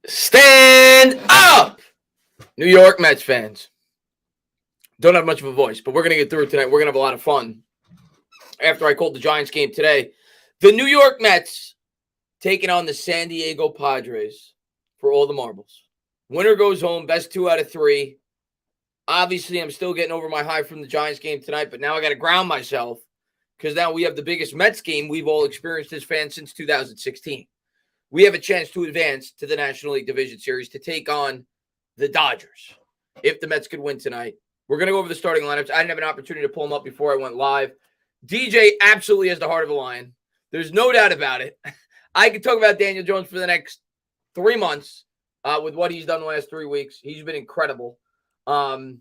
Stand up, New York Mets fans. Don't have much of a voice, but we're going to get through it tonight. We're going to have a lot of fun. After I called the Giants game today, the New York Mets taking on the San Diego Padres for all the marbles. Winner goes home, best 2 out of 3. Obviously, I'm still getting over my high from the Giants game tonight, but now I got to ground myself because now we have the biggest Mets game we've all experienced as fans since 2016. We have a chance to advance to the National League Division Series to take on the Dodgers if the Mets could win tonight. We're going to go over the starting lineups. I didn't have an opportunity to pull them up before I went live. DJ absolutely has the heart of a lion. There's no doubt about it. I could talk about Daniel Jones for the next 3 months with what he's done the last 3 weeks. He's been incredible. I want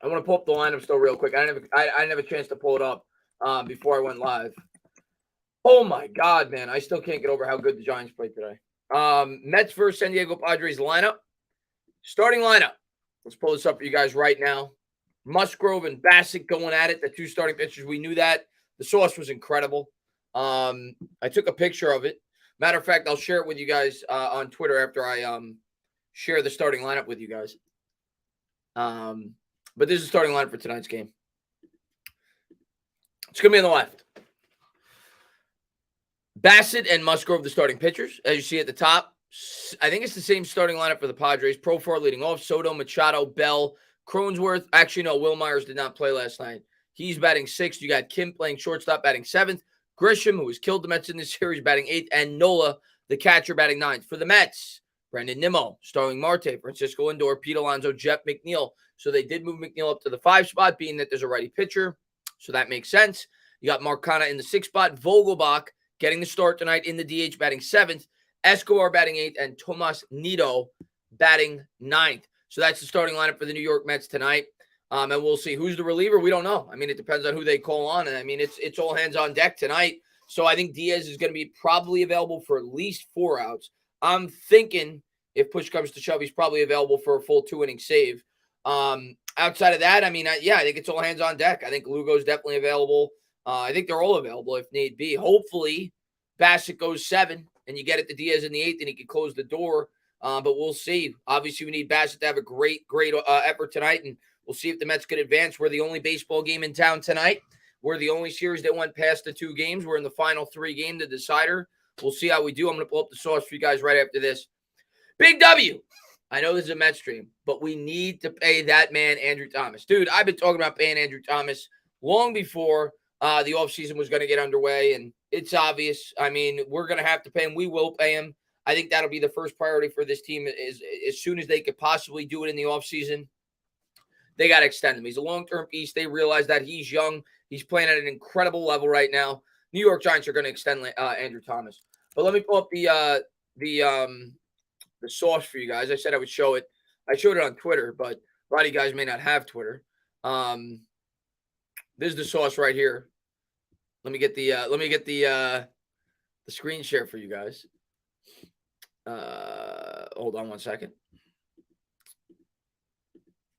to pull up the lineup still real quick. I didn't have a chance to pull it up before I went live. Oh, my God, man. I still can't get over how good the Giants played today. Mets versus San Diego Padres lineup. Starting lineup. Let's pull this up for you guys right now. Musgrove and Bassett going at it. The 2 starting pitchers. We knew that. The sauce was incredible. I took a picture of it. Matter of fact, I'll share it with you guys on Twitter after I share the starting lineup with you guys. But this is the starting lineup for tonight's game. It's going to be on the left. Bassett and Musgrove, the starting pitchers. As you see at the top, I think it's the same starting lineup for the Padres. Profar leading off. Soto, Machado, Bell, Cronenworth. Actually, no, Will Myers did not play last night. He's batting 6th. You got Kim playing shortstop, batting 7th. Grisham, who has killed the Mets in this series, batting 8th. And Nola, the catcher, batting 9th. For the Mets, Brandon Nimmo, Starling Marte, Francisco Lindor, Pete Alonso, Jeff McNeil. So they did move McNeil up to the 5 spot, being that there's a righty pitcher. So that makes sense. You got Marcana in the 6th spot. Vogelbach getting the start tonight in the DH, batting 7th. Escobar batting 8th. And Tomas Nido batting 9th. So that's the starting lineup for the New York Mets tonight. And we'll see who's the reliever. We don't know. I mean, it depends on who they call on. And I mean, it's all hands on deck tonight. So I think Diaz is going to be probably available for at least 4 outs. I'm thinking if push comes to shove, he's probably available for a full 2-inning save. Outside of that, I mean, I think it's all hands on deck. I think Lugo's definitely available. I think they're all available if need be. Hopefully, Bassett goes 7 and you get it to Diaz in the 8th and he can close the door. But we'll see. Obviously, we need Bassett to have a great effort tonight, and we'll see if the Mets can advance. We're the only baseball game in town tonight. We're the only series that went past the 2 games. We're in the final 3 game, the decider. We'll see how we do. I'm going to pull up the sauce for you guys right after this. Big W. I know this is a Mets stream, but we need to pay that man, Andrew Thomas. Dude, I've been talking about paying Andrew Thomas long before the offseason was going to get underway, and it's obvious. I mean, we're going to have to pay him. We will pay him. I think that'll be the first priority for this team is as soon as they could possibly do it in the offseason. They got to extend him. He's a long-term piece. They realize that he's young. He's playing at an incredible level right now. New York Giants are going to extend Andrew Thomas. But let me pull up the sauce for you guys. I said I would show it. I showed it on Twitter, but a lot of you guys may not have Twitter. This is the sauce right here. Let me get the screen share for you guys. Hold on one second.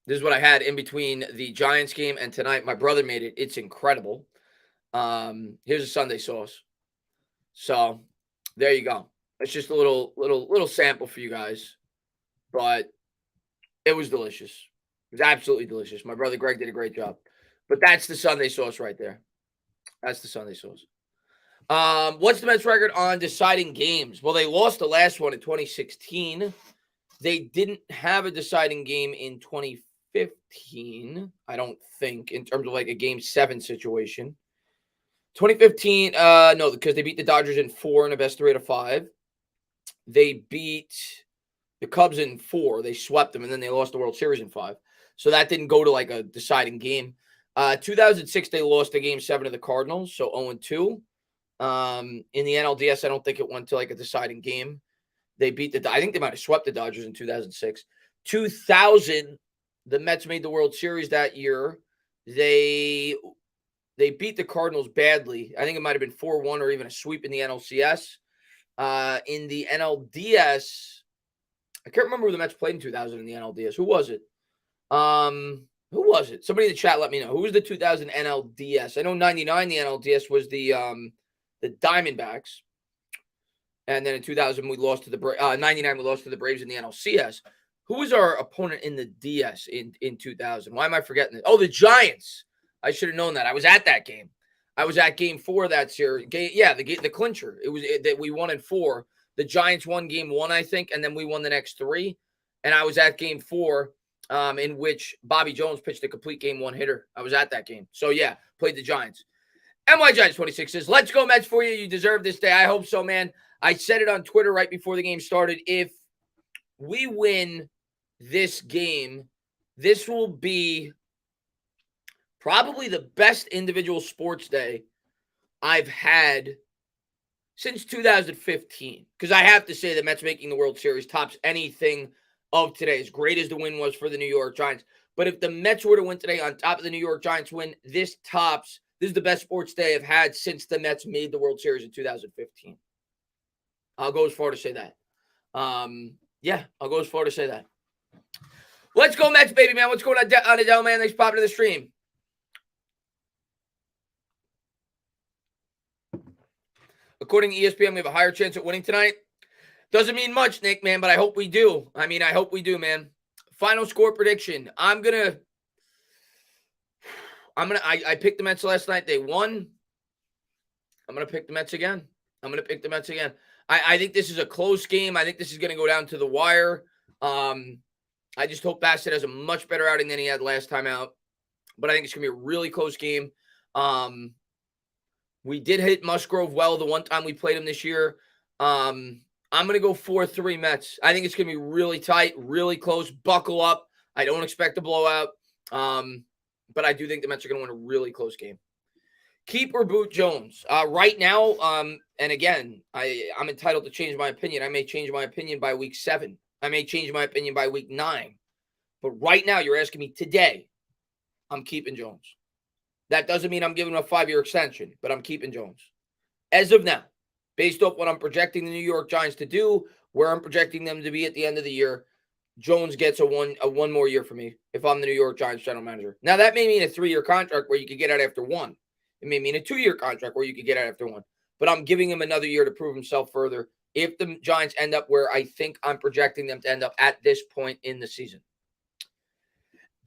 This is what I had in between the Giants game and tonight. My brother made it. It's incredible. Here's a Sunday sauce. So there you go. It's just a little sample for you guys, but it was delicious. It was absolutely delicious. My brother Greg did a great job. But that's the Sunday sauce right there. That's the Sunday sauce. What's the Mets record on deciding games? Well, they lost the last one in 2016. They didn't have a deciding game in 2015, I don't think, in terms of like a Game 7 situation. 2015, no, because they beat the Dodgers in 4 in a best 3 out of 5. They beat the Cubs in 4. They swept them, and then they lost the World Series in 5. So that didn't go to like a deciding game. 2006, they lost the Game 7 to the Cardinals, so 0-2. In the NLDS, I don't think it went to like a deciding game. They beat I think they might have swept the Dodgers in 2006. 2000, the Mets made the World Series that year. They beat the Cardinals badly. I think it might have been 4-1 or even a sweep in the NLCS. In the NLDS, I can't remember who the Mets played in 2000 in the NLDS. Who was it? Who was it? Somebody in the chat let me know. Who was the 2000 NLDS? I know 99 the NLDS was the Diamondbacks. And then in 2000, we lost to the 99, we lost to the Braves in the NLCS. Who was our opponent in the DS in 2000? Why am I forgetting it? Oh, the Giants. I should have known that. I was at that game. I was at game 4 of that series. The clincher. It was that we won in 4. The Giants won game 1, I think, and then we won the next 3. And I was at game 4, in which Bobby Jones pitched a complete game 1 hitter. I was at that game. So, yeah, played the Giants. NY Giants 26 says, let's go Mets for you. You deserve this day. I hope so, man. I said it on Twitter right before the game started. If we win this game, this will be probably the best individual sports day I've had since 2015. Because I have to say the Mets making the World Series tops anything of today, as great as the win was for the New York Giants. But if the Mets were to win today on top of the New York Giants win, this is the best sports day I've had since the Mets made the World Series in 2015. I'll go as far to say that. I'll go as far to say that. Let's go Mets, baby, man. What's going on Adele, man? Thanks for popping to the stream. According to ESPN, we have a higher chance at winning tonight. Doesn't mean much, Nick, man, but I hope we do. I hope we do, man. Final score prediction. I picked the Mets last night. They won. I'm going to pick the Mets again. I think this is a close game. I think this is going to go down to the wire. I just hope Bassett has a much better outing than he had last time out. But I think it's going to be a really close game. We did hit Musgrove well the one time we played him this year. I'm going to go 4-3 Mets. I think it's going to be really tight, really close. Buckle up. I don't expect a blowout. But I do think the Mets are going to win a really close game. Keep or boot Jones? Right now, and again, I'm entitled to change my opinion. I may change my opinion by week 7. I may change my opinion by week 9. But right now, you're asking me today, I'm keeping Jones. That doesn't mean I'm giving him a 5-year extension, but I'm keeping Jones. As of now, based off what I'm projecting the New York Giants to do, where I'm projecting them to be at the end of the year, Jones gets a one more year for me if I'm the New York Giants general manager. Now, that may mean a 3-year contract where you could get out after 1. It may mean a 2-year contract where you could get out after 1. But I'm giving him another year to prove himself further if the Giants end up where I think I'm projecting them to end up at this point in the season.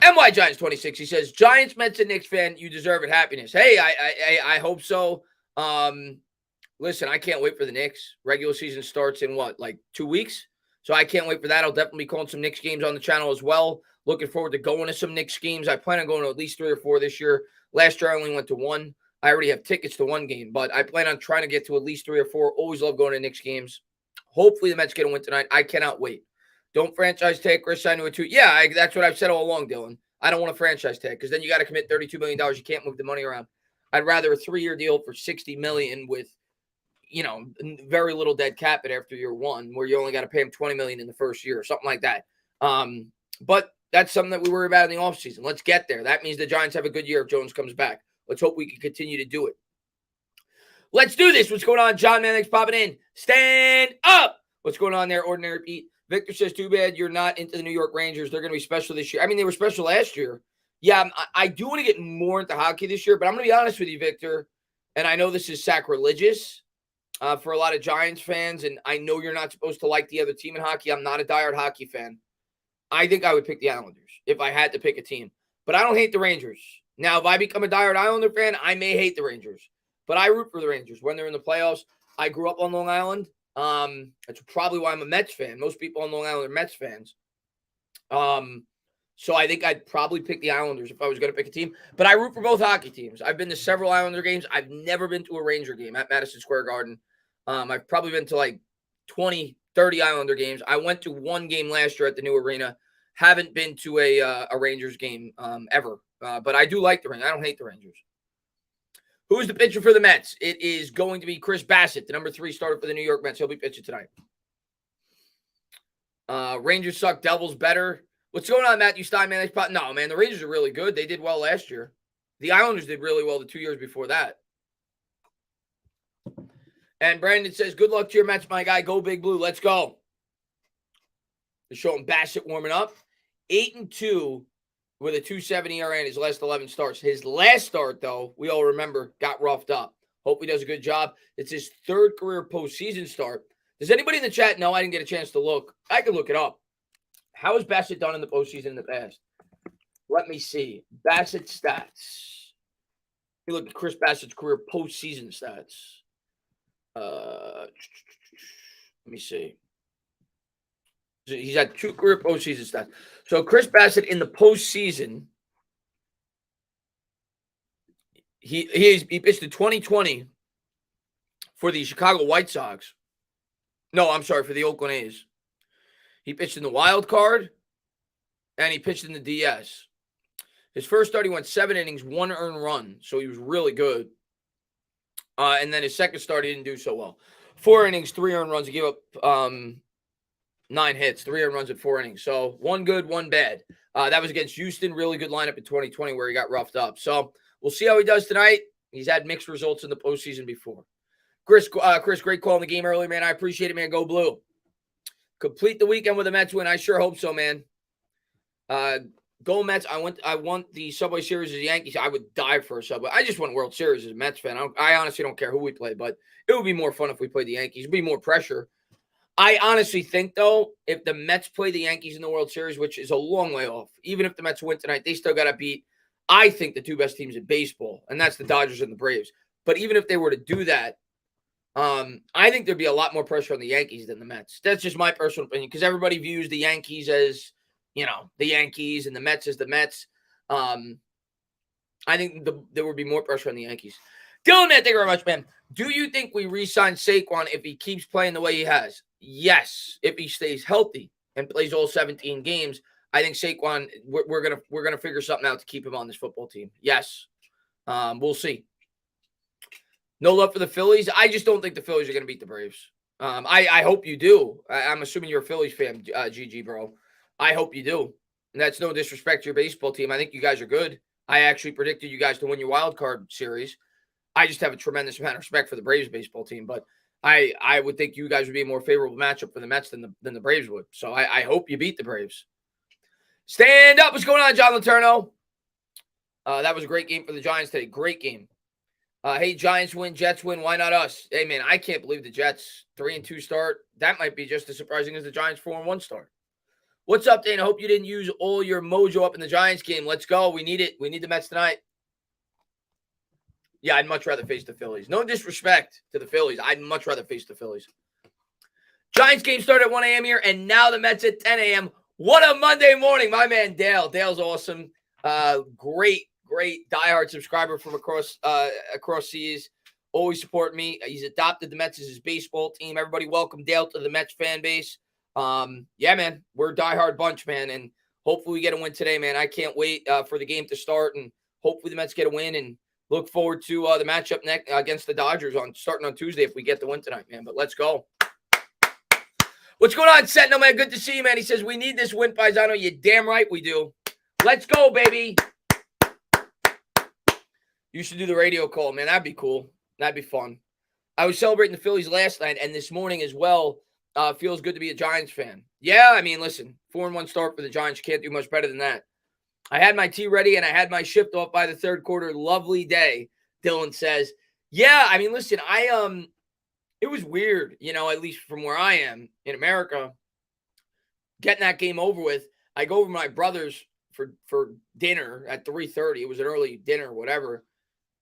NY Giants 26, he says, Giants, Mets, and Knicks fan, you deserve it. Happiness. Hey, I hope so. Listen, I can't wait for the Knicks. Regular season starts in 2 weeks? So I can't wait for that. I'll definitely be calling some Knicks games on the channel as well. Looking forward to going to some Knicks games. I plan on going to at least 3 or 4 this year. Last year, I only went to 1. I already have tickets to 1 game, but I plan on trying to get to at least 3 or 4. Always love going to Knicks games. Hopefully, the Mets get a win tonight. I cannot wait. Don't franchise tag Chris sign to a 2. Yeah, that's what I've said all along, Dylan. I don't want a franchise tag because then you got to commit $32 million. You can't move the money around. I'd rather a 3-year deal for $60 million with, very little dead cap at after year 1, where you only got to pay him $20 million in the first year or something like that. But that's something that we worry about in the offseason. Let's get there. That means the Giants have a good year if Jones comes back. Let's hope we can continue to do it. Let's do this. What's going on? John, man, thanks for popping in. Stand up. What's going on there, Ordinary Pete? Victor says, too bad you're not into the New York Rangers. They're going to be special this year. They were special last year. Yeah, I do want to get more into hockey this year, but I'm going to be honest with you, Victor, and I know this is sacrilegious for a lot of Giants fans, and I know you're not supposed to like the other team in hockey. I'm not a diehard hockey fan. I think I would pick the Islanders if I had to pick a team, but I don't hate the Rangers. Now, if I become a diehard Islander fan, I may hate the Rangers, but I root for the Rangers when they're in the playoffs. I grew up on Long Island. That's probably why I'm a Mets fan. Most people on Long Island are Mets fans. So I think I'd probably pick the Islanders if I was going to pick a team. But I root for both hockey teams. I've been to several Islander games. I've never been to a Ranger game at Madison Square Garden. I've probably been to 20, 30 Islander games. I went to 1 game last year at the new arena. Haven't been to a Rangers game ever. But I do like the Rangers. I don't hate the Rangers. Who's the pitcher for the Mets? It is going to be Chris Bassett, the number 3 starter for the New York Mets. He'll be pitching tonight. Rangers suck. Devils better. What's going on, Matthew Steinman? No, man, the Rangers are really good. They did well last year. The Islanders did really well the 2 years before that. And Brandon says, good luck to your Mets, my guy. Go Big Blue. Let's go. They're showing Bassett warming up. 8-2 with a 2.70 ERA in his last 11 starts. His last start, though, we all remember, got roughed up. Hope he does a good job. It's his 3rd career postseason start. Does anybody in the chat know? I didn't get a chance to look. I can look it up. How has Bassett done in the postseason in the past? Let me see. Bassett stats. You look at Chris Bassett's career postseason stats. Let me see. He's had 2 career postseason stats. So Chris Bassett in the postseason, he pitched in 2020 for the Chicago White Sox. No, I'm sorry, for the Oakland A's. He pitched in the wild card, and he pitched in the DS. His first start, he went 7 innings, 1 earned run, so he was really good. And then his second start, he didn't do so well. 4 innings, 3 earned runs. He gave up 9 hits, 3 earned runs at 4 innings. So 1 good, 1 bad. That was against Houston. Really good lineup in 2020 where he got roughed up. So we'll see how he does tonight. He's had mixed results in the postseason before. Chris, great call in the game earlier, man. I appreciate it, man. Go Blue. Complete the weekend with a Mets win. I sure hope so, man. Go Mets. I want the Subway Series as the Yankees. I would die for a Subway. I just want World Series as a Mets fan. I honestly don't care who we play, but it would be more fun if we played the Yankees. It would be more pressure. I honestly think, though, if the Mets play the Yankees in the World Series, which is a long way off, even if the Mets win tonight, they still got to beat, I think, the 2 best teams in baseball, and that's the Dodgers and the Braves. But even if they were to do that, I think there'd be a lot more pressure on the Yankees than the Mets. That's just my personal opinion, because everybody views the Yankees as, the Yankees and the Mets as the Mets. I think there would be more pressure on the Yankees. Dylan, man, thank you very much, man. Do you think we re-sign Saquon if he keeps playing the way he has? Yes. If he stays healthy and plays all 17 games, I think Saquon, we're gonna figure something out to keep him on this football team. Yes. We'll see. No love for the Phillies. I just don't think the Phillies are gonna beat the Braves. I hope you do. I'm assuming you're a Phillies fan, GG, bro. I hope you do. And that's no disrespect to your baseball team. I think you guys are good. I actually predicted you guys to win your wild card series. I just have a tremendous amount of respect for the Braves baseball team, but I would think you guys would be a more favorable matchup for the Mets than the Braves would. So I hope you beat the Braves. Stand up. What's going on, John Letourneau? That was a great game for the Giants today. Great game. Hey, Giants win, Jets win. Why not us? Hey, man, I can't believe the Jets 3-2 start. That might be just as surprising as the Giants 4-1 start. What's up, Dane? I hope you didn't use all your mojo up in the Giants game. Let's go. We need it. We need the Mets tonight. Yeah, I'd much rather face the Phillies. No disrespect to the Phillies. I'd much rather face the Phillies. Giants game started at 1 a.m. here, and now the Mets at 10 a.m. What a Monday morning. My man, Dale. Dale's awesome. Great diehard subscriber from across seas. Always support me. He's adopted the Mets as his baseball team. Everybody welcome Dale to the Mets fan base. Yeah, man, we're a diehard bunch, man, and hopefully we get a win today, man. I can't wait for the game to start, and hopefully the Mets get a win, and look forward to the matchup next against the Dodgers starting on Tuesday if we get the win tonight, man. But let's go. What's going on, Sentinel, man? Good to see you, man. He says, we need this win, Paisano. You damn right we do. Let's go, baby. You should do the radio call, man. That'd be cool. That'd be fun. I was celebrating the Phillies last night, and this morning as well. Feels good to be a Giants fan. Yeah, I mean, listen, 4-1 start for the Giants. You can't do much better than that. I had my tea ready, and I had my shift off by the third quarter. Lovely day, Dylan says. Yeah, I mean, listen, it was weird, at least from where I am in America, getting that game over with. I go over to my brother's for dinner at 3:30. It was an early dinner or whatever.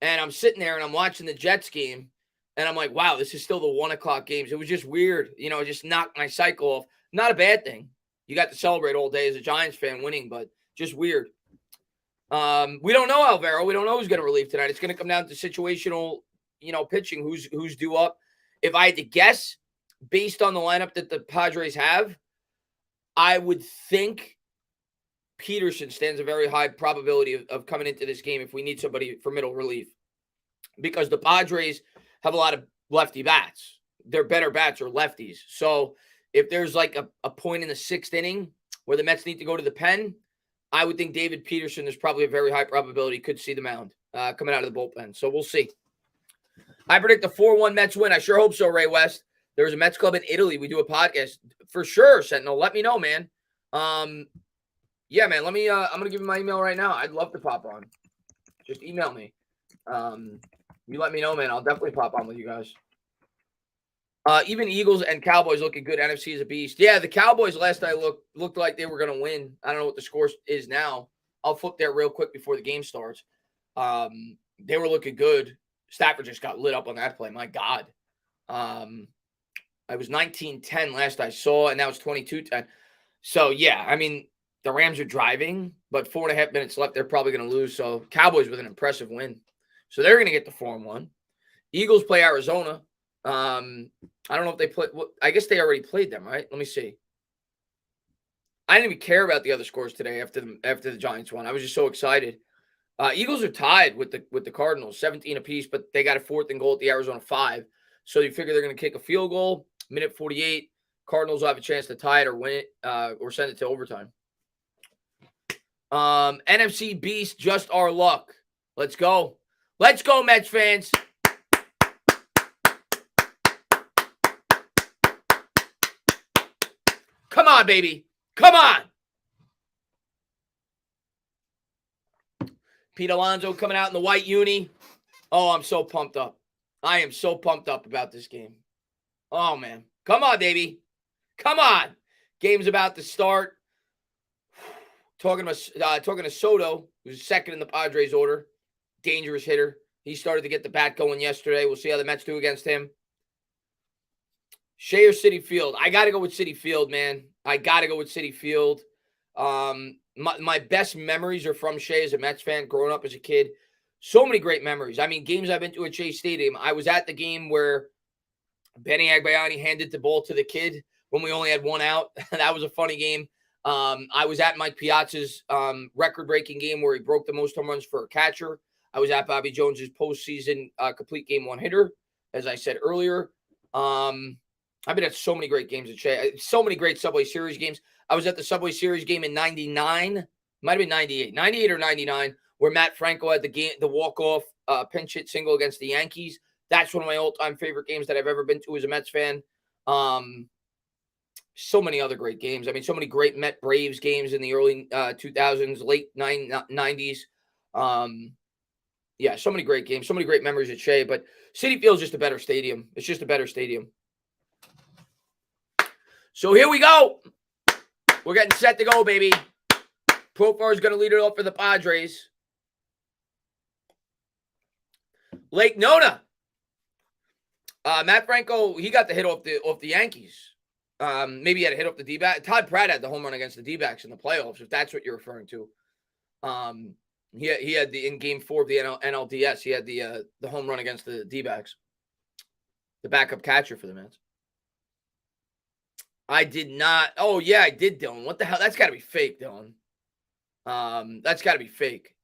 And I'm sitting there, and I'm watching the Jets game. And I'm like, wow, this is still the 1 o'clock games. It was just weird. It just knocked my cycle off. Not a bad thing. You got to celebrate all day as a Giants fan winning, but just weird. We don't know, Alvaro. We don't know who's going to relieve tonight. It's going to come down to situational, pitching, who's due up. If I had to guess, based on the lineup that the Padres have, I would think Peterson stands a very high probability of coming into this game if we need somebody for middle relief. Because the Padres have a lot of lefty bats. Their better bats are lefties. So if there's like a point in the 6th inning where the Mets need to go to the pen, I would think David Peterson, there's probably a very high probability could see the mound coming out of the bullpen. So we'll see. I predict a 4-1 Mets win. I sure hope so, Ray West. There's a Mets club in Italy. We do a podcast. For sure, Sentinel. Let me know, man. Yeah, man. Let me I'm going to give you my email right now. I'd love to pop on. Just email me. You let me know, man. I'll definitely pop on with you guys. Even Eagles and Cowboys looking good. NFC is a beast. Yeah, the Cowboys last I looked like they were going to win. I don't know what the score is now. I'll flip there real quick before the game starts. They were looking good. Stafford just got lit up on that play. My God. I was 19-10 last I saw, and now it's 22-10. So, yeah, I mean, the Rams are driving, but 4.5 minutes left. They're probably going to lose. So, Cowboys with an impressive win. So, they're going to get the 4-1. Eagles play Arizona. I don't know if they play. Well, I guess they already played them, right? Let me see. I didn't even care about the other scores today after the Giants won. I was just so excited. Eagles are tied with the Cardinals, 17 apiece, but they got a 4th and goal at the Arizona 5. So you figure they're going to kick a field goal. Minute 48. Cardinals will have a chance to tie it or win it or send it to overtime. NFC Beast, just our luck. Let's go. Let's go, Mets fans. Come on, baby. Come on. Pete Alonso coming out in the white uni. Oh, I'm so pumped up. I am so pumped up about this game. Oh, man. Come on, baby. Come on. Game's about to start. Talking to Soto, who's second in the Padres order. Dangerous hitter. He started to get the bat going yesterday. We'll see how the Mets do against him. Shea or Citi Field? I got to go with Citi Field, man. I got to go with Citi Field. My best memories are from Shea as a Mets fan, growing up as a kid. So many great memories. I mean, games I've been to at Shea Stadium. I was at the game where Benny Agbayani handed the ball to the kid when we only had one out. That was a funny game. I was at Mike Piazza's record-breaking game where he broke the most home runs for a catcher. I was at Bobby Jones's postseason complete game one hitter, as I said earlier. I've been at so many great games at Shea. So many great Subway Series games. I was at the Subway Series game in 99. Might have been 98. 98 or 99, where Matt Franco had the walk-off pinch hit single against the Yankees. That's one of my all-time favorite games that I've ever been to as a Mets fan. So many other great games. I mean, so many great Met Braves games in the early 2000s, late 90s. Yeah, so many great games, so many great memories at Shea. But Citi Field's just a better stadium. It's just a better stadium. So here we go. We're getting set to go, baby. Profar is going to lead it off for the Padres. Lake Nona. Matt Franco, he got the hit off the Yankees. Maybe he had a hit off the D-backs. Todd Pratt had the home run against the D-backs in the playoffs, if that's what you're referring to. He had in Game 4 of the NLDS. He had the home run against the D-backs. The backup catcher for the Mets. I did not. Oh, yeah, I did, Dylan. What the hell? That's got to be fake, Dylan. That's got to be fake.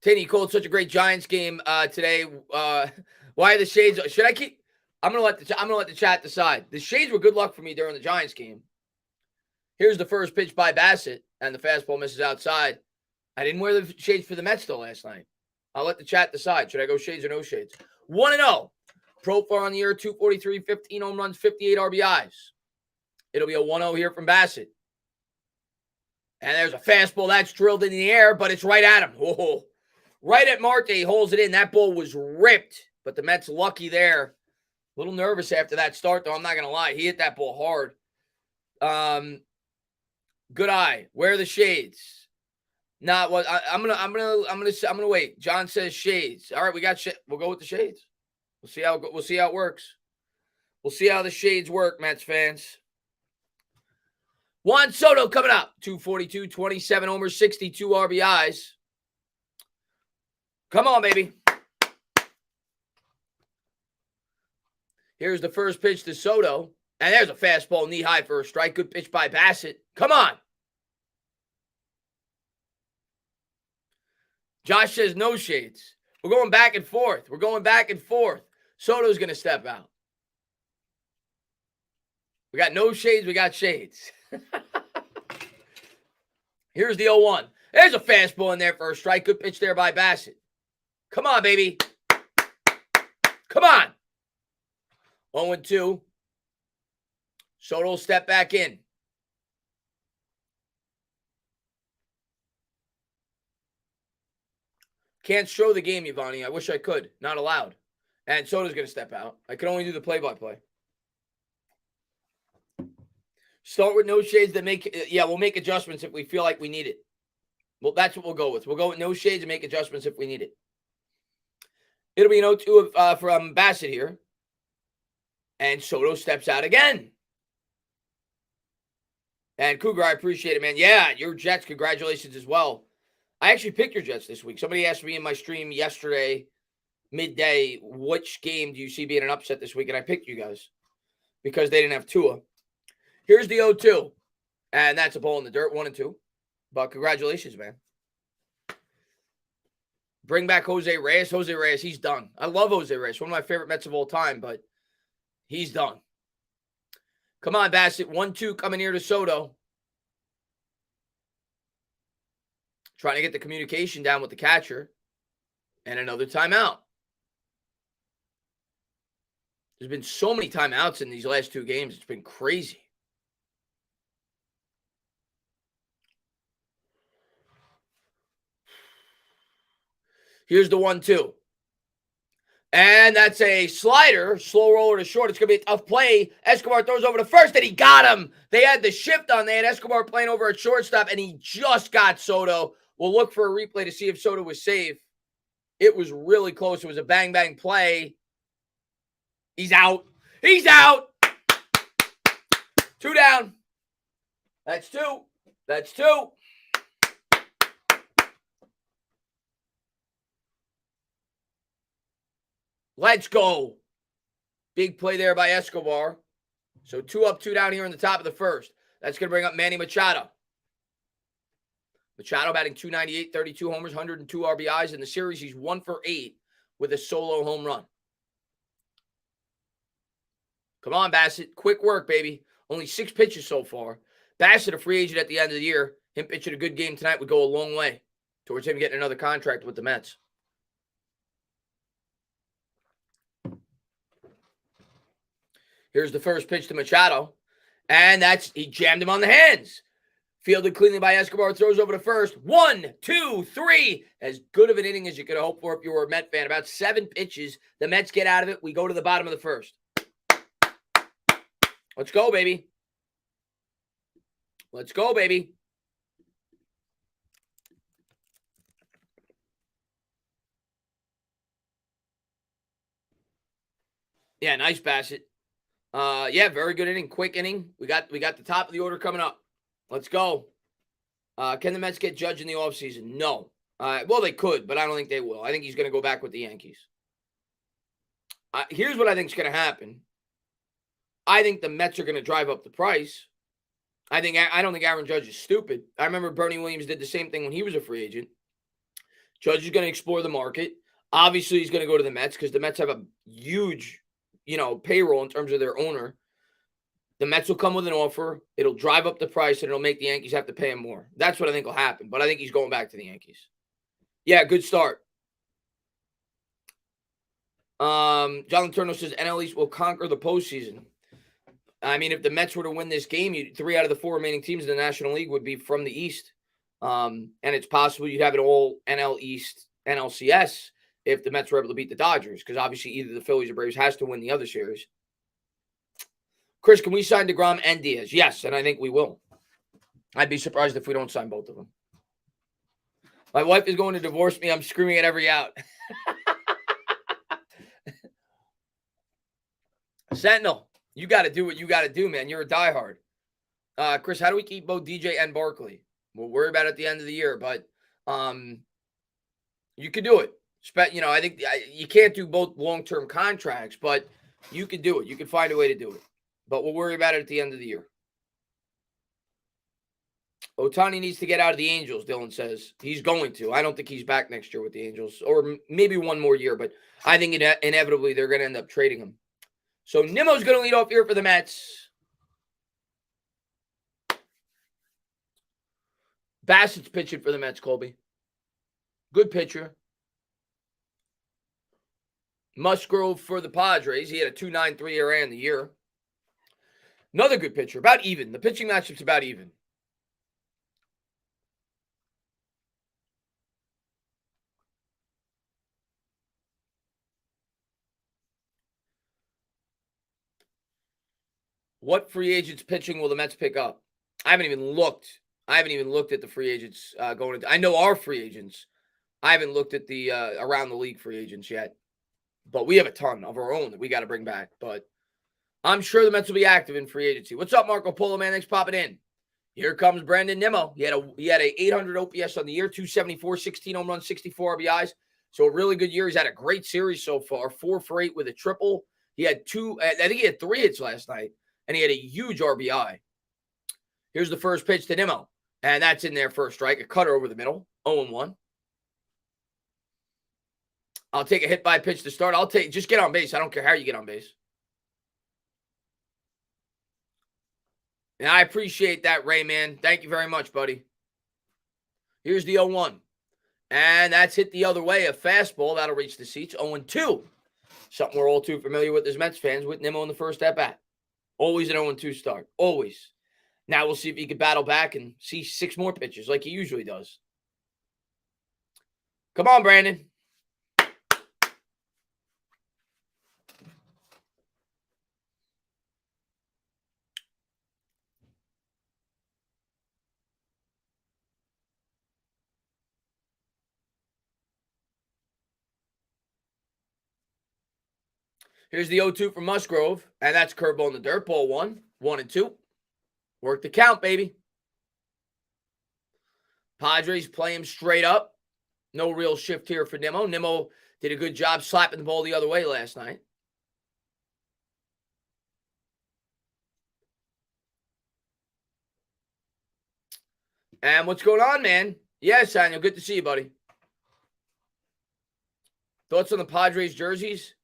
Taney, you called such a great Giants game today. Why are the Shades? Should I keep? I'm gonna let the chat decide. The Shades were good luck for me during the Giants game. Here's the first pitch by Bassett, and the fastball misses outside. I didn't wear the Shades for the Mets though last night. I'll let the chat decide. Should I go Shades or no Shades? 1-0. Profar on the year, 243, 15 home runs, 58 RBIs. It'll be a 1-0 here from Bassett. And there's a fastball that's drilled in the air, but it's right at him. Whoa. Right at Marte, he holds it in. That ball was ripped, but the Mets lucky there. A little nervous after that start, though. I'm not gonna lie. He hit that ball hard. Good eye. Where are the Shades? Not what I'm gonna wait. John says Shades. All right, we'll go with the Shades. We'll see how it works. We'll see how the Shades work, Mets fans. Juan Soto coming up. 242, 27 homers, 62 RBIs. Come on, baby. Here's the first pitch to Soto. And there's a fastball knee high for a strike. Good pitch by Bassett. Come on. Josh says no Shades. We're going back and forth. Soto's going to step out. We got no Shades. We got Shades. Here's the 0-1. There's a fastball in there for a strike. Good pitch there by Bassett. Come on, baby. Come on. 0-2. Soto will step back in. Can't show the game, Ivani. I wish I could. Not allowed. And Soto's going to step out. I can only do the play-by-play. Start with no shades that we'll make adjustments if we feel like we need it. Well, that's what we'll go with. We'll go with no shades and make adjustments if we need it. It'll be an 0-2 from Bassett here. And Soto steps out again. And Cougar, I appreciate it, man. Yeah, your Jets, congratulations as well. I actually picked your Jets this week. Somebody asked me in my stream yesterday, midday, which game do you see being an upset this week? And I picked you guys because they didn't have Tua. Here's the 0-2. And that's a ball in the dirt, 1-2. But congratulations, man. Bring back Jose Reyes. Jose Reyes, he's done. I love Jose Reyes. One of my favorite Mets of all time, but he's done. Come on, Bassett. 1-2 coming here to Soto. Trying to get the communication down with the catcher. And another timeout. There's been so many timeouts in these last two games. It's been crazy. Here's the 1-2. And that's a slider, slow roller to short. It's going to be a tough play. Escobar throws over to first, and he got him. They had the shift on. They had Escobar playing over at shortstop, and he just got Soto. We'll look for a replay to see if Soto was safe. It was really close. It was a bang-bang play. He's out. He's out. 2 down. That's 2. That's 2. Let's go. Big play there by Escobar. So 2 up, 2 down here in the top of the first. That's going to bring up Manny Machado. Machado batting .298, 32 homers, 102 RBIs. In the series, he's 1 for 8 with a solo home run. Come on, Bassett. Quick work, baby. Only 6 pitches so far. Bassett, a free agent at the end of the year. Him pitching a good game tonight would go a long way towards him getting another contract with the Mets. Here's the first pitch to Machado. And he jammed him on the hands. Fielded cleanly by Escobar, throws over to first. 1, 2, 3. As good of an inning as you could hope for if you were a Met fan. About 7 pitches. The Mets get out of it. We go to the bottom of the first. Let's go, baby. Let's go, baby. Yeah, nice, Bassett. Yeah, very good inning. Quick inning. We got the top of the order coming up. Let's go. Can the Mets get Judge in the offseason? No. Well, they could, but I don't think they will. I think he's going to go back with the Yankees. Here's what I think is going to happen. I think the Mets are going to drive up the price. I don't think Aaron Judge is stupid. I remember Bernie Williams did the same thing when he was a free agent. Judge is going to explore the market. Obviously, he's going to go to the Mets because the Mets have a huge, payroll in terms of their owner. The Mets will come with an offer. It'll drive up the price, and it'll make the Yankees have to pay him more. That's what I think will happen. But I think he's going back to the Yankees. Yeah, good start. John Letourneau says NL East will conquer the postseason. I mean, if the Mets were to win this game, 3 out of the 4 remaining teams in the National League would be from the East. And it's possible you'd have it all NL East, NLCS if the Mets were able to beat the Dodgers, because obviously either the Phillies or Braves has to win the other series. Chris, can we sign DeGrom and Diaz? Yes, and I think we will. I'd be surprised if we don't sign both of them. My wife is going to divorce me. I'm screaming at every out. Sentinel. You got to do what you got to do, man. You're a diehard. Chris, how do we keep both DJ and Barkley? We'll worry about it at the end of the year, but you could do it. I think you can't do both long-term contracts, but you could do it. You could find a way to do it, but we'll worry about it at the end of the year. Ohtani needs to get out of the Angels, Dylan says. He's going to. I don't think he's back next year with the Angels, or maybe one more year, but I think inevitably they're going to end up trading him. So Nimmo's going to lead off here for the Mets. Bassett's pitching for the Mets, Colby. Good pitcher. Musgrove for the Padres. He had a 2.93 ERA in the year. Another good pitcher. About even. The pitching matchup's about even. What free agents pitching will the Mets pick up? I haven't even looked. I haven't even looked at the free agents going into. I know our free agents. I haven't looked at the around the league free agents yet. But we have a ton of our own that we got to bring back. But I'm sure the Mets will be active in free agency. What's up, Marco Polo, man? Thanks for popping in. Here comes Brandon Nimmo. He had a 800 OPS on the year, 274, 16 home runs, 64 RBIs. So a really good year. He's had a great series so far, 4 for 8 with a triple. He had 2, I think he had 3 hits last night, and he had a huge RBI. Here's the first pitch to Nimmo, and that's in there for a strike, a cutter over the middle, 0-1. I'll take a hit by pitch to start. Just get on base. I don't care how you get on base. And I appreciate that, Ray, man. Thank you very much, buddy. Here's the 0-1. And that's hit the other way. A fastball. That'll reach the seats. 0-2. Something we're all too familiar with as Mets fans with Nimmo in the first at-bat. Always an 0-2 start. Always. Now we'll see if he can battle back and see 6 more pitches like he usually does. Come on, Brandon. Here's the 0-2 from Musgrove, and that's curveball in the dirt. Ball 1, 1-2. Work the count, baby. Padres play him straight up. No real shift here for Nimmo. Nimmo did a good job slapping the ball the other way last night. And what's going on, man? Yes, Daniel, good to see you, buddy. Thoughts on the Padres jerseys?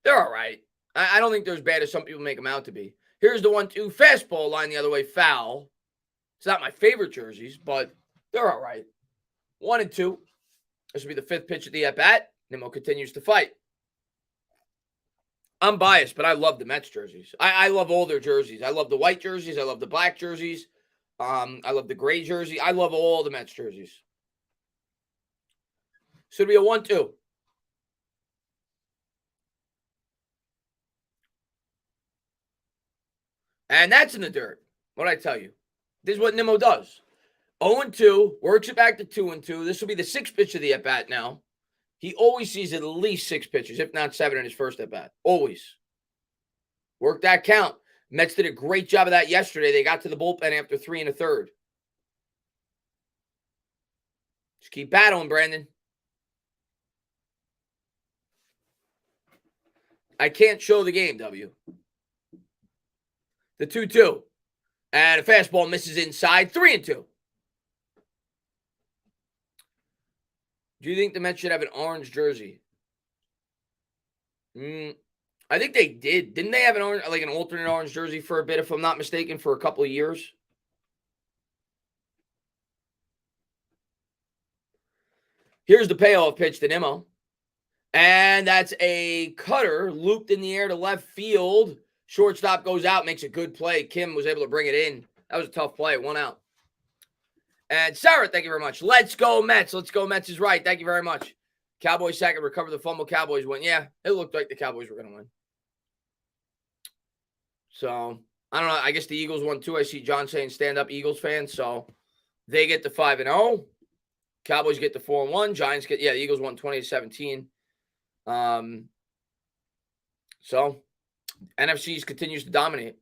They're all right. I don't think they're as bad as some people make them out to be. Here's the 1-2 fastball line the other way, foul. It's not my favorite jerseys, but they're all right. 1-2. This will be the 5th pitch of the at-bat. Nimmo continues to fight. I'm biased, but I love the Mets jerseys. I love all their jerseys. I love the white jerseys. I love the black jerseys. I love the gray jersey. I love all the Mets jerseys. So it'll be a 1-2. And that's in the dirt. What'd I tell you? This is what Nimmo does. 0-2, works it back to 2-2. This will be the 6th pitch of the at-bat now. He always sees at least 6 pitches, if not 7 in his first at-bat. Always. Work that count. Mets did a great job of that yesterday. They got to the bullpen after 3 1/3. Just keep battling, Brandon. I can't show the game, W. The 2-2. And a fastball misses inside. 3-2. Do you think the Mets should have an orange jersey? I think they did. Didn't they have an orange, like an alternate orange jersey for a bit, if I'm not mistaken, for a couple of years? Here's the payoff pitch to Nimmo. And that's a cutter looped in the air to left field. Shortstop goes out, makes a good play. Kim was able to bring it in. That was a tough play. 1 out. And Sarah, thank you very much. Let's go, Mets. Let's go, Mets is right. Thank you very much. Cowboys second, recover the fumble. Cowboys win. Yeah, it looked like the Cowboys were going to win. So, I don't know. I guess the Eagles won too. I see John saying stand-up Eagles fans. So, they get to 5-0. Cowboys get to 4-1. Giants get, the Eagles won 20-17. So, NFC's continues to dominate.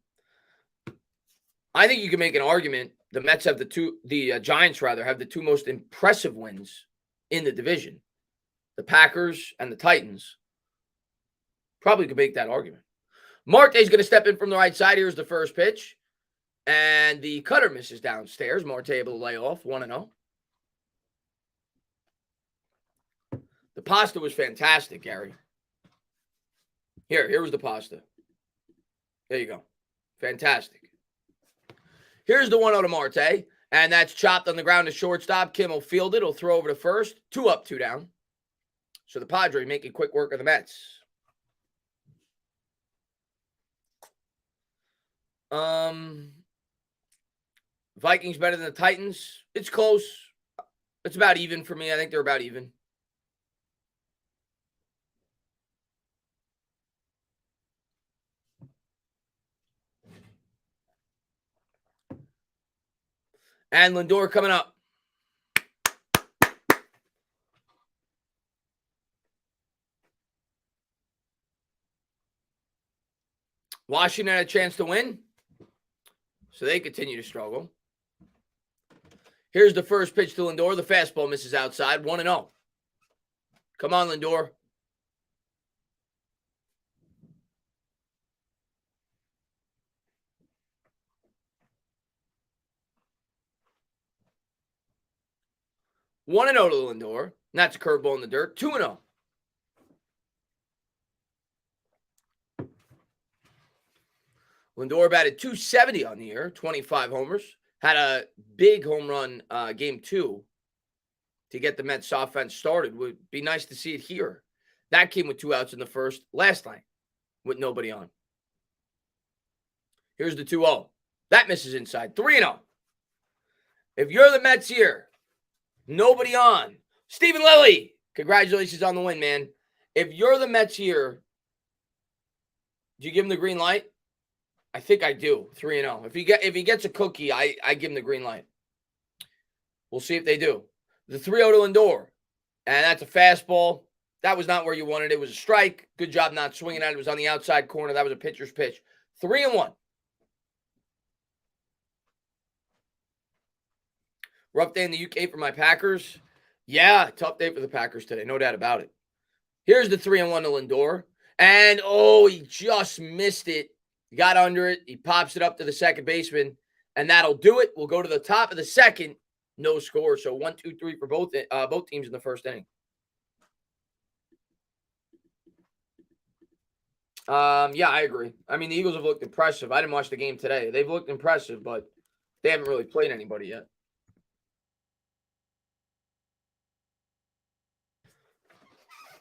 I think you can make an argument. The Mets have the Giants have the 2 most impressive wins in the division. The Packers and the Titans. Probably could make that argument. Marte's going to step in from the right side. Here's the first pitch. And the cutter misses downstairs. Marte able to lay off 1-0. The pasta was fantastic, Gary. Here was the pasta. There you go. Fantastic. Here's the 1-0 to Marte. And that's chopped on the ground to shortstop. Kim will field it. He'll throw over to first. 2 up, 2 down. So the Padres making quick work of the Mets. Vikings better than the Titans. It's close. It's about even for me. I think they're about even. And Lindor coming up. Washington had a chance to win, so they continue to struggle. Here's the first pitch to Lindor. The fastball misses outside, 1-0. Come on, Lindor. One and 0 to Lindor. And that's a curveball in the dirt. 2-0. Lindor batted .270 on the year, 25 homers. Had a big home run game 2 to get the Mets offense started. Would be nice to see it here. That came with 2 outs in the first last night with nobody on. Here's the 2-0. That misses inside. 3-0. If you're the Mets here, nobody on. Stephen Lilly, congratulations on the win, man. If you're the Mets here, do you give him the green light? I think I do. 3-0. If he gets a cookie, I give him the green light. We'll see if they do. The 3-0 to Lindor. And that's a fastball. That was not where you wanted it. It was a strike. Good job not swinging at it. It was on the outside corner. That was a pitcher's pitch. 3-1. Rough day in the UK for my Packers. Yeah, tough day for the Packers today. No doubt about it. Here's the 3-1 to Lindor. And, he just missed it. He got under it. He pops it up to the second baseman. And that'll do it. We'll go to the top of the second. No score. So 1, 2, 3 for both teams in the first inning. Yeah, I agree. I mean, the Eagles have looked impressive. I didn't watch the game today. They've looked impressive, but they haven't really played anybody yet.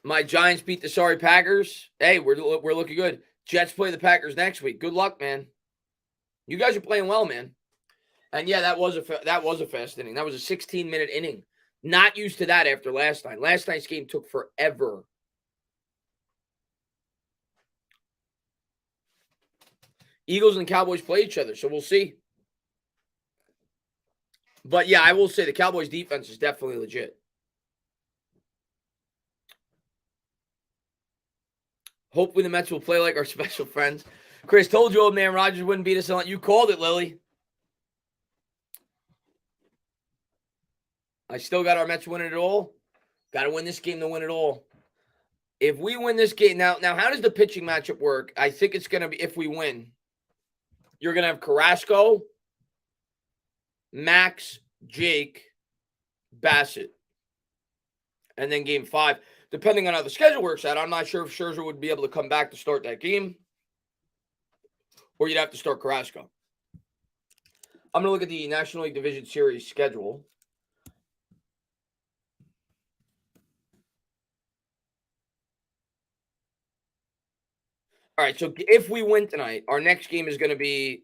My Giants beat the sorry Packers. Hey, we're looking good. Jets play the Packers next week. Good luck, man. You guys are playing well, man. And yeah, that was a fast inning. That was a 16-minute inning. Not used to that after last night. Last night's game took forever. Eagles and Cowboys play each other, so we'll see. But yeah, I will say the Cowboys defense is definitely legit. Hopefully the Mets will play like our special friends. Chris, told you old man Rodgers wouldn't beat us. You called it, Lily. I still got our Mets winning it all. Got to win this game to win it all. If we win this game, now how does the pitching matchup work? I think it's going to be, if we win, you're going to have Carrasco, Max, Jake, Bassett. And then game 5. Depending on how the schedule works out, I'm not sure if Scherzer would be able to come back to start that game. Or you'd have to start Carrasco. I'm going to look at the National League Division Series schedule. All right, so if we win tonight, our next game is going to be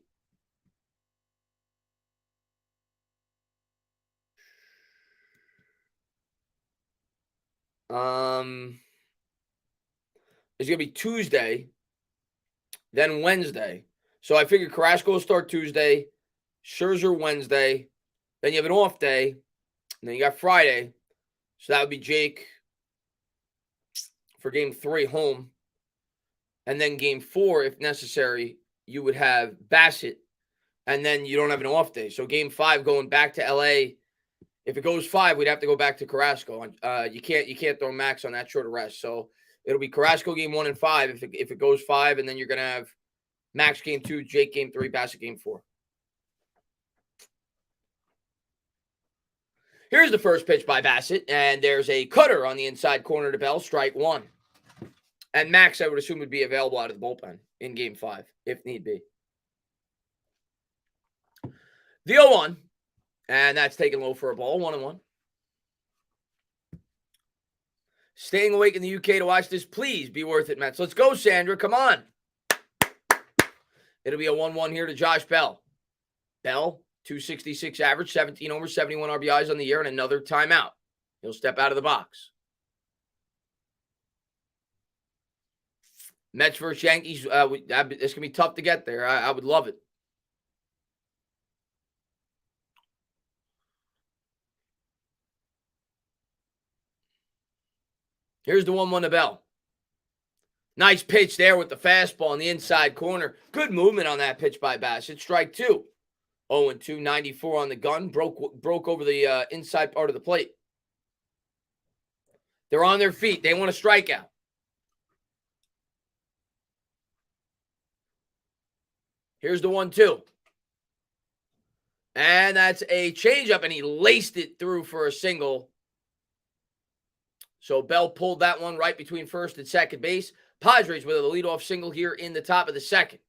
it's going to be Tuesday, then Wednesday. So I figured Carrasco will start Tuesday, Scherzer Wednesday, then you have an off day, and then you got Friday. So that would be Jake for game 3 home. And then game 4, if necessary, you would have Bassett, and then you don't have an off day. So game 5 going back to LA. If it goes 5, we'd have to go back to Carrasco. You can't throw Max on that short of rest. So it'll be Carrasco game 1 and 5 if it goes 5, and then you're going to have Max game 2, Jake game 3, Bassett game 4. Here's the first pitch by Bassett, and there's a cutter on the inside corner to Bell, strike 1. And Max, I would assume, would be available out of the bullpen in game 5, if need be. The 0-1, and that's taken low for a ball, 1-1. Staying awake in the UK to watch this, please be worth it, Mets. Let's go, Sandra. Come on. It'll be a 1-1 here to Josh Bell. Bell, 266 average, 17 homers, 71 RBIs on the year, and another timeout. He'll step out of the box. Mets versus Yankees, it's going to be tough to get there. I would love it. Here's the 1-1 to Bell. Nice pitch there with the fastball in the inside corner. Good movement on that pitch by Bassett. Strike 2. 0-2, 94 on the gun. Broke over the inside part of the plate. They're on their feet. They want a strikeout. Here's the 1-2. And that's a changeup, and he laced it through for a single. So Bell pulled that one right between first and second base. Padres with a leadoff single here in the top of the second.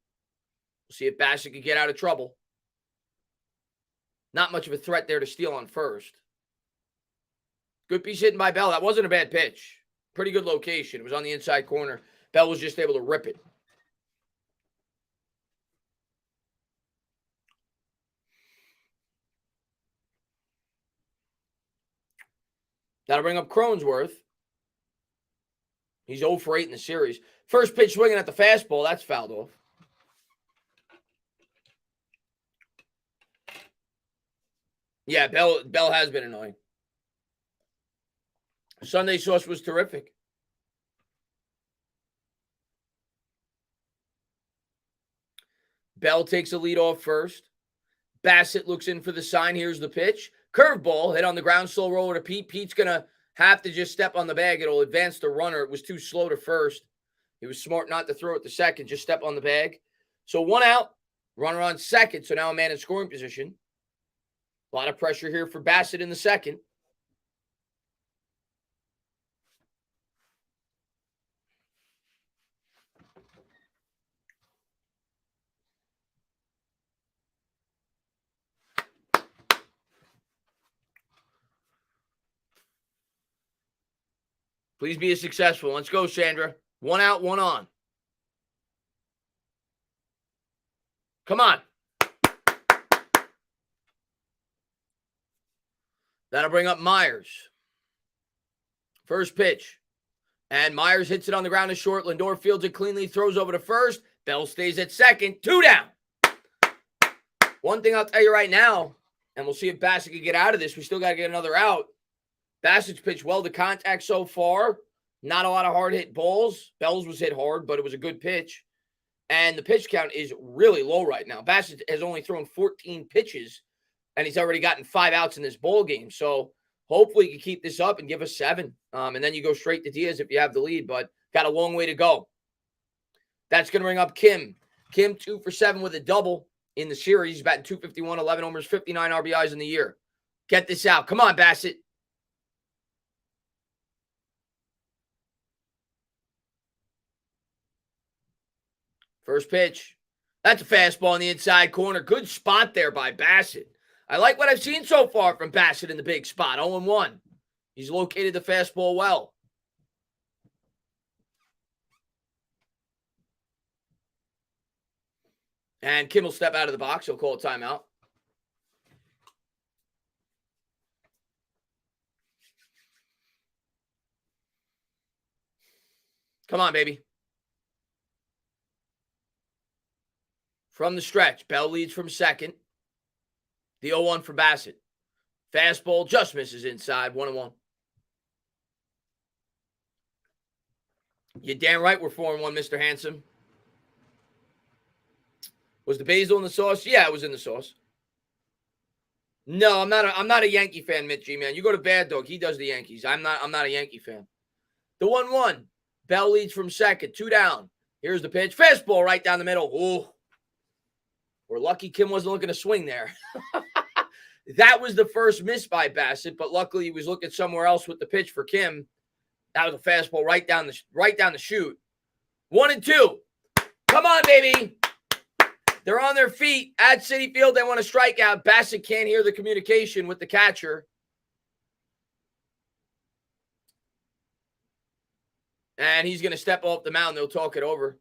We'll see if Bassett can get out of trouble. Not much of a threat there to steal on first. Good piece hitting by Bell. That wasn't a bad pitch. Pretty good location. It was on the inside corner. Bell was just able to rip it. That'll bring up Cronesworth. He's 0 for 8 in the series. First pitch swinging at the fastball. That's fouled off. Yeah, Bell has been annoying. Sunday sauce was terrific. Bell takes a lead off first. Bassett looks in for the sign. Here's the pitch. Curveball hit on the ground, slow roller to Pete. Pete's going to have to just step on the bag. It'll advance the runner. It was too slow to first. He was smart not to throw it to second, just step on the bag. So 1 out, runner on second. So now a man in scoring position. A lot of pressure here for Bassett in the second. Please be successful. Let's go, Sandra. 1 out, 1 on. Come on. That'll bring up Myers. First pitch. And Myers hits it on the ground to short. Lindor fields it cleanly, throws over to first. Bell stays at second. 2 down. One thing I'll tell you right now, and we'll see if Bassett can get out of this. We still got to get another out. Bassett's pitched well to contact so far. Not a lot of hard hit balls. Bell's was hit hard, but it was a good pitch. And the pitch count is really low right now. Bassett has only thrown 14 pitches, and he's already gotten 5 outs in this ball game. So hopefully he can keep this up and give us 7. And then you go straight to Diaz if you have the lead, but got a long way to go. That's going to bring up Kim. Kim 2 for 7 with a double in the series. He's batting .251, 11 homers, 59 RBIs in the year. Get this out. Come on, Bassett. First pitch. That's a fastball in the inside corner. Good spot there by Bassett. I like what I've seen so far from Bassett in the big spot. 0-1. He's located the fastball well. And Kim will step out of the box. He'll call a timeout. Come on, baby. From the stretch, Bell leads from second. The 0-1 for Bassett. Fastball just misses inside, 1-1. You're damn right we're 4-1, Mr. Handsome. Was the basil in the sauce? Yeah, it was in the sauce. No, I'm not a Yankee fan, Mitch G, man. You go to Bad Dog, he does the Yankees. I'm not a Yankee fan. The 1-1. Bell leads from second, 2 down. Here's the pitch. Fastball right down the middle. Ooh. We're lucky Kim wasn't looking to swing there. That was the first miss by Bassett, but luckily he was looking somewhere else with the pitch for Kim. That was a fastball right down the chute. 1-2. Come on, baby. They're on their feet at Citi Field. They want to strike out. Bassett can't hear the communication with the catcher. And he's going to step off the mound. They'll talk it over.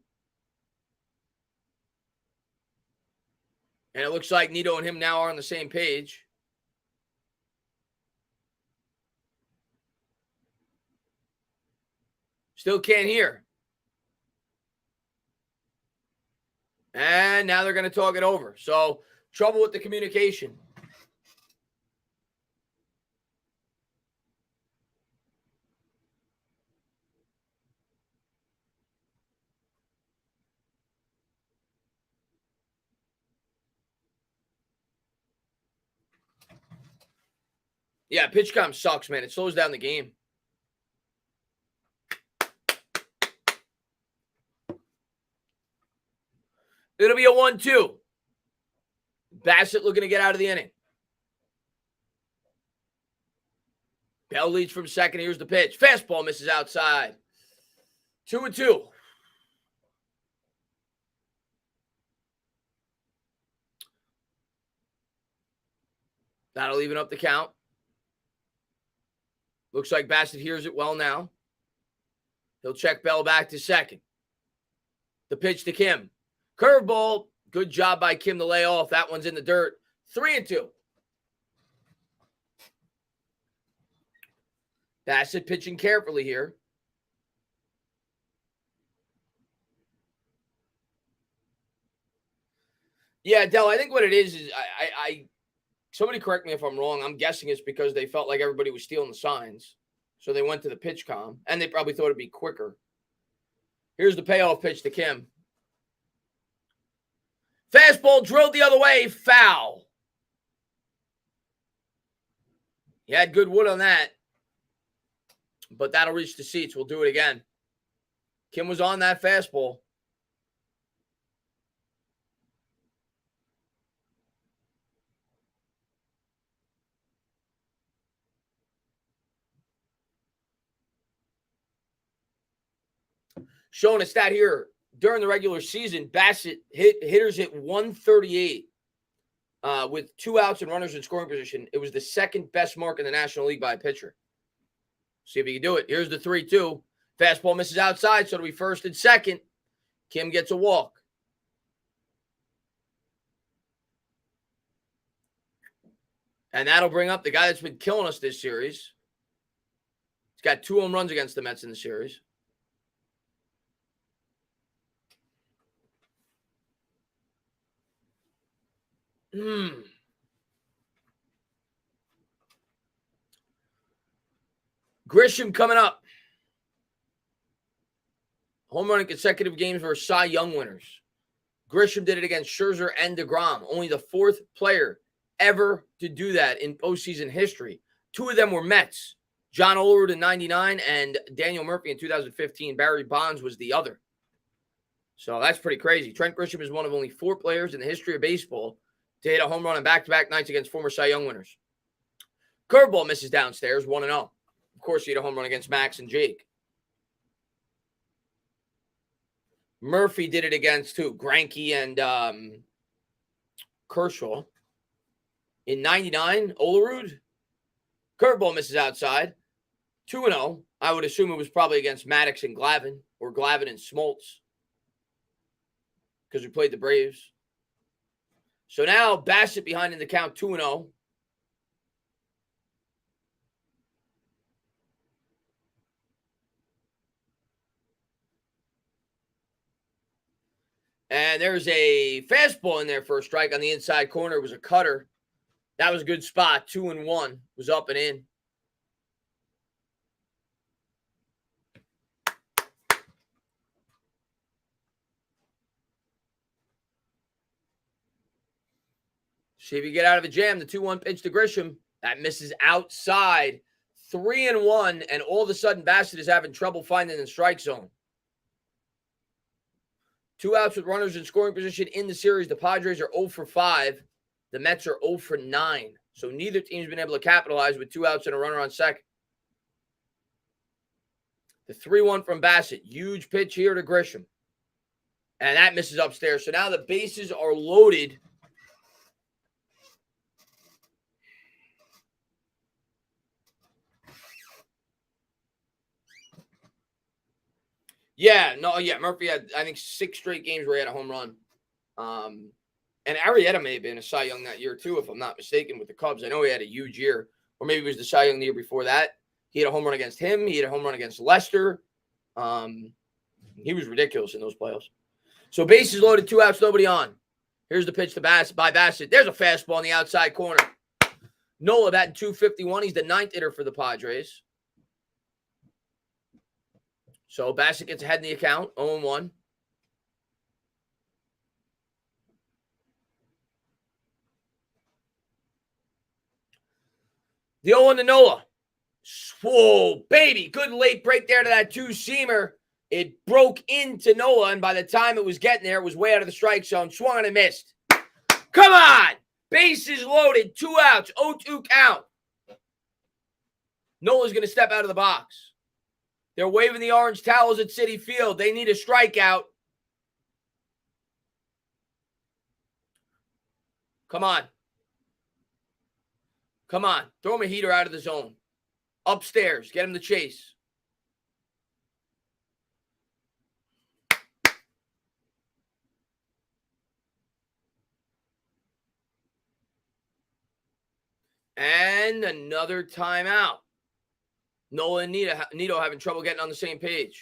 And it looks like Nito and him now are on the same page. Still can't hear. And now they're going to talk it over. So, trouble with the communication. Yeah, pitch count sucks, man. It slows down the game. It'll be a 1-2. Bassett looking to get out of the inning. Bell leads from second. Here's the pitch. Fastball misses outside. 2-2. That'll even up the count. Looks like Bassett hears it well now. He'll check Bell back to second. The pitch to Kim. Curveball. Good job by Kim to lay off. That one's in the dirt. 3-2. Bassett pitching carefully here. Yeah, Del, I think what it is somebody correct me if I'm wrong. I'm guessing it's because they felt like everybody was stealing the signs. So they went to the pitch com, and they probably thought it'd be quicker. Here's the payoff pitch to Kim. Fastball drilled the other way, foul. He had good wood on that, but that'll reach the seats. We'll do it again. Kim was on that fastball. Showing a stat here. During the regular season, Bassett hitters hit 138 with 2 outs and runners in scoring position. It was the second best mark in the National League by a pitcher. See if he can do it. Here's the 3-2. Fastball misses outside, so it'll be first and second. Kim gets a walk. And that'll bring up the guy that's been killing us this series. He's got 2 home runs against the Mets in the series. Grisham coming up. Home run in consecutive games versus Cy Young winners. Grisham did it against Scherzer and DeGrom. Only the 4th player ever to do that in postseason history. 2 of them were Mets. John Olerud in 99 and Daniel Murphy in 2015. Barry Bonds was the other. So that's pretty crazy. Trent Grisham is one of only 4 players in the history of baseball to hit a home run on back-to-back nights against former Cy Young winners. Curveball misses downstairs, 1-0. Of course, he hit a home run against Max and Jake. Murphy did it against who? Greinke and Kershaw. In 99, Olerud. Curveball misses outside. 2-0. I would assume it was probably against Maddox and Glavine, or Glavine and Smoltz, because we played the Braves. So now Bassett behind in the count, 2-0. And there's a fastball in there for a strike on the inside corner. It was a cutter. That was a good spot. 2-1. Was up and in. See if you get out of a jam. The 2-1 pitch to Grisham. That misses outside. 3-1. And all of a sudden, Bassett is having trouble finding the strike zone. 2 outs with runners in scoring position in the series. The Padres are 0 for 5. The Mets are 0 for 9. So neither team's been able to capitalize with 2 outs and a runner on second. The 3-1 from Bassett. Huge pitch here to Grisham. And that misses upstairs. So now the bases are loaded. Murphy had, I think, 6 straight games where he had a home run. And Arrieta may have been a Cy Young that year, too, if I'm not mistaken, with the Cubs. I know he had a huge year. Or maybe it was the Cy Young the year before that. He had a home run against him. He had a home run against Lester. He was ridiculous in those playoffs. So bases loaded, 2 outs, nobody on. Here's the pitch to Bassett. There's a fastball in the outside corner. Nola batting .251. He's the 9th hitter for the Padres. So Bassett gets ahead in the account, 0-1. The 0-1 to Nola. Whoa, baby. Good late break there to that two-seamer. It broke into Nola, and by the time it was getting there, it was way out of the strike zone. Swung and missed. Come on! Bases loaded. 2 outs. 0-2 count. Nola's going to step out of the box. They're waving the orange towels at Citi Field. They need a strikeout. Come on. Come on. Throw him a heater out of the zone. Upstairs. Get him to chase. And another timeout. Nola and Nito having trouble getting on the same page.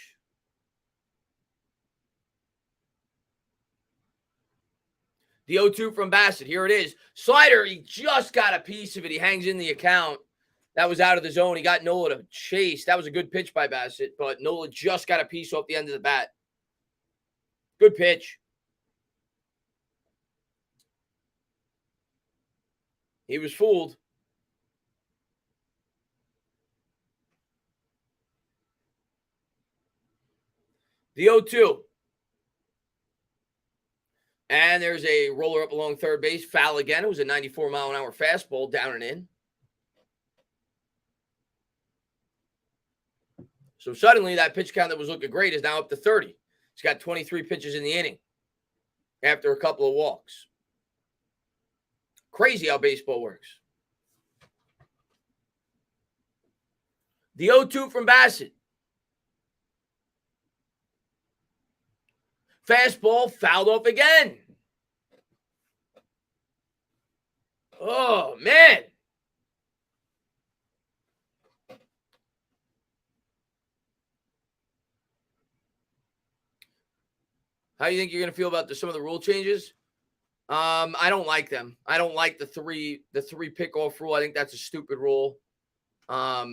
The 0-2 from Bassett. Here it is. Slider, he just got a piece of it. He hangs in the account. That was out of the zone. He got Nola to chase. That was a good pitch by Bassett, but Nola just got a piece off the end of the bat. Good pitch. He was fooled. The 0-2. And there's a roller up along third base. Foul again. It was a 94-mile-an-hour fastball down and in. So suddenly that pitch count that was looking great is now up to 30. He's got 23 pitches in the inning after a couple of walks. Crazy how baseball works. The 0-2 from Bassett. Fastball fouled off again. Oh, man. How do you think you're going to feel about some of the rule changes? I don't like them. I don't like the three pick-off rule. I think that's a stupid rule. I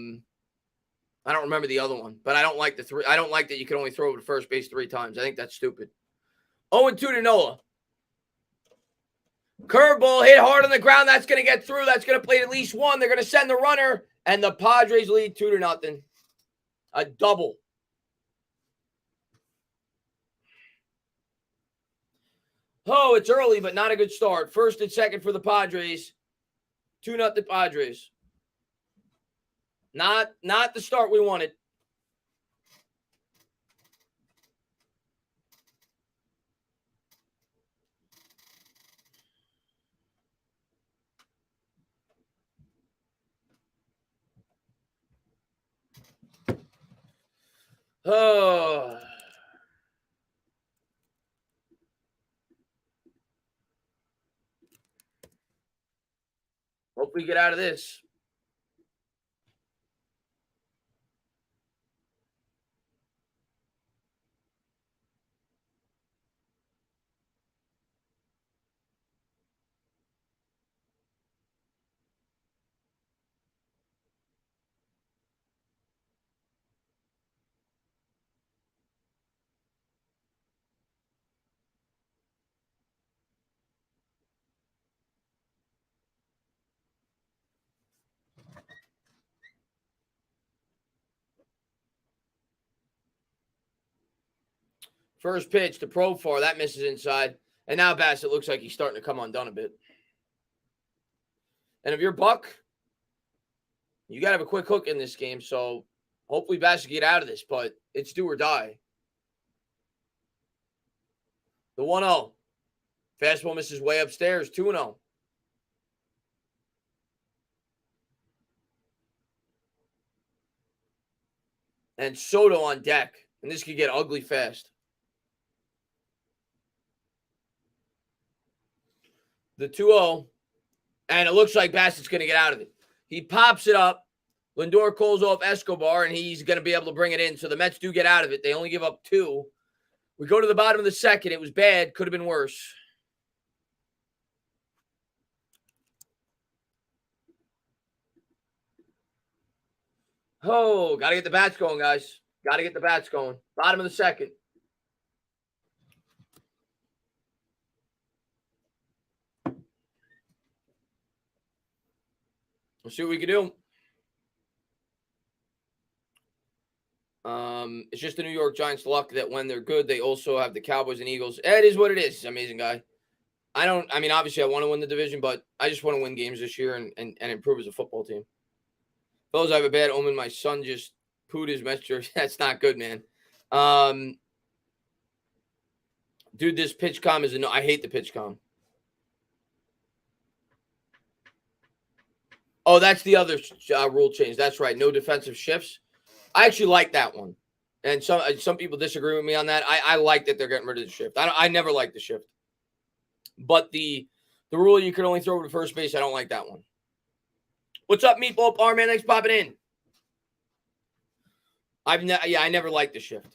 don't remember the other one, but I don't like the three. I don't like that you can only throw it to first base 3 times. I think that's stupid. 0-2 to Nola. Curveball hit hard on the ground. That's going to get through. That's going to play at least 1. They're going to send the runner, and the Padres lead 2-0. A double. Oh, it's early, but not a good start. First and second for the Padres. 2-0 Padres. Not the start we wanted. Oh. Hope we get out of this. First pitch to Profar. That misses inside. And now Bassett looks like he's starting to come undone a bit. And if you're Buck, you got to have a quick hook in this game. So hopefully Bassett get out of this, but it's do or die. The 1-0. Fastball misses way upstairs. 2-0. And Soto on deck. And this could get ugly fast. The 2-0. And it looks like Bassett's going to get out of it. He pops it up. Lindor calls off Escobar, and he's going to be able to bring it in. So the Mets do get out of it. They only give up 2. We go to the bottom of the second. It was bad. Could have been worse. Oh, got to get the bats going, guys. Got to get the bats going. Bottom of the second. We'll see what we can do. It's just the New York Giants' luck that when they're good, they also have the Cowboys and Eagles. It is what it is. Amazing guy. I mean, obviously, I want to win the division, but I just want to win games this year and improve as a football team. Fellas, I have a bad omen. My son just pooed his messenger. That's not good, man. Dude, this pitch com is I hate the pitch com. Oh, that's the other rule change. That's right. No defensive shifts. I actually like that one. And some people disagree with me on that. I like that they're getting rid of the shift. I never liked the shift. But the rule you can only throw to first base, I don't like that one. What's up, Meatball Par, man? Thanks for popping in. I never liked the shift.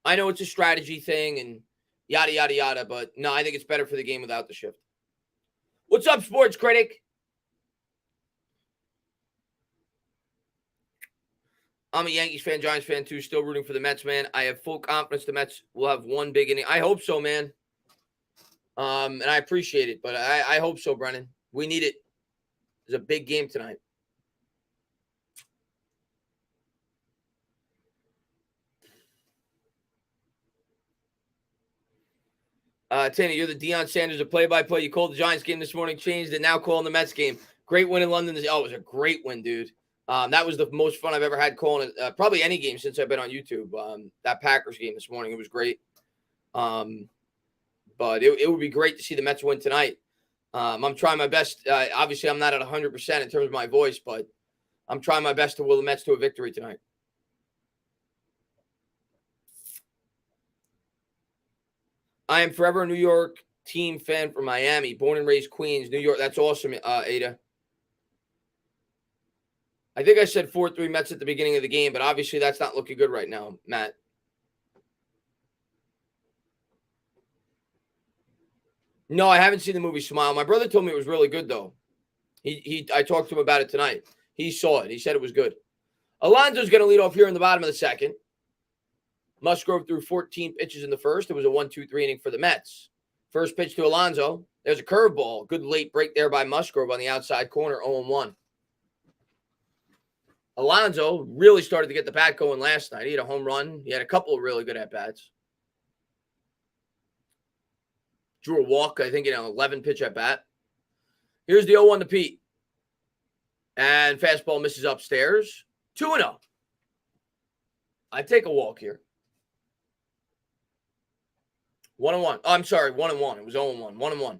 I know it's a strategy thing and yada, yada, yada, but no, I think it's better for the game without the shift. What's up, Sports Critic? I'm a Yankees fan, Giants fan too, still rooting for the Mets, man. I have full confidence the Mets will have one big inning. I hope so, man. And I appreciate it, but I hope so, Brennan. We need it. It's a big game tonight. Tana, you're the Deion Sanders of play-by-play. You called the Giants game this morning, changed it, now calling the Mets game. Great win in London. Oh, it was a great win, dude. That was the most fun I've ever had calling it. Probably any game since I've been on YouTube. That Packers game this morning, it was great. But it would be great to see the Mets win tonight. I'm trying my best. Obviously, I'm not at 100% in terms of my voice, but I'm trying my best to will the Mets to a victory tonight. I am forever a New York team fan from Miami, born and raised Queens, New York. That's awesome, Ada. I think I said 4-3 Mets at the beginning of the game, but obviously that's not looking good right now, Matt. No, I haven't seen the movie Smile. My brother told me it was really good, though. I talked to him about it tonight. He saw it. He said it was good. Alonso's going to lead off here in the bottom of the second. Musgrove threw 14 pitches in the first. It was a 1-2-3 inning for the Mets. First pitch to Alonso. There's a curveball. Good late break there by Musgrove on the outside corner, 0-1. Alonso really started to get the bat going last night. He had a home run. He had a couple of really good at-bats. Drew a walk, I think, in an 11-pitch at-bat. Here's the 0-1 to Pete. And fastball misses upstairs. 2-0. I'd take a walk here. 1-1. Oh, I'm sorry, 1-1. It was 0-1. 1-1.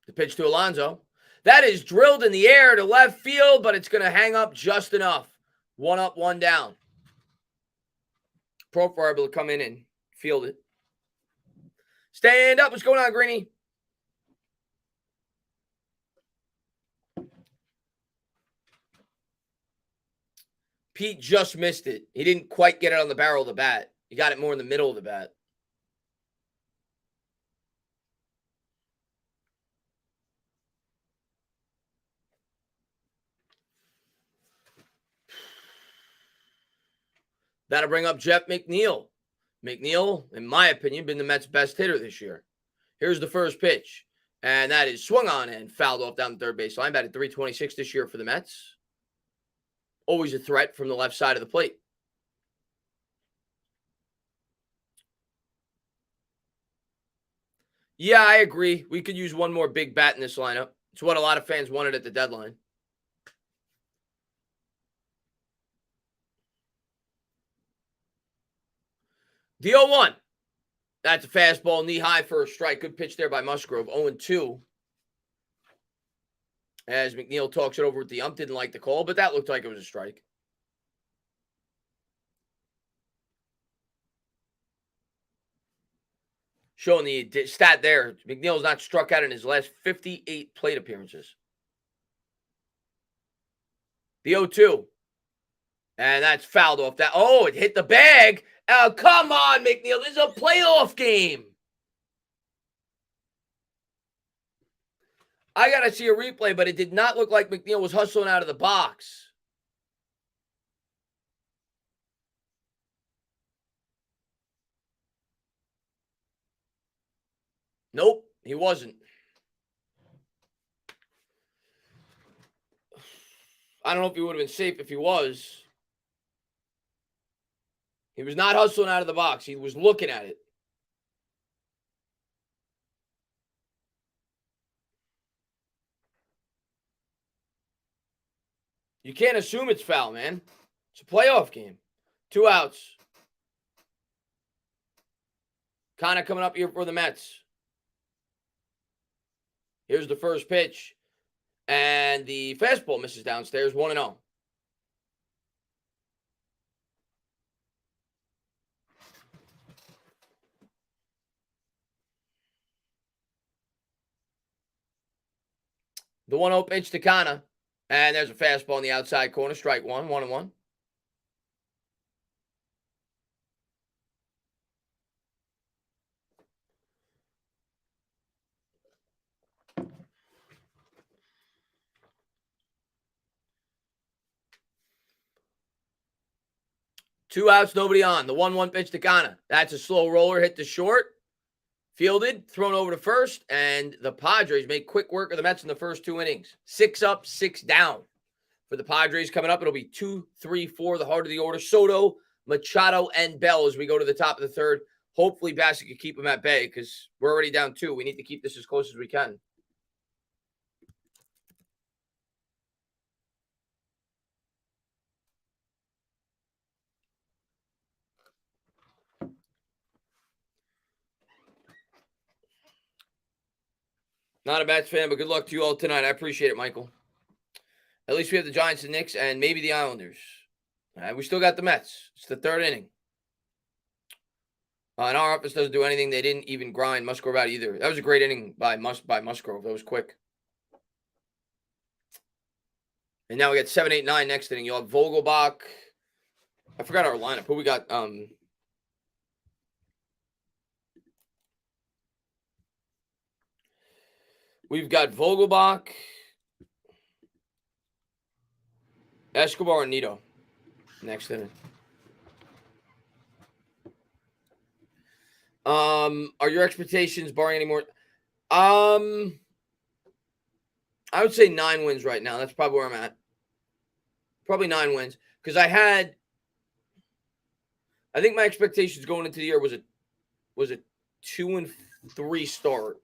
The pitch to Alonso. That is drilled in the air to left field, but it's going to hang up just enough. 1 up, 1 down. Profar able to come in and field it. Stand up. What's going on, Greeny? Pete just missed it. He didn't quite get it on the barrel of the bat. He got it more in the middle of the bat. That'll bring up Jeff McNeil. McNeil, in my opinion, been the Mets' best hitter this year. Here's the first pitch. And that is swung on and fouled off down the third base line. Batted .326 this year for the Mets. Always a threat from the left side of the plate. Yeah, I agree. We could use one more big bat in this lineup. It's what a lot of fans wanted at the deadline. The 0-1. That's a fastball knee high for a strike. Good pitch there by Musgrove. 0-2. As McNeil talks it over with the ump. Didn't like the call, but that looked like it was a strike. Showing the stat there. McNeil's not struck out in his last 58 plate appearances. The 0-2. And that's fouled off that. Oh, it hit the bag. Oh, come on, McNeil. This is a playoff game. I got to see a replay, but it did not look like McNeil was hustling out of the box. Nope. He wasn't. I don't know if he would have been safe if he was. He was not hustling out of the box. He was looking at it. You can't assume it's foul, man. It's a playoff game. 2 outs. Kind of coming up here for the Mets. Here's the first pitch. And the fastball misses downstairs, 1-0. The 1-0 pitch to Kana. And there's a fastball in the outside corner. Strike one, 1-1. Two outs, nobody on. The 1-1 pitch to Kana. That's a slow roller, hit the short. Fielded, thrown over to first, and the Padres make quick work of the Mets in the first 2 innings. 6 up, 6 down. For the Padres coming up, it'll be 2, 3, 4, the heart of the order. Soto, Machado, and Bell as we go to the top of the third. Hopefully, Bassett can keep them at bay because we're already down 2. We need to keep this as close as we can. Not a Mets fan, but good luck to you all tonight. I appreciate it, Michael. At least we have the Giants and Knicks and maybe the Islanders. We still got the Mets. It's the 3rd inning. And our office doesn't do anything. They didn't even grind Musgrove out either. That was a great inning by Musgrove. That was quick. And now we got 7, 8, 9 next inning. You'll have Vogelbach. I forgot our lineup. Who we got? We've got Vogelbach, Escobar, and Nito next inning. Are your expectations barring any more? I would say 9 wins right now. That's probably where I'm at. Probably 9 wins. Because I think my expectations going into the year was a 2-3 start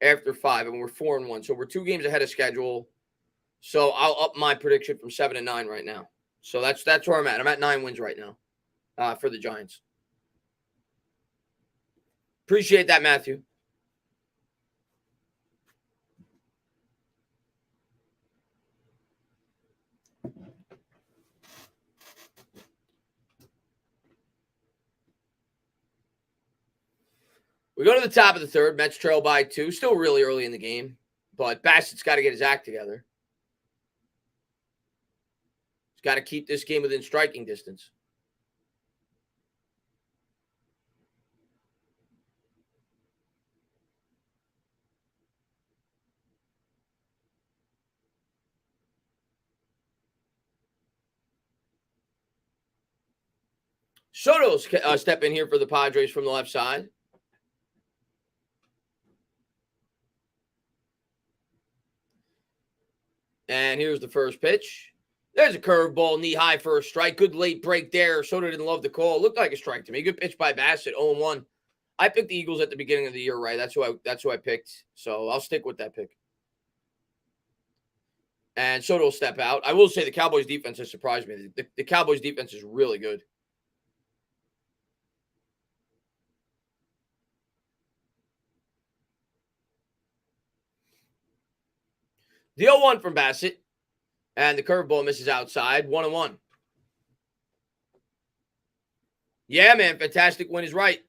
after 5, and we're 4-1. So we're 2 games ahead of schedule. So I'll up my prediction from 7 to 9 right now. So that's where I'm at. I'm at 9 wins right now for the Giants. Appreciate that, Matthew. We go to the top of the third. Mets trail by 2. Still really early in the game. But Bassett's got to get his act together. He's got to keep this game within striking distance. Soto's step in here for the Padres from the left side. And here's the first pitch. There's a curveball, knee high for a strike. Good late break there. Soto didn't love the call. It looked like a strike to me. Good pitch by Bassett, 0-1. I picked the Eagles at the beginning of the year, right? That's who I picked. So I'll stick with that pick. And Soto will step out. I will say the Cowboys defense has surprised me. The Cowboys defense is really good. The 0-1 from Bassett. And the curveball misses outside. 1-1. Yeah, man. Fantastic win is right.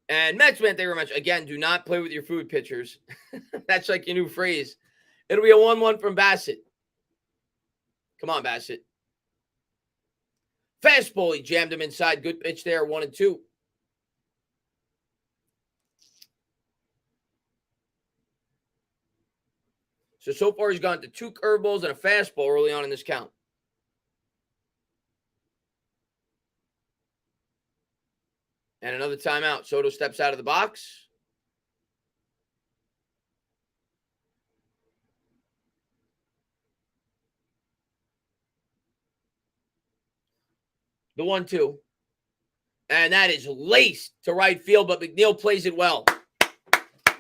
And Mets, man, thank you very much. Again, do not play with your food pitchers. That's like your new phrase. It'll be a 1-1 from Bassett. Come on, Bassett. Fastball, he jammed him inside. Good pitch there, 1-2. So far he's gone to 2 curveballs and a fastball early on in this count. And another timeout. Soto steps out of the box. The 1-2. And that is laced to right field, but Mcneil plays it well.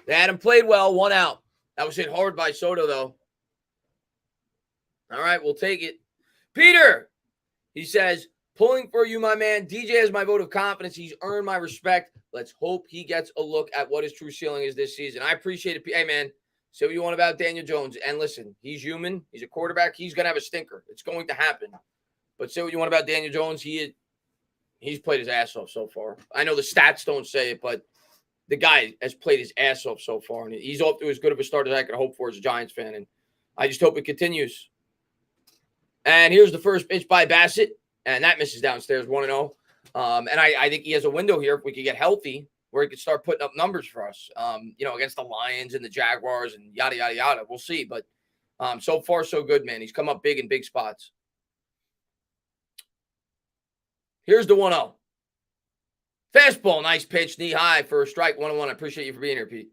They had him played well, 1 out. That was hit hard by Soto, though. All right, we'll take it. Peter, he says, pulling for you, my man. DJ has my vote of confidence. He's earned my respect. Let's hope he gets a look at what his true ceiling is this season. I appreciate it. Hey, man, say what you want about Daniel Jones. And listen, he's human. He's a quarterback. He's going to have a stinker. It's going to happen. But say what you want about Daniel Jones. He's played his ass off so far. I know the stats don't say it, but the guy has played his ass off so far. And he's off to as good of a start as I could hope for as a Giants fan. And I just hope it continues. And here's the first pitch by Bassett. And that misses downstairs, 1-0. And I think he has a window here if we could get healthy where he could start putting up numbers for us, against the Lions and the Jaguars and yada, yada, yada. We'll see. But so far, so good, man. He's come up big in big spots. Here's the 1-0. Fastball, nice pitch, knee high for a strike, 1-1. I appreciate you for being here, Pete.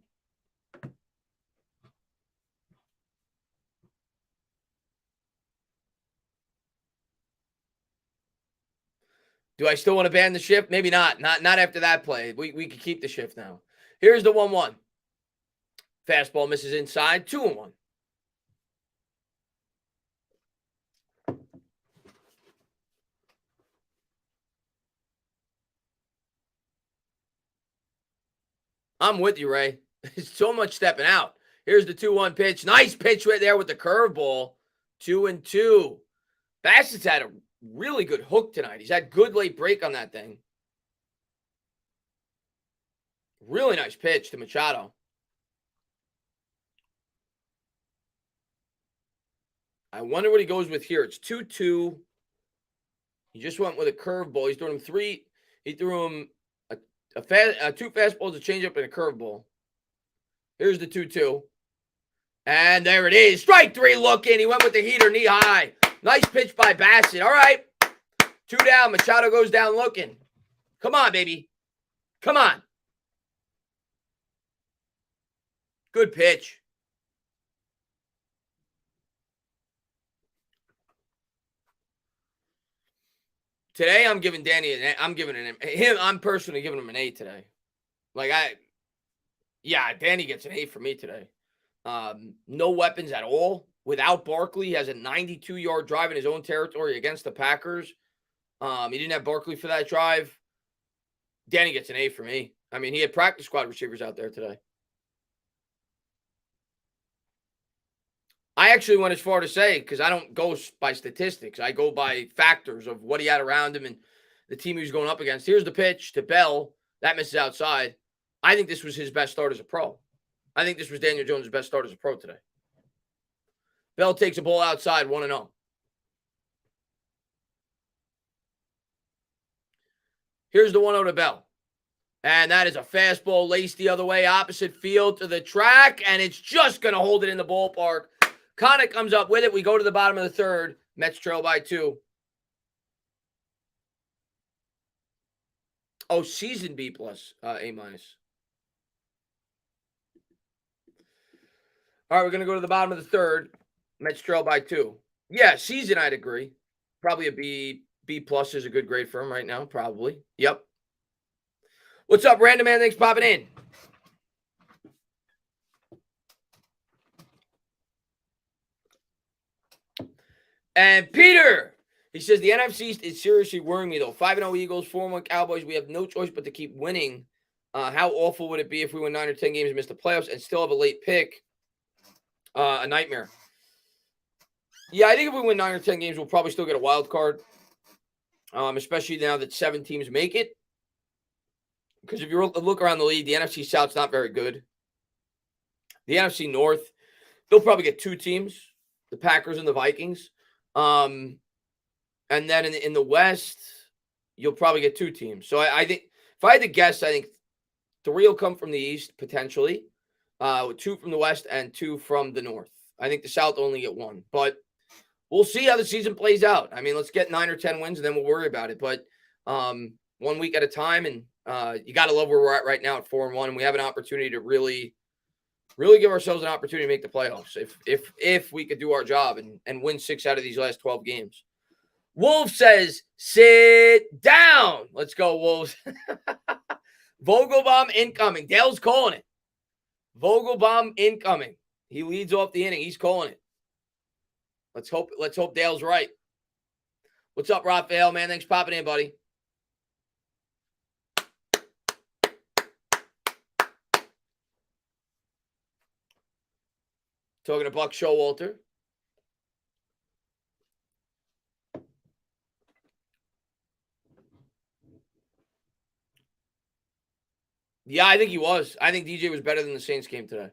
Do I still want to ban the shift? Maybe not. Not after that play. We could keep the shift now. Here's the 1-1. Fastball misses inside, 2-1. I'm with you, Ray. It's so much stepping out. Here's the 2-1 pitch. Nice pitch right there with the curveball. 2-2. Bassett's had a really good hook tonight. He's had good late break on that thing. Really nice pitch to Machado. I wonder what he goes with here. It's 2-2. He just went with a curveball. He's throwing him 3. He threw him two fastballs, a changeup, and a curveball. Here's the 2-2. And there it is. Strike 3 looking. He went with the heater knee high. Nice pitch by Bassett. All right. 2 down. Machado goes down looking. Come on, baby. Come on. Good pitch. Today, I'm giving Danny I'm personally giving him an A today. Danny gets an A for me today. No weapons at all. Without Barkley, he has a 92-yard drive in his own territory against the Packers. He didn't have Barkley for that drive. Danny gets an A for me. I mean, he had practice squad receivers out there today. I actually went as far to say, because I don't go by statistics. I go by factors of what he had around him and the team he was going up against. Here's the pitch to Bell. That misses outside. I think this was his best start as a pro. I think this was Daniel Jones' best start as a pro today. Bell takes a ball outside, 1-0. Here's the 1-0 to Bell. And that is a fastball laced the other way, opposite field to the track, and it's just going to hold it in the ballpark. Connick comes up with it. We go to the bottom of the third. Mets trail by 2. Oh, season B+, A-. All right, we're going to go to the bottom of the third. Mets trail by 2. Yeah, season, I'd agree. Probably a B+ is a good grade for him right now, probably. Yep. What's up, Random Man? Thanks for popping in. And Peter, he says, the NFC is seriously worrying me, though. 5-0 Eagles, 4-1 Cowboys. We have no choice but to keep winning. How awful would it be if we win 9 or 10 games and miss the playoffs and still have a late pick? A nightmare. Yeah, I think if we win 9 or 10 games, we'll probably still get a wild card, especially now that 7 teams make it. Because if you look around the league, the NFC South's not very good. The NFC North, they'll probably get 2 teams, the Packers and the Vikings. And then in the West, you'll probably get 2 teams. So I think, if I had to guess, I think 3 will come from the East, potentially. 2 from the West and 2 from the North. I think the South only get 1. But we'll see how the season plays out. I mean, let's get 9 or 10 wins, and then we'll worry about it. But 1 week at a time, and You got to love where we're at right now at 4-1, and we have an opportunity to really give ourselves an opportunity to make the playoffs if we could do our job and win 6 out of these last 12 games. Wolf says, sit down. Let's go, Wolves. Vogelbaum incoming. Dale's calling it. Vogelbaum incoming. He leads off the inning. He's calling it. Let's hope Dale's right. What's up, Raphael, man? Thanks for popping in, buddy. Talking to Buck Showalter. Yeah, I think he was. I think DJ was better than the Saints game today.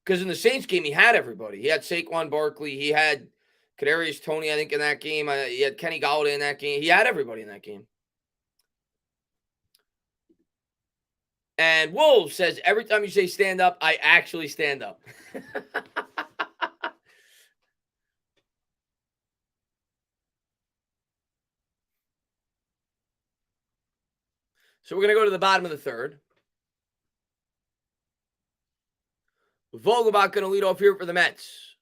Because in the Saints game, he had everybody. He had Saquon Barkley. He had Kadarius Toney, I think, in that game. He had Kenny Golladay in that game. He had everybody in that game. And Wolves says, every time you say stand up, I actually stand up. So we're going to go to the bottom of the third. Vogelbach going to lead off here for the Mets.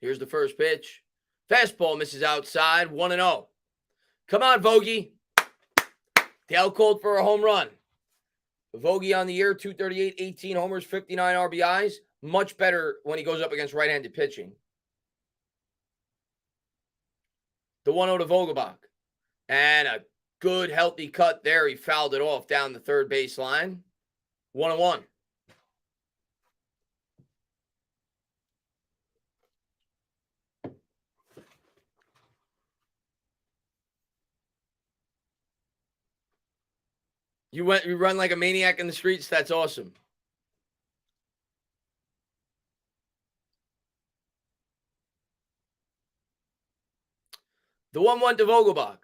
Here's the first pitch. Fastball misses outside, 1-0. Come on, Vogie. Dale called for a home run. Vogie on the year, 238, 18 homers, 59 RBIs. Much better when he goes up against right-handed pitching. The 1-0 to Vogelbach. And a good, healthy cut there. He fouled it off down the third base line. 1-1. You run like a maniac in the streets. That's awesome. The 1-1 to Vogelbach.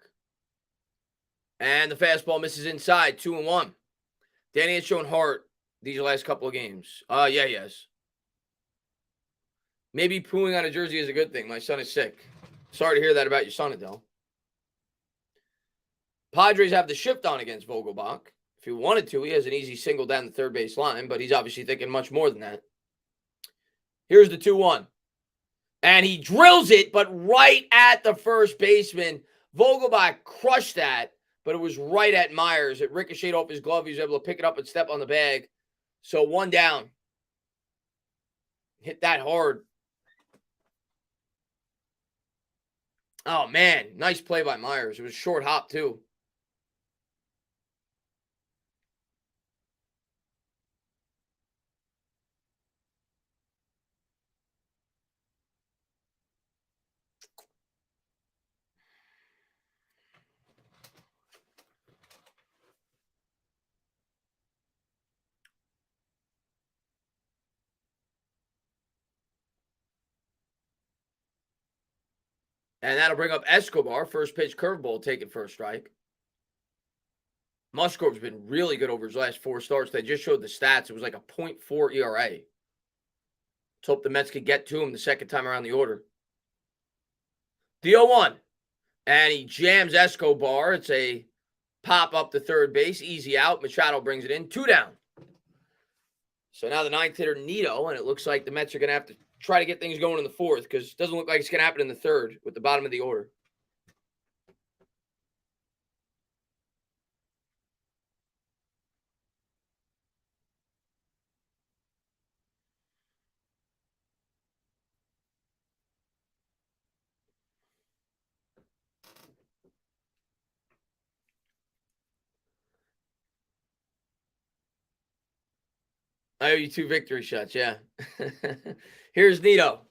And the fastball misses inside, 2-1. Danny has shown heart these last couple of games. Yeah, he has. Maybe pooing on a jersey is a good thing. My son is sick. Sorry to hear that about your son, Adele. Padres have the shift on against Vogelbach. If he wanted to, he has an easy single down the third base line, but he's obviously thinking much more than that. Here's the 2-1. And he drills it, but right at the first baseman. Vogelbach crushed that, but it was right at Myers. It ricocheted off his glove. He was able to pick it up and step on the bag. So 1 down. Hit that hard. Oh, man. Nice play by Myers. It was a short hop, too. And that'll bring up Escobar. First pitch curveball taken for a strike. Musgrove's been really good over his last 4 starts. They just showed the stats. It was like a .4 ERA. Let's hope the Mets could get to him the second time around the order. The 0-1. And he jams Escobar. It's a pop up to third base. Easy out. Machado brings it in. 2 down. So now the 9th hitter, Nito. And it looks like the Mets are going to have to try to get things going in the 4th because it doesn't look like it's going to happen in the 3rd with the bottom of the order. I owe you 2 victory shots, yeah. Here's Nito.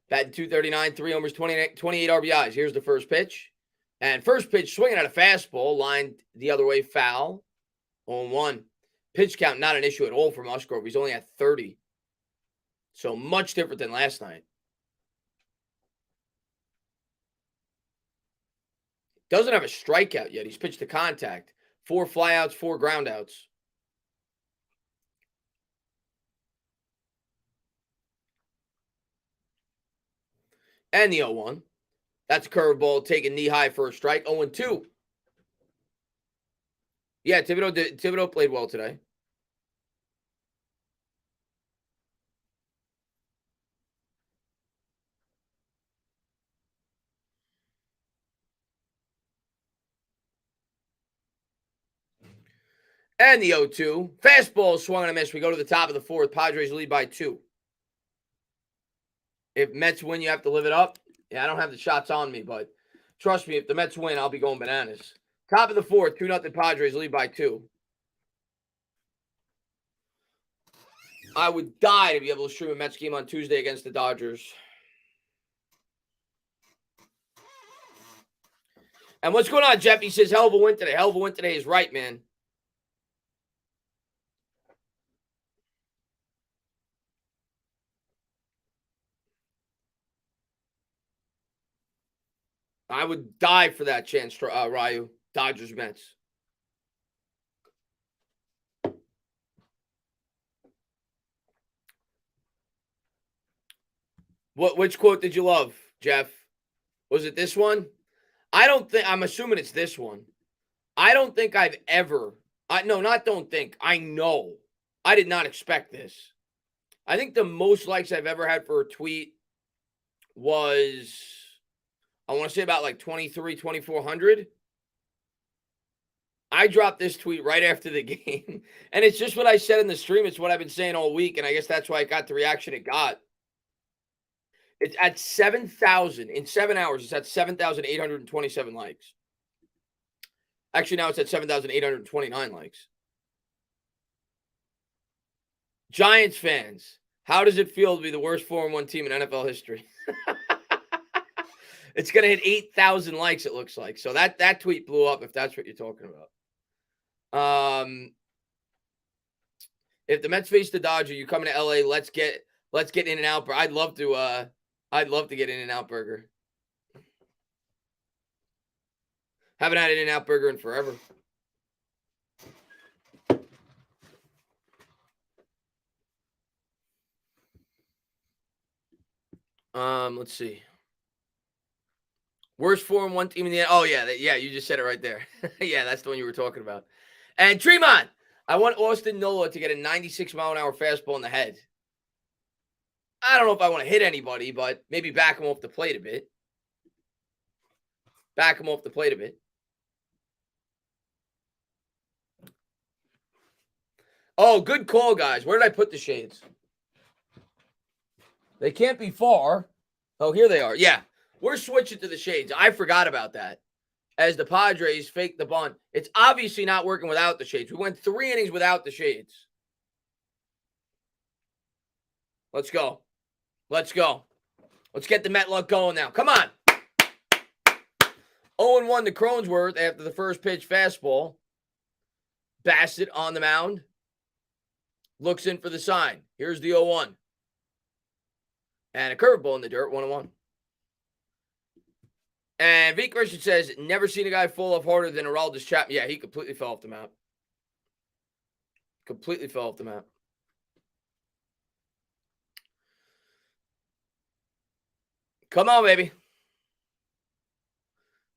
Batting .239, 3 homers, 28 RBIs. Here's the first pitch. And first pitch, swinging at a fastball, lined the other way, foul. 0-1. Pitch count, not an issue at all for Musgrove. He's only at 30. So much different than last night. Doesn't have a strikeout yet. He's pitched to contact. 4 flyouts, 4 groundouts. And the 0-1. That's a curveball taken knee high for a strike. 0-2. Yeah, Thibodeau played well today. And the 0-2. Fastball swung and a miss. We go to the top of the fourth. Padres lead by 2. If Mets win, you have to live it up. Yeah, I don't have the shots on me, but trust me, if the Mets win, I'll be going bananas. Top of the fourth, 2-0 Padres lead by 2. I would die to be able to stream a Mets game on Tuesday against the Dodgers. And what's going on, Jeff? He says, hell of a win today. Hell of a win today is right, man. I would die for that chance, Ryu. Dodgers, Mets. Which quote did you love, Jeff? Was it this one? I'm assuming it's this one. I don't think I've ever, I know. I did not expect this. I think the most likes I've ever had for a tweet was, I want to say about like 2,400. I dropped this tweet right after the game. And it's just what I said in the stream. It's what I've been saying all week. And I guess that's why it got the reaction it got. It's at 7,000. In 7 hours, it's at 7,827 likes. Actually, now it's at 7,829 likes. Giants fans, how does it feel to be the worst 4-1 team in NFL history? It's going to hit 8,000 likes, it looks like. So that tweet blew up, if that's what you're talking about. If the Mets face the Dodgers, you coming to LA, let's get In-N-Out. I'd love to get In-N-Out Burger. Haven't had In-N-Out Burger in forever. Let's see. Worst 4-1 team in the. Oh yeah, you just said it right there. Yeah, that's the one you were talking about. And Tremont, I want Austin Nola to get a 96-mile-an-hour fastball in the head. I don't know if I want to hit anybody, but maybe back him off the plate a bit. Oh, good call, guys. Where did I put the shades? They can't be far. Oh, here they are. Yeah, we're switching to the shades. I forgot about that. As the Padres fake the bunt. It's obviously not working without the shades. We went 3 innings without the shades. Let's go. Let's get the Met luck going now. Come on. 0-1 to Cronesworth after the first pitch fastball. Bassett on the mound. Looks in for the sign. Here's the 0-1. And a curveball in the dirt, 1-1. And V. Christian says, never seen a guy fall off harder than Untitled Chapter. Yeah, he completely fell off the map. Come on, baby.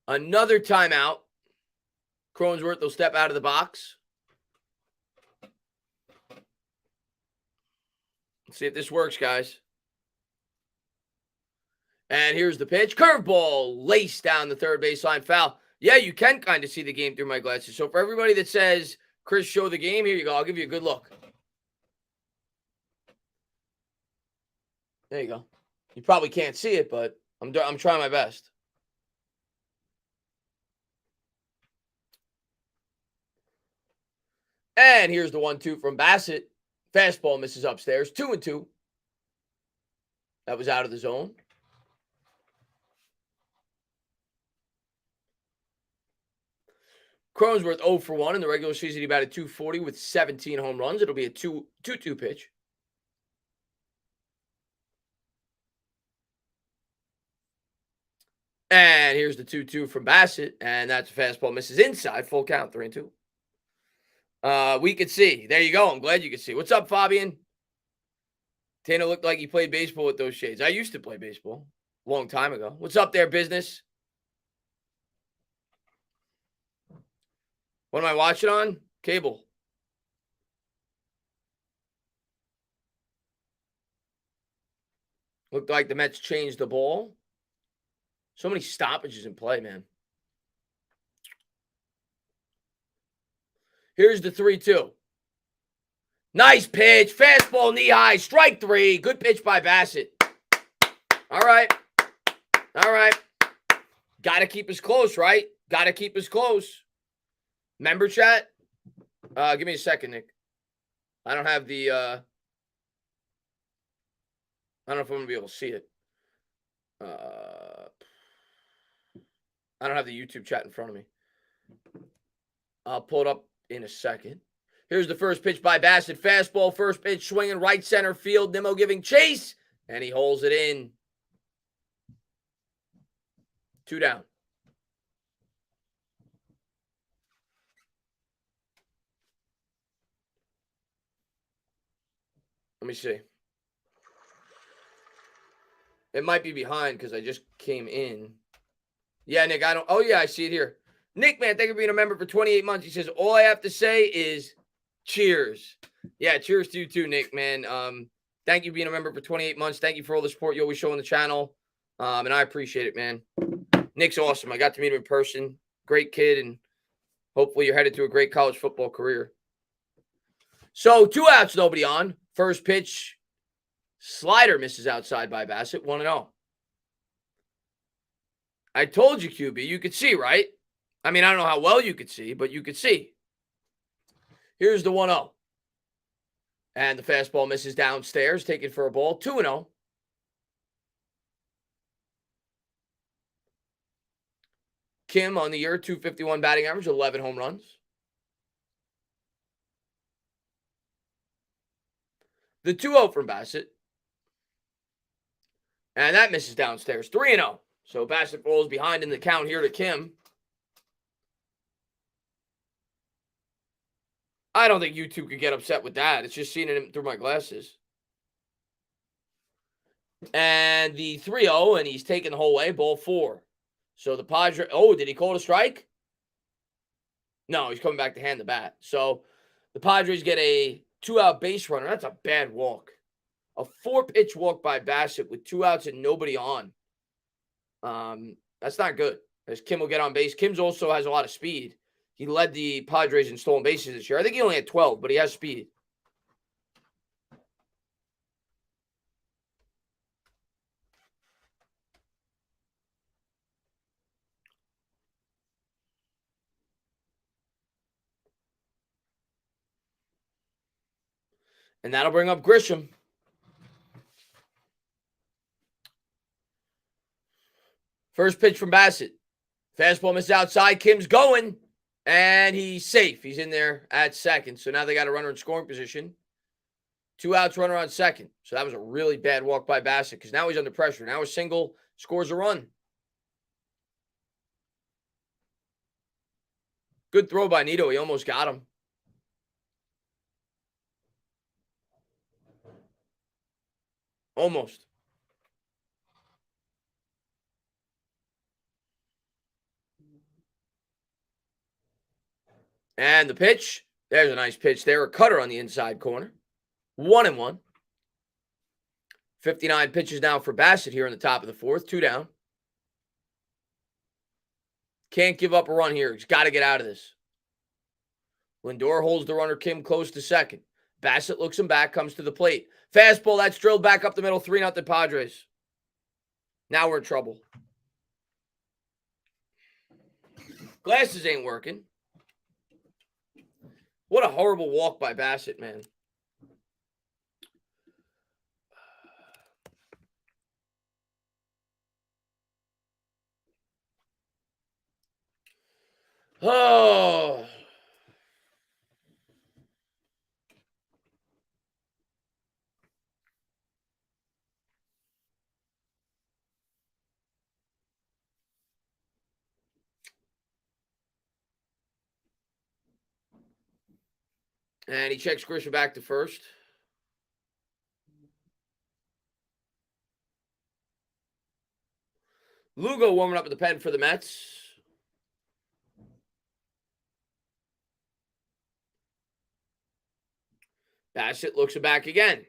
Another timeout. Cronesworth will step out of the box. Let's see if this works, guys. And here's the pitch. Curveball laced down the third baseline, foul. Yeah, you can kind of see the game through my glasses. So for everybody that says, Chris, show the game, here you go. I'll give you a good look. There you go. You probably can't see it, but I'm trying my best. And here's the 1-2 from Bassett. Fastball misses upstairs. 2-2. That was out of the zone. Cronesworth 0-for-1 in the regular season. He batted .240 with 17 home runs. It'll be a 2-2 pitch. And here's the 2-2 from Bassett. And that's a fastball misses inside. Full count, 3-2. We could see. There you go. I'm glad you could see. What's up, Fabian? Tanner looked like he played baseball with those shades. I used to play baseball a long time ago. What's up there, business? What am I watching on? Cable. Looked like the Mets changed the ball. So many stoppages in play, man. Here's the 3-2. Nice pitch. Fastball, knee high. Strike 3. Good pitch by Bassett. All right. All right. Got to keep us close, right? Got to keep us close. Member chat? Give me a second, Nick. I don't have the... I don't know if I'm going to be able to see it. I don't have the YouTube chat in front of me. I'll pull it up in a second. Here's the first pitch by Bassett. Fastball, first pitch, swinging right center field. Nimmo giving chase, and he holds it in. 2 down. Let me see. It might be behind because I just came in. Yeah, Nick, I don't. Oh, yeah, I see it here. Nick, man, thank you for being a member for 28 months. He says, all I have to say is cheers. Yeah, cheers to you too, Nick, man. Thank you for being a member for 28 months. Thank you for all the support you always show on the channel. And I appreciate it, man. Nick's awesome. I got to meet him in person. Great kid, and hopefully you're headed to a great college football career. So 2 outs, nobody on. First pitch, slider misses outside by Bassett, 1-0. I told you, QB, you could see, right? I mean, I don't know how well you could see, but you could see. Here's the 1-0. And the fastball misses downstairs, taken for a ball, 2-0. Kim on the year, 251 batting average, 11 home runs. The 2-0 from Bassett. And that misses downstairs, 3-0. So Bassett falls behind in the count here to Kim. I don't think YouTube could get upset with that. It's just seeing it through my glasses. And the 3-0, and he's taking the whole way, ball 4. So the Padres, oh, did he call it a strike? No, he's coming back to hand the bat. So the Padres get a 2-out base runner. That's a bad walk. A 4-pitch walk by Bassett with 2 outs and nobody on. That's not good. As Kim will get on base. Kim's also has a lot of speed. He led the Padres in stolen bases this year. I think he only had 12, but he has speed. And that'll bring up Grisham. First pitch from Bassett. Fastball misses outside. Kim's going. And he's safe. He's in there at second. So now they got a runner in scoring position. 2 outs, runner on second. So that was a really bad walk by Bassett because now he's under pressure. Now a single scores a run. Good throw by Nito. He almost got him. Almost. And the pitch. There's a nice pitch there. A cutter on the inside corner. 1-1. 59 pitches now for Bassett here in the top of the 4th. 2 down. Can't give up a run here. He's got to get out of this. Lindor holds the runner Kim close to second. Bassett looks him back, comes to the plate. Fastball, that's drilled back up the middle. 3-0 Padres. Now we're in trouble. Glasses ain't working. What a horrible walk by Bassett, man. Oh. And he checks Grisham back to first. Lugo warming up at the pen for the Mets. Bassett looks it back again.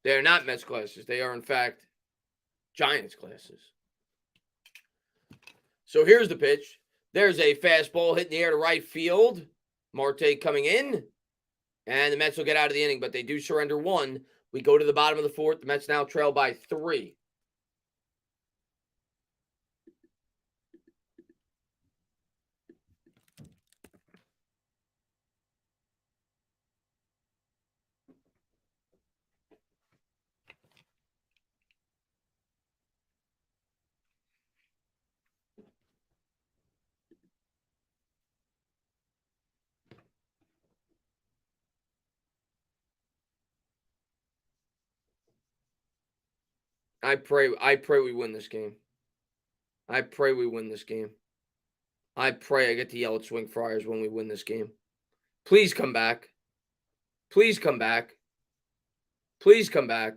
They are not Mets glasses. They are, in fact, Giants glasses. So here's the pitch. There's a fastball hitting the air to right field. Marte coming in. And the Mets will get out of the inning, but they do surrender one. We go to the bottom of the fourth. The Mets now trail by 3. I pray we win this game. I pray we win this game. I pray I get to yell at Swing Friars when we win this game. Please come back. Please come back. Please come back.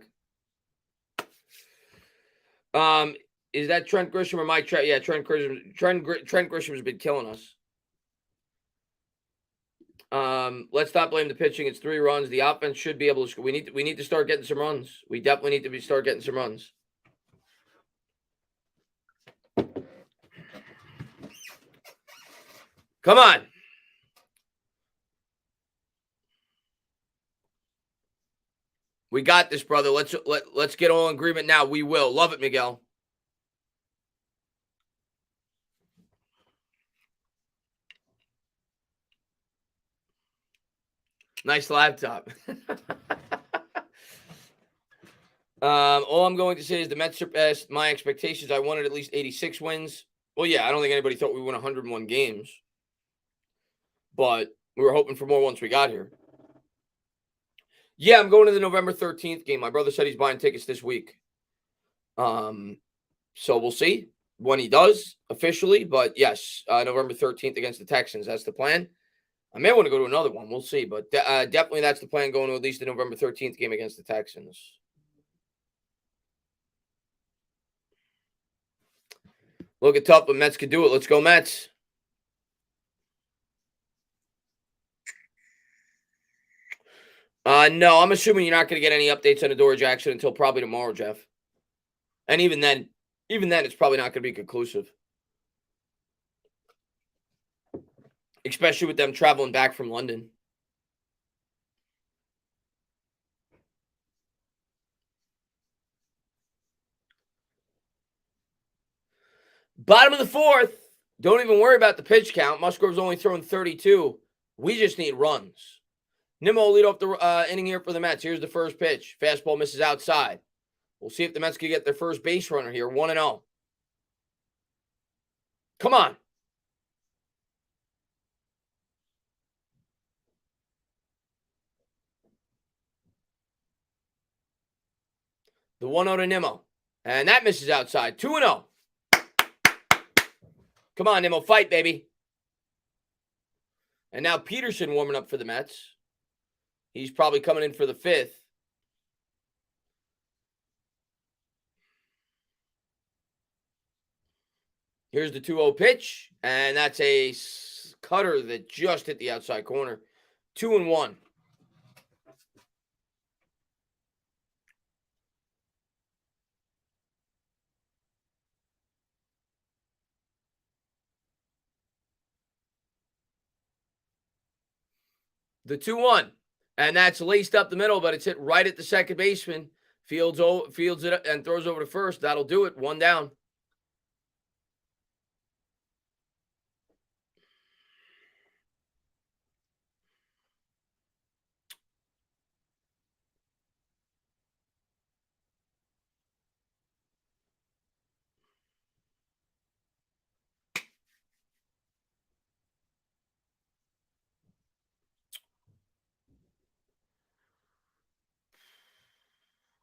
Is that Trent Grisham or Mike Trout? Yeah, Trent Grisham's been killing us. Let's not blame the pitching. It's 3 runs. The offense should be able to score. We need to start getting some runs. We definitely need to start getting some runs. Come on. We got this, brother. Let's get all in agreement now. We will. Love it, Miguel. Nice laptop. All I'm going to say is the Mets surpassed my expectations. I wanted at least 86 wins. Well, yeah, I don't think anybody thought we won 101 games. But we were hoping for more once we got here. Yeah, I'm going to the November 13th game. My brother said he's buying tickets this week. So we'll see when he does officially. But yes, November 13th against the Texans. That's the plan. I may want to go to another one. We'll see. But definitely that's the plan, going to at least the November 13th game against the Texans. Look at tough, but Mets could do it. Let's go, Mets. No, I'm assuming you're not going to get any updates on Adoree Jackson until probably tomorrow, Jeff. And even then, it's probably not going to be conclusive. Especially with them traveling back from London. Bottom of the fourth. Don't even worry about the pitch count. Musgrove's only throwing 32. We just need runs. Nimmo will lead off the inning here for the Mets. Here's the first pitch. Fastball misses outside. We'll see if the Mets can get their first base runner here, 1-0. Come on. The 1-0 to Nimmo. And that misses outside. 2-0. Come on, Nimmo. Fight, baby. And now Peterson warming up for the Mets. He's probably coming in for the 5th. Here's the 2-0 pitch. And that's a cutter that just hit the outside corner. 2-1. The 2-1. And that's laced up the middle, but it's hit right at the second baseman. Fields it and throws over to first. That'll do it. 1 down.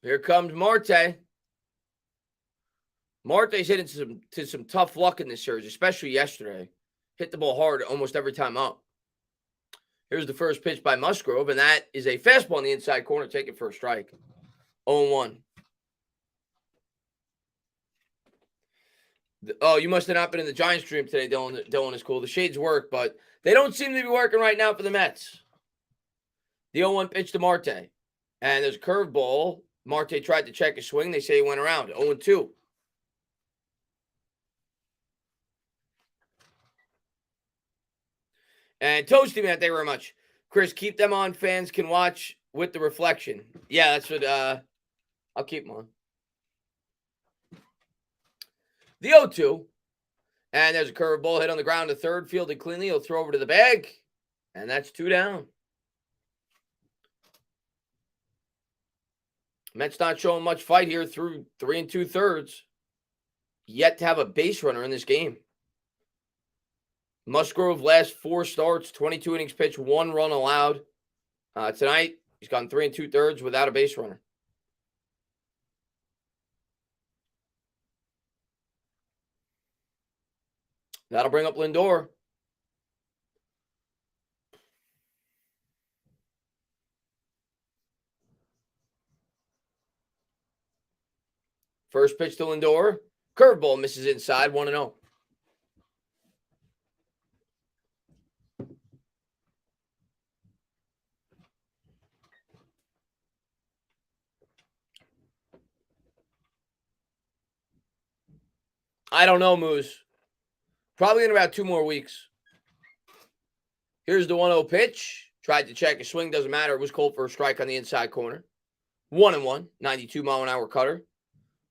Here comes Marte. Marte's hitting some tough luck in this series, especially yesterday. Hit the ball hard almost every time up. Here's the first pitch by Musgrove, and that is a fastball in the inside corner. Take it for a strike. 0-1. Oh, you must have not been in the Giants stream today, Dylan. Dylan is cool. The shades work, but they don't seem to be working right now for the Mets. The 0-1 pitch to Marte. And there's a curveball. Marte tried to check his swing. They say he went around. 0-2. And Toasty, man, thank you very much. Chris, keep them on. Fans can watch with the reflection. Yeah, that's what I'll keep them on. The 0-2. And there's a curveball hit on the ground to third, fielded cleanly. He'll throw over to the bag. And that's 2 down. Mets not showing much fight here through 3 2/3. Yet to have a base runner in this game. Musgrove last 4 starts, 22 innings pitched, 1 run allowed. Tonight, he's gone 3 2/3 without a base runner. That'll bring up Lindor. First pitch to Lindor. Curveball misses inside, 1-0. I don't know, Moose. Probably in about 2 more weeks. Here's the 1-0 pitch. Tried to check his swing. Doesn't matter. It was called for a strike on the inside corner. 1-1. 92-mile-an-hour cutter.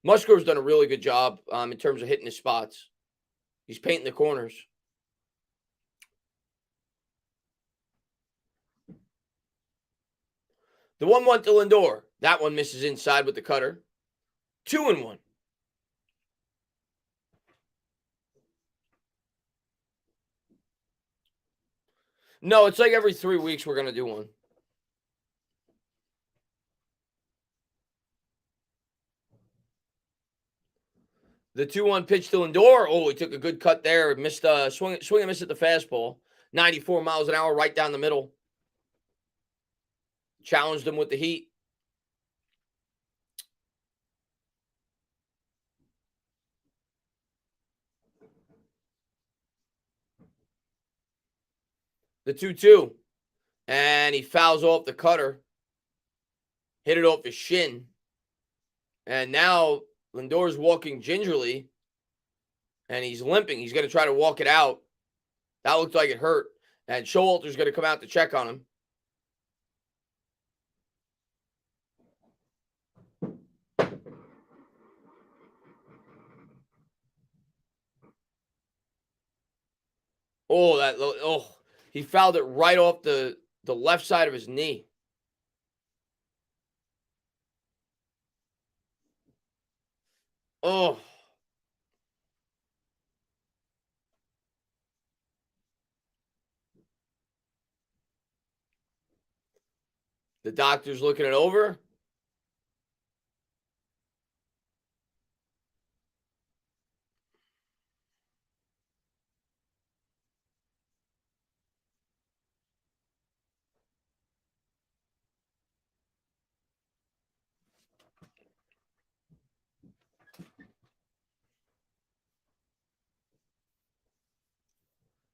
Musgrove's done a really good job in terms of hitting his spots. He's painting the corners. The 1-1 to Lindor. That one misses inside with the cutter. 2-1. No, it's like every 3 weeks we're going to do one. The 2-1 pitch to Lindor. Oh, he took a good cut there. Missed swing and miss at the fastball. 94 miles an hour right down the middle. Challenged him with the heat. The 2-2. And he fouls off the cutter. Hit it off his shin. And now Lindor's walking gingerly. And he's limping. He's going to try to walk it out. That looked like it hurt. And Showalter's going to come out to check on him. He fouled it right off the left side of his knee. Oh. The doctor's looking it over.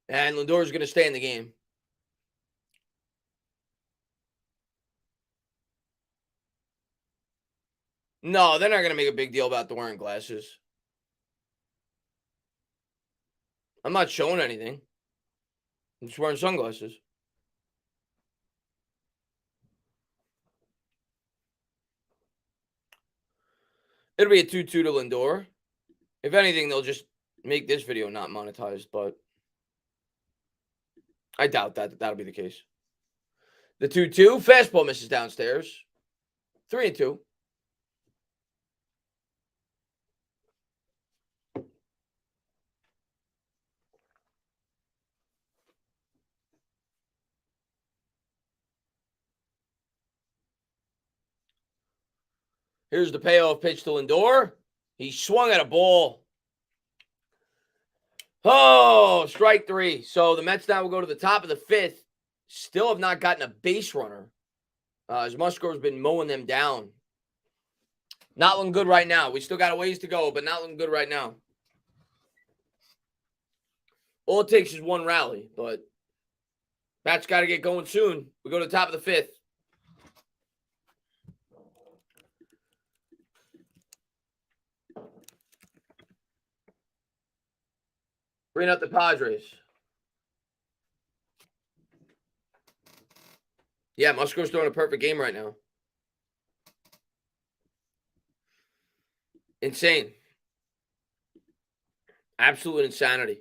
And Lindor's going to stay in the game. No, they're not going to make a big deal about the wearing glasses. I'm not showing anything. I'm just wearing sunglasses. It'll be a 2-2 to Lindor. If anything, they'll just make this video not monetized, but I doubt that'll be the case. The 2-2. Fastball misses downstairs. 3-2. Here's the payoff pitch to Lindor. He swung at a ball. Oh, strike 3. So the Mets now will go to the top of the 5th. Still have not gotten a base runner. As Musgrove's been mowing them down. Not looking good right now. We still got a ways to go, but not looking good right now. All it takes is one rally, but Bats got to get going soon. We go to the top of the 5th. Bring up the Padres. Yeah, Musgrove's throwing a perfect game right now. Insane. Absolute insanity.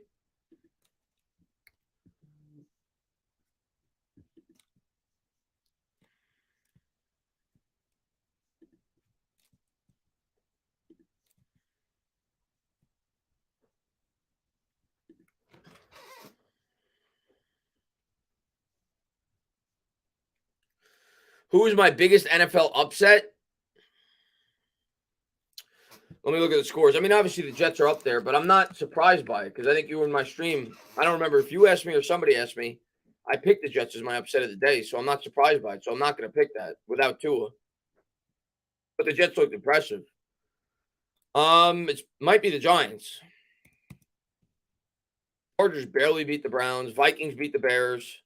Who is my biggest NFL upset? Let me look at the scores. I mean, obviously the Jets are up there, but I'm not surprised by it because I think you were in my stream. I don't remember if you asked me or somebody asked me. I picked the Jets as my upset of the day, so I'm not surprised by it. So I'm not going to pick that without Tua. But the Jets looked impressive. It might be the Giants. Chargers barely beat the Browns. Vikings beat the Bears.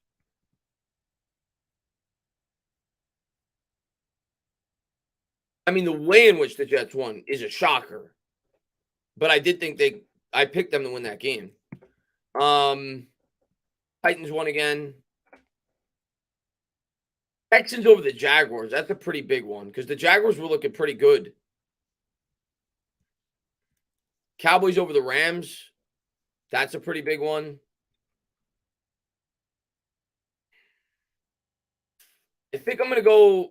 I mean, the way in which the Jets won is a shocker. But I did think I picked them to win that game. Titans won again. Texans over the Jaguars. That's a pretty big one because the Jaguars were looking pretty good. Cowboys over the Rams. That's a pretty big one. I think I'm going to go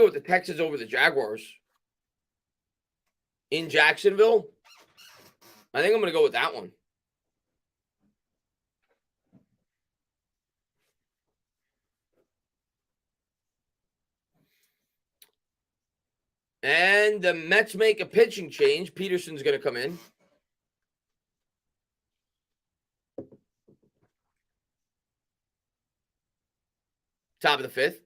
with the Texans over the Jaguars in Jacksonville. I think I'm going to go with that one. And the Mets make a pitching change. Peterson's going to come in. Top of the 5th.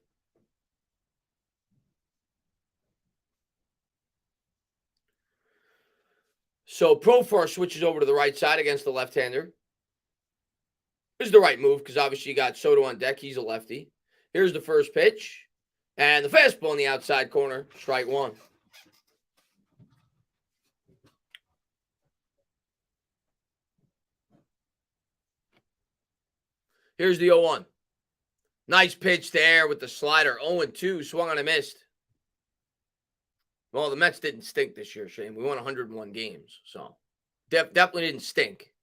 So Profar switches over to the right side against the left-hander. This is the right move because obviously you got Soto on deck. He's a lefty. Here's the first pitch. And the fastball in the outside corner. Strike one. Here's the 0-1. Nice pitch there with the slider. 0-2. Swung on and missed. Well, the Mets didn't stink this year, Shane. We won 101 games. So definitely didn't stink.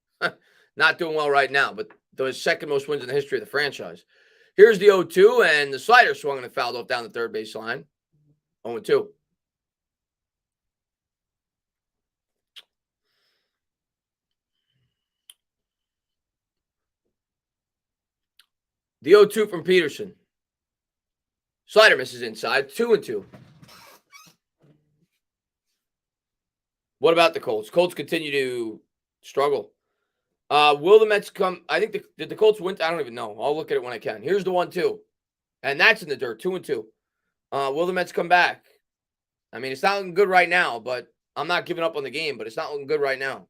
Not doing well right now, but the second most wins in the history of the franchise. Here's the 0-2, and the slider swung and fouled off down the third base line. 0-2. The 0-2 from Peterson. Slider misses inside. 2-2. What about the Colts? Colts continue to struggle. Will the Mets come? I think did the Colts win? I don't even know. I'll look at it when I can. Here's the 1-2. And that's in the dirt. 2-2. Will the Mets come back? I mean, it's not looking good right now, but I'm not giving up on the game, but it's not looking good right now.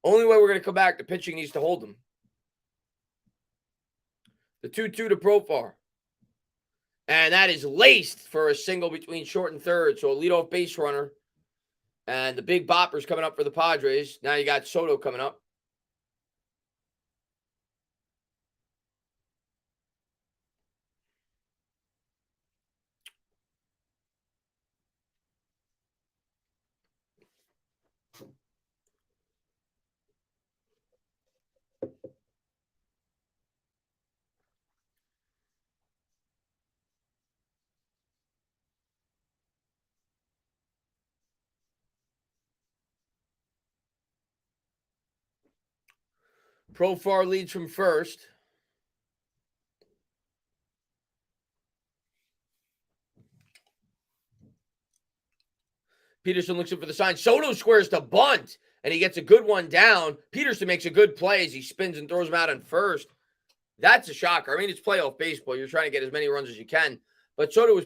Only way we're going to come back, the pitching needs to hold them. The 2-2 to Profar. And that is laced for a single between short and third. So a leadoff base runner. And the big boppers coming up for the Padres. Now you got Soto coming up. Profar leads from first. Peterson looks in for the sign. Soto squares to bunt, and he gets a good one down. Peterson makes a good play as he spins and throws him out on first. That's a shocker. I mean, it's playoff baseball. You're trying to get as many runs as you can. But Soto was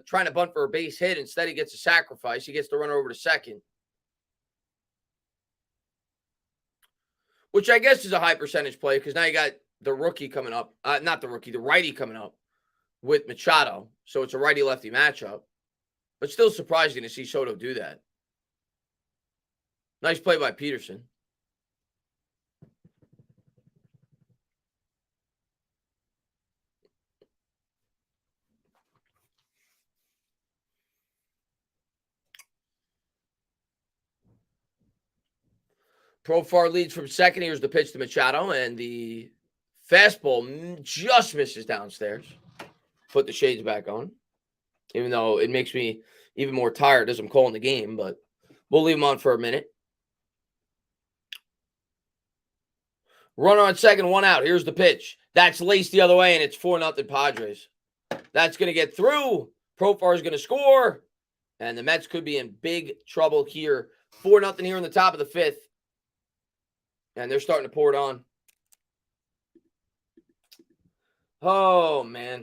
trying to bunt for a base hit. Instead, he gets a sacrifice. He gets the runner over to second. which I guess is a high percentage play because now you got the rookie coming up. Not the rookie, the righty coming up with Machado. So it's a righty-lefty matchup. But still surprising to see Soto do that. Nice play by Peterson. Profar leads from second. Here's the pitch to Machado, and the fastball just misses downstairs. Put the shades back on, even though it makes me even more tired as I'm calling the game, but we'll leave them on for a minute. Runner on second, one out. Here's the pitch. That's laced the other way, and it's 4-0 Padres. That's going to get through. Profar is going to score, and the Mets could be in big trouble here. 4-0 here in the top of the fifth, and they're starting to pour it on. Oh, man.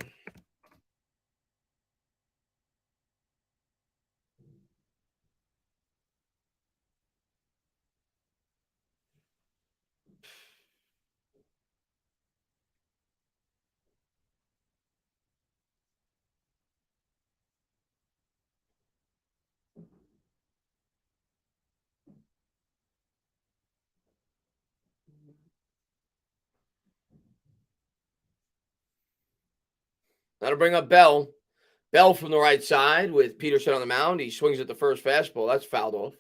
That'll bring up Bell. Bell from the right side with Peterson on the mound. He swings at the first fastball. That's fouled off.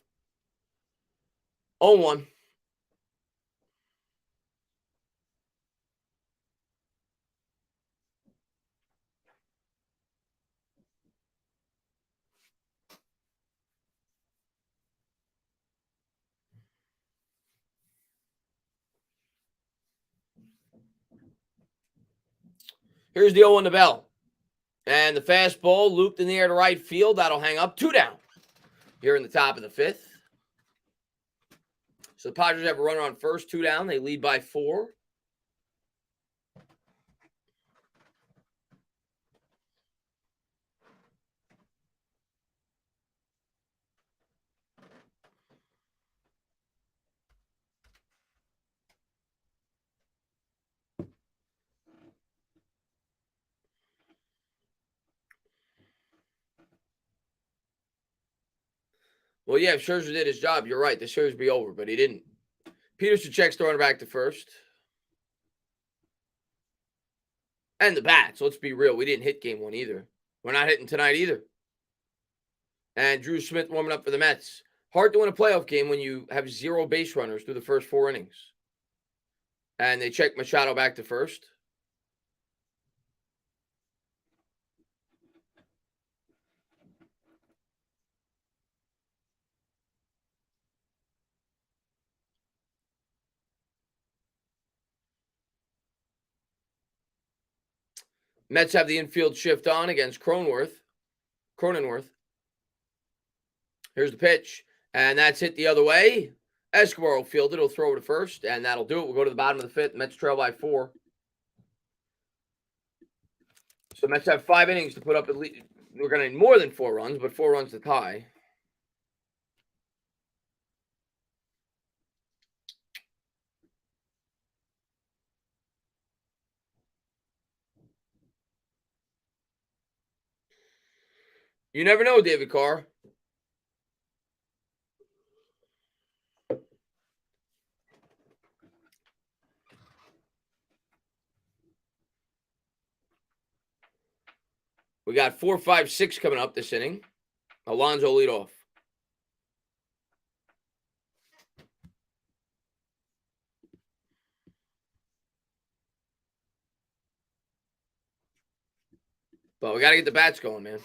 0-1. Here's the 0-1 to Bell. And the fastball looped in the air to right field. That'll hang up. 2 down here in the top of the fifth. So the Padres have a runner on first, 2 down. They lead by 4. Well, yeah, if Scherzer did his job, you're right. The series would be over, but he didn't. Peterson checks throwing back to first. And the bats. Let's be real. We didn't hit game 1 either. We're not hitting tonight either. And Drew Smith warming up for the Mets. Hard to win a playoff game when you have 0 base runners through the first 4 innings. And they check Machado back to first. Mets have the infield shift on against Cronenworth. Here's the pitch, and that's hit the other way. Escobar will field it. He'll throw it to first, and that'll do it. We'll go to the bottom of the fifth. Mets trail by 4. So Mets have 5 innings to put up at least. We're going to need more than 4 runs, but 4 runs to tie. You never know, David Carr. We got 4, 5, 6 coming up this inning. Alonso lead off. But we got to get the bats going, man.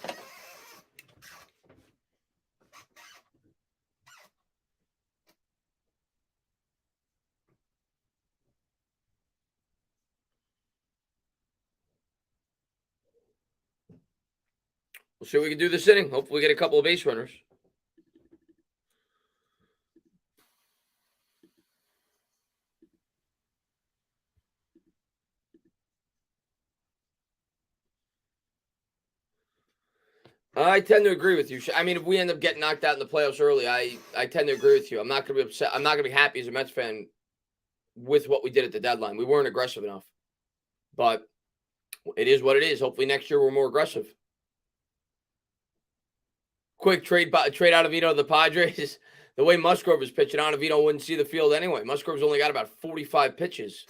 We'll see what we can do this inning. Hopefully we get a couple of base runners. I tend to agree with you. I mean, if we end up getting knocked out in the playoffs early, I tend to agree with you. I'm not going to be upset. I'm not going to be happy as a Mets fan with what we did at the deadline. We weren't aggressive enough. But it is what it is. Hopefully next year we're more aggressive. Quick trade out of Vito to the Padres. The way Musgrove is pitching, Ottavino wouldn't see the field anyway. Musgrove's only got about 45 pitches.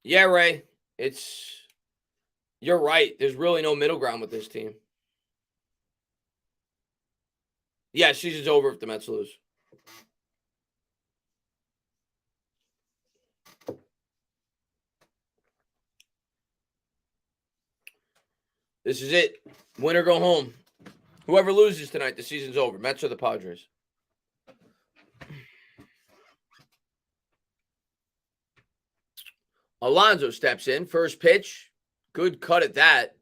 Yeah, Ray. You're right. There's really no middle ground with this team. Yeah, season's over if the Mets lose. This is it. Win or go home. Whoever loses tonight, the season's over. Mets or the Padres. Alonso steps in. First pitch. Good cut at that,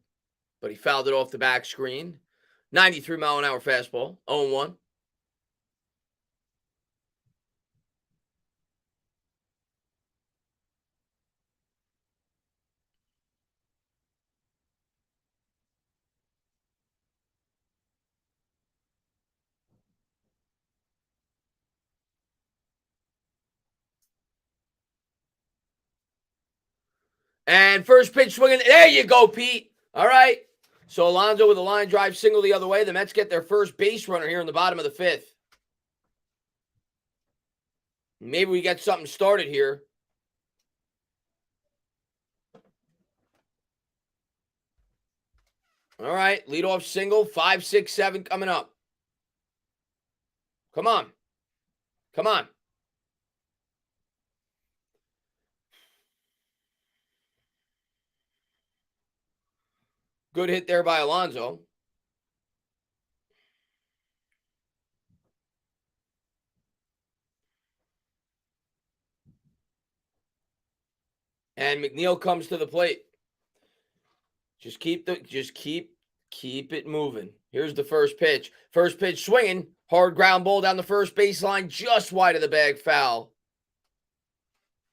but he fouled it off the back screen. 93-mile-an-hour fastball. 0-1. And first pitch swinging. There you go, Pete. All right. So Alonso with a line drive single the other way. The Mets get their first base runner here in the bottom of the fifth. Maybe we get something started here. All right. Leadoff single. 5, 6, 7 coming up. Come on. Come on. Good hit there by Alonso. And Mcneil comes to the plate. Just keep it moving. Here's the first pitch. First pitch swinging. Hard ground ball down the first baseline, just wide of the bag, foul.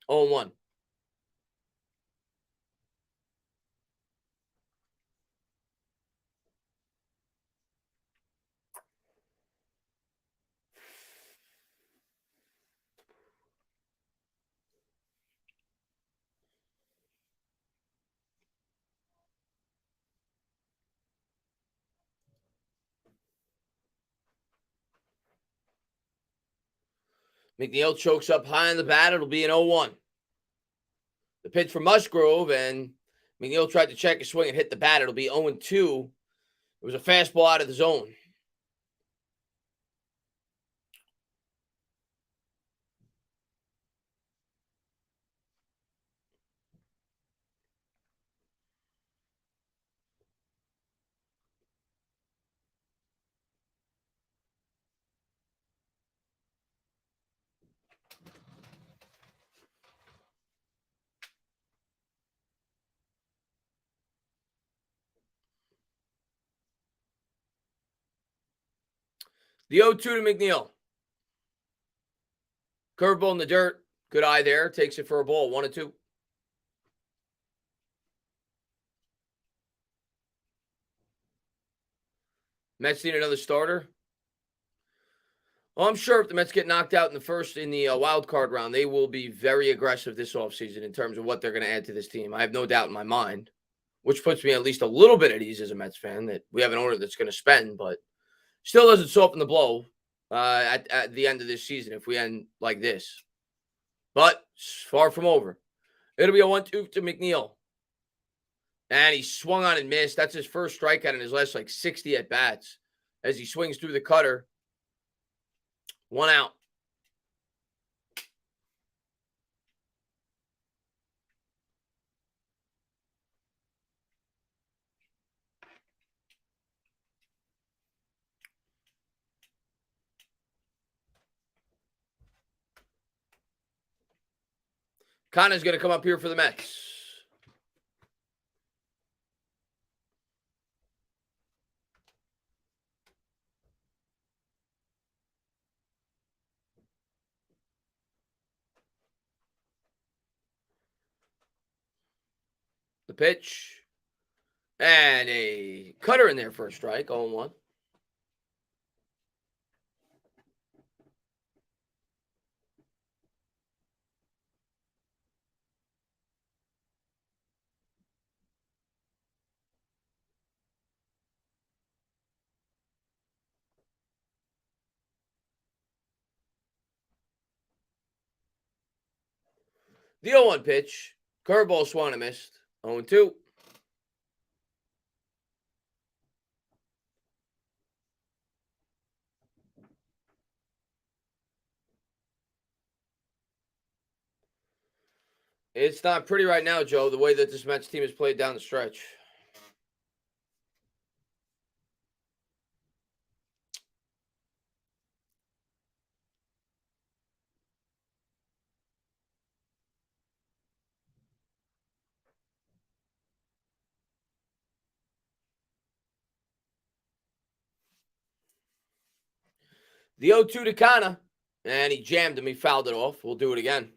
0-1. Mcneil chokes up high on the bat. It'll be an 0-1. The pitch from Musgrove, and Mcneil tried to check his swing and hit the bat. It'll be 0-2. It was a fastball out of the zone. The 0-2 to McNeil. Curveball in the dirt. Good eye there. Takes it for a ball. 1-2. Mets need another starter. Well, I'm sure if the Mets get knocked out in the wild card round, they will be very aggressive this offseason in terms of what they're going to add to this team. I have no doubt in my mind, which puts me at least a little bit at ease as a Mets fan that we have an owner that's going to spend, but still doesn't soften the blow at the end of this season if we end like this. But it's far from over. It'll be a 1-2 to McNeil. And he swung on and missed. That's his first strikeout in his last 60 at-bats as he swings through the cutter. 1 out. Connor's going to come up here for the Mets. pitch. And a cutter in there for a strike, 0-1. The 0-1 pitch. Curveball swung and missed. 0-2. It's not pretty right now, Joe, the way that this Mets team has played down the stretch. The 0-2 to Kana. And he jammed him. He fouled it off. We'll do it again.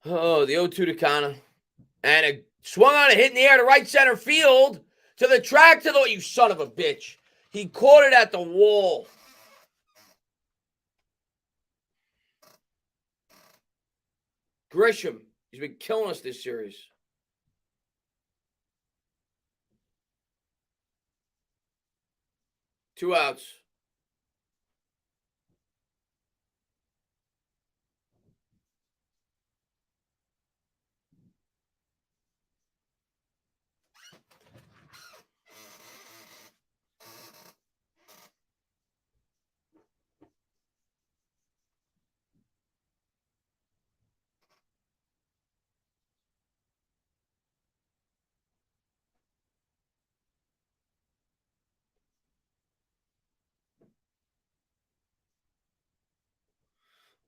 Oh, the 0-2 to Kana. And it swung on a hit in the air to right center field. To the track, to the... You son of a bitch. He caught it at the wall. Grisham. He's been killing us this series. 2 outs.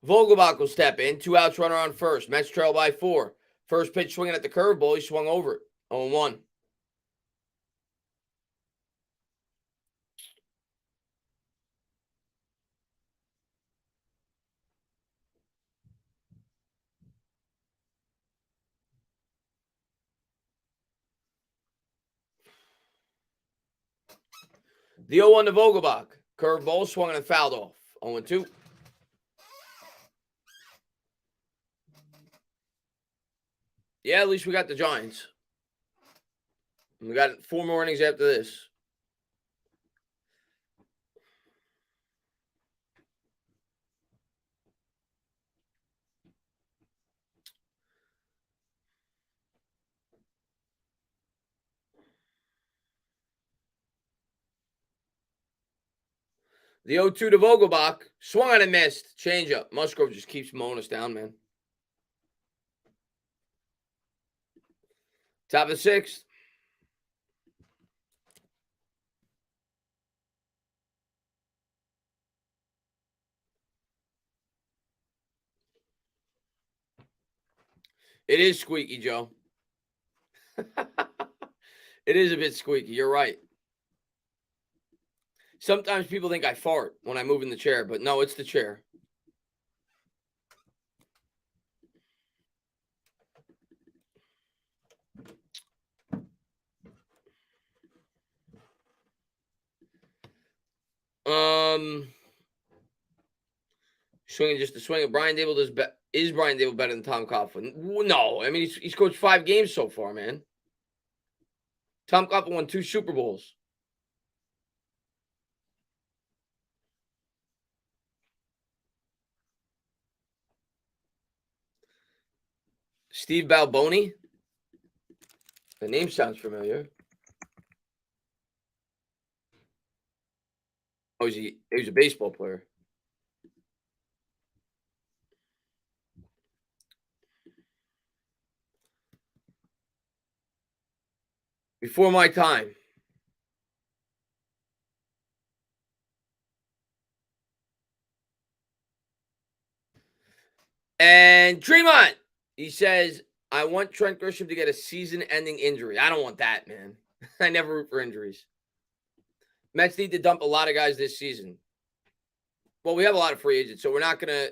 Vogelbach will step in. 2 outs, runner on first. Mets trail by 4. First pitch swinging at the curveball. He swung over it. 0-1. The 0-1 to Vogelbach. Curveball swung and fouled off. 0-2. Yeah, at least we got the Giants. We got 4 more innings after this. The 0-2 to Vogelbach. Swung on and missed. Changeup. Musgrove just keeps mowing us down, man. Top of the 6th. It is squeaky, Joe. It is a bit squeaky. You're right. Sometimes people think I fart when I move in the chair, but no, it's the chair. Swinging just the swing of Brian Dable is Brian Dable better than Tom Coughlin? No, I mean he's coached 5 games so far, man. Tom Coughlin won 2 Super Bowls. Steve Balboni. The name sounds familiar. Oh, he was a baseball player. Before my time. And Tremont, he says, I want Trent Grisham to get a season-ending injury. I don't want that, man. I never root for injuries. Mets need to dump a lot of guys this season. Well, we have a lot of free agents, so we're not gonna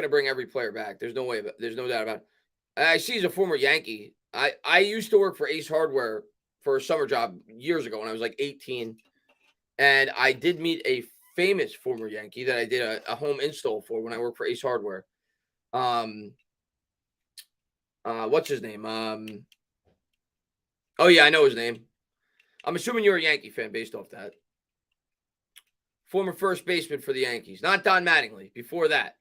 bring every player back. There's no way. There's no doubt about it. I see he's a former Yankee. I used to work for Ace Hardware for a summer job years ago when I was like 18, and I did meet a famous former Yankee that I did a home install for when I worked for Ace Hardware. What's his name? Oh yeah, I know his name. I'm assuming you're a Yankee fan based off that. Former first baseman for the Yankees, not Don Mattingly. Before that,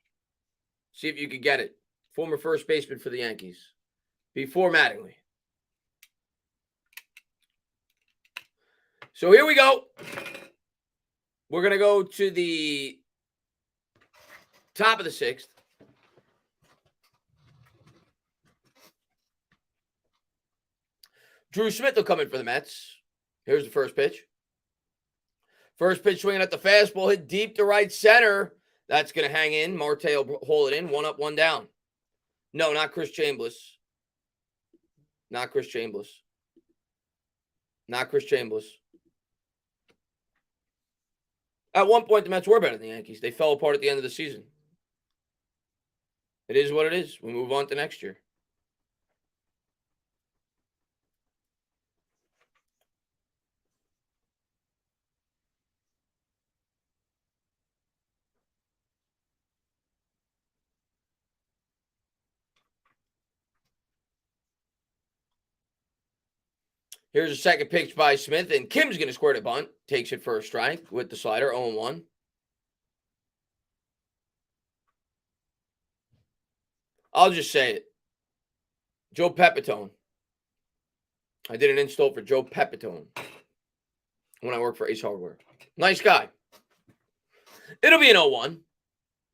see if you could get it. Former first baseman for the Yankees before Mattingly. So here we go. We're going to go to the top of the sixth. Drew Smith will come in for the Mets. Here's the first pitch. First pitch swinging at the fastball, hit deep to right center. That's going to hang in. Marte will hold it in. 1 up, 1 down. No, not Chris Chambliss. Not Chris Chambliss. Not Chris Chambliss. At one point, the Mets were better than the Yankees. They fell apart at the end of the season. It is what it is. We move on to next year. Here's a second pitch by Smith, and Kim's going to squirt a bunt. Takes it for a strike with the slider, 0-1. I'll just say it. Joe Pepitone. I did an install for Joe Pepitone when I worked for Ace Hardware. Nice guy. It'll be an 0-1.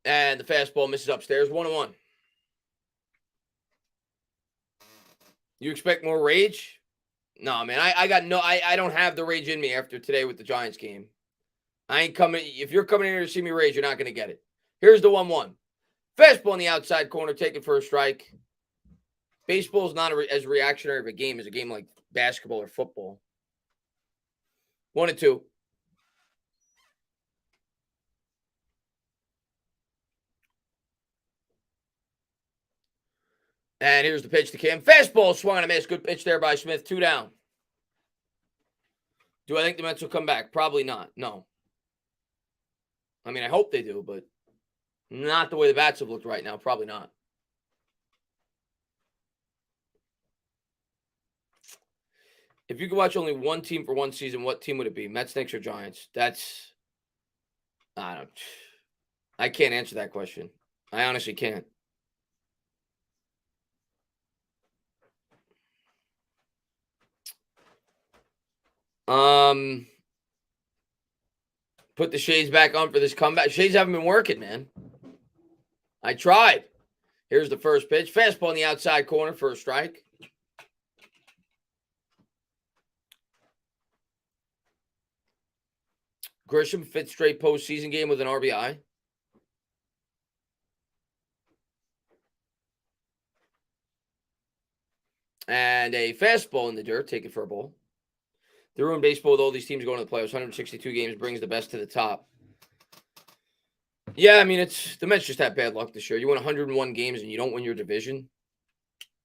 And the fastball misses upstairs, 1-1. You expect more rage? No, man. I don't have the rage in me after today with the Giants game. I ain't coming. If you're coming in here to see me rage, you're not going to get it. Here's the 1-1. Fastball in the outside corner, taken for a strike. Baseball is not as reactionary of a game as a game like basketball or football. 1-2. And here's the pitch to Kim. Fastball swung and a miss. Good pitch there by Smith. 2 down. Do I think the Mets will come back? Probably not. No. I mean, I hope they do, but not the way the bats have looked right now. Probably not. If you could watch only one team for one season, what team would it be? Mets, Knicks, or Giants? I can't answer that question. I honestly can't. Put the shades back on for this comeback. Shades haven't been working, man. I tried. Here's the first pitch. Fastball in the outside corner for a strike. Grisham, 5th straight postseason game with an RBI. And a fastball in the dirt, take it for a ball. The ruin baseball with all these teams going to the playoffs. 162 games brings the best to the top. Yeah, I mean, the Mets just have bad luck this year. You win 101 games and you don't win your division.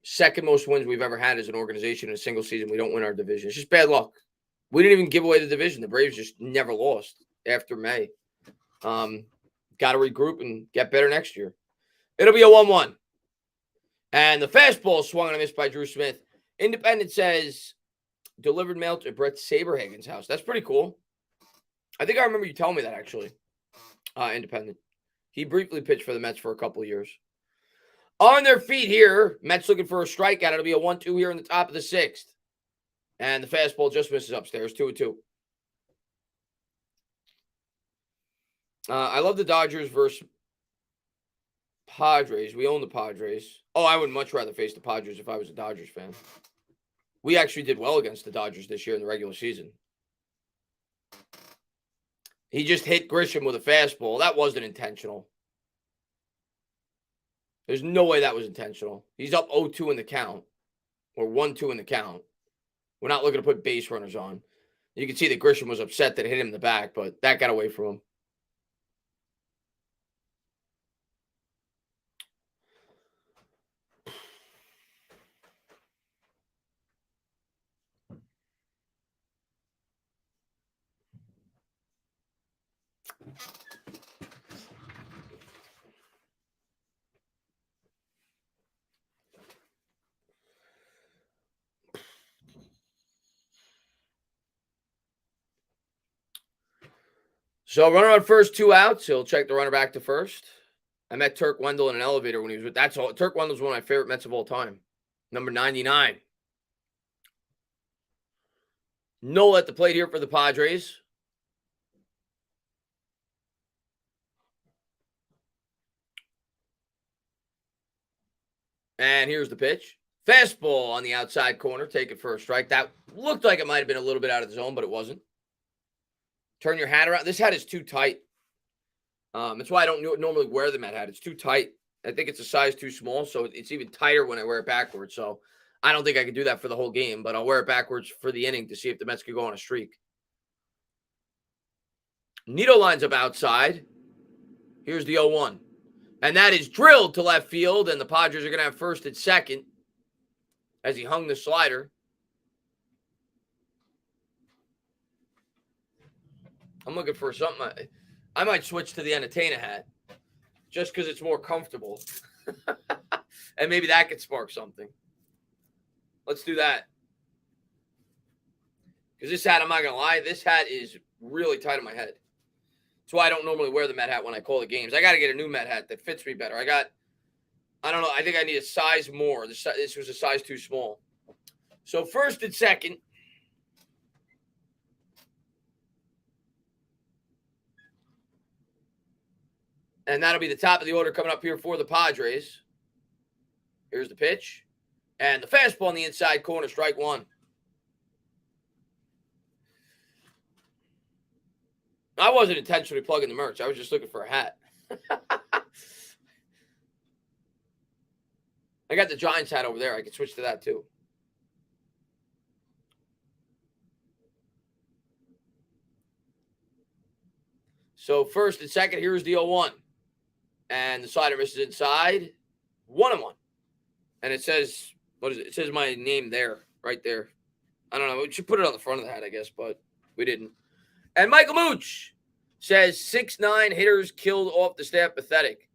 Second most wins we've ever had as an organization in a single season. We don't win our division. It's just bad luck. We didn't even give away the division. The Braves just never lost after May. Got to regroup and get better next year. It'll be a 1-1. And the fastball swung and a miss by Drew Smith. Independent says, delivered mail to Brett Saberhagen's house. That's pretty cool. I think I remember you telling me that, actually. Independent. He briefly pitched for the Mets for a couple of years. On their feet here, Mets looking for a strikeout. It'll be a 1-2 here in the top of the 6th. And the fastball just misses upstairs, 2-2. I love the Dodgers versus Padres. We own the Padres. Oh, I would much rather face the Padres if I was a Dodgers fan. We actually did well against the Dodgers this year in the regular season. He just hit Grisham with a fastball. That wasn't intentional. There's no way that was intentional. He's up 0-2 in the count, or 1-2 in the count. We're not looking to put base runners on. You can see that Grisham was upset that it hit him in the back, but that got away from him. So runner on first, 2 outs. He'll check the runner back to first. I met Turk Wendell in an elevator when he was with. That's all. Turk Wendell's one of my favorite Mets of all time. Number 99. Nola at the plate here for the Padres. And here's the pitch. Fastball on the outside corner. Take it for a strike. That looked like it might have been a little bit out of the zone, but it wasn't. Turn your hat around. This hat is too tight. That's why I don't normally wear the Met hat. It's too tight. I think it's a size too small, so it's even tighter when I wear it backwards. So I don't think I could do that for the whole game, but I'll wear it backwards for the inning to see if the Mets could go on a streak. Nito lines up outside. Here's the 0-1. And that is drilled to left field, and the Padres are going to have first and second as he hung the slider. I'm looking for something. I might switch to the Entertainer hat just because it's more comfortable. And maybe that could spark something. Let's do that. Because this hat, I'm not going to lie, this hat is really tight on my head. That's why I don't normally wear the Met hat when I call the games. I got to get a new Met hat that fits me better. I don't know. I think I need a size more. This was a size too small. So first and second. And that'll be the top of the order coming up here for the Padres. Here's the pitch. And the fastball on the inside corner, strike one. I wasn't intentionally plugging the merch. I was just looking for a hat. I got the Giants hat over there. I could switch to that too. So first and second, here's the 0-1. And the slider misses inside. 1-1. And it says, what is it? It says my name there, right there. I don't know. We should put it on the front of the hat, I guess, but we didn't. And Michael Mooch says 6'9" hitters killed off the staff. Pathetic.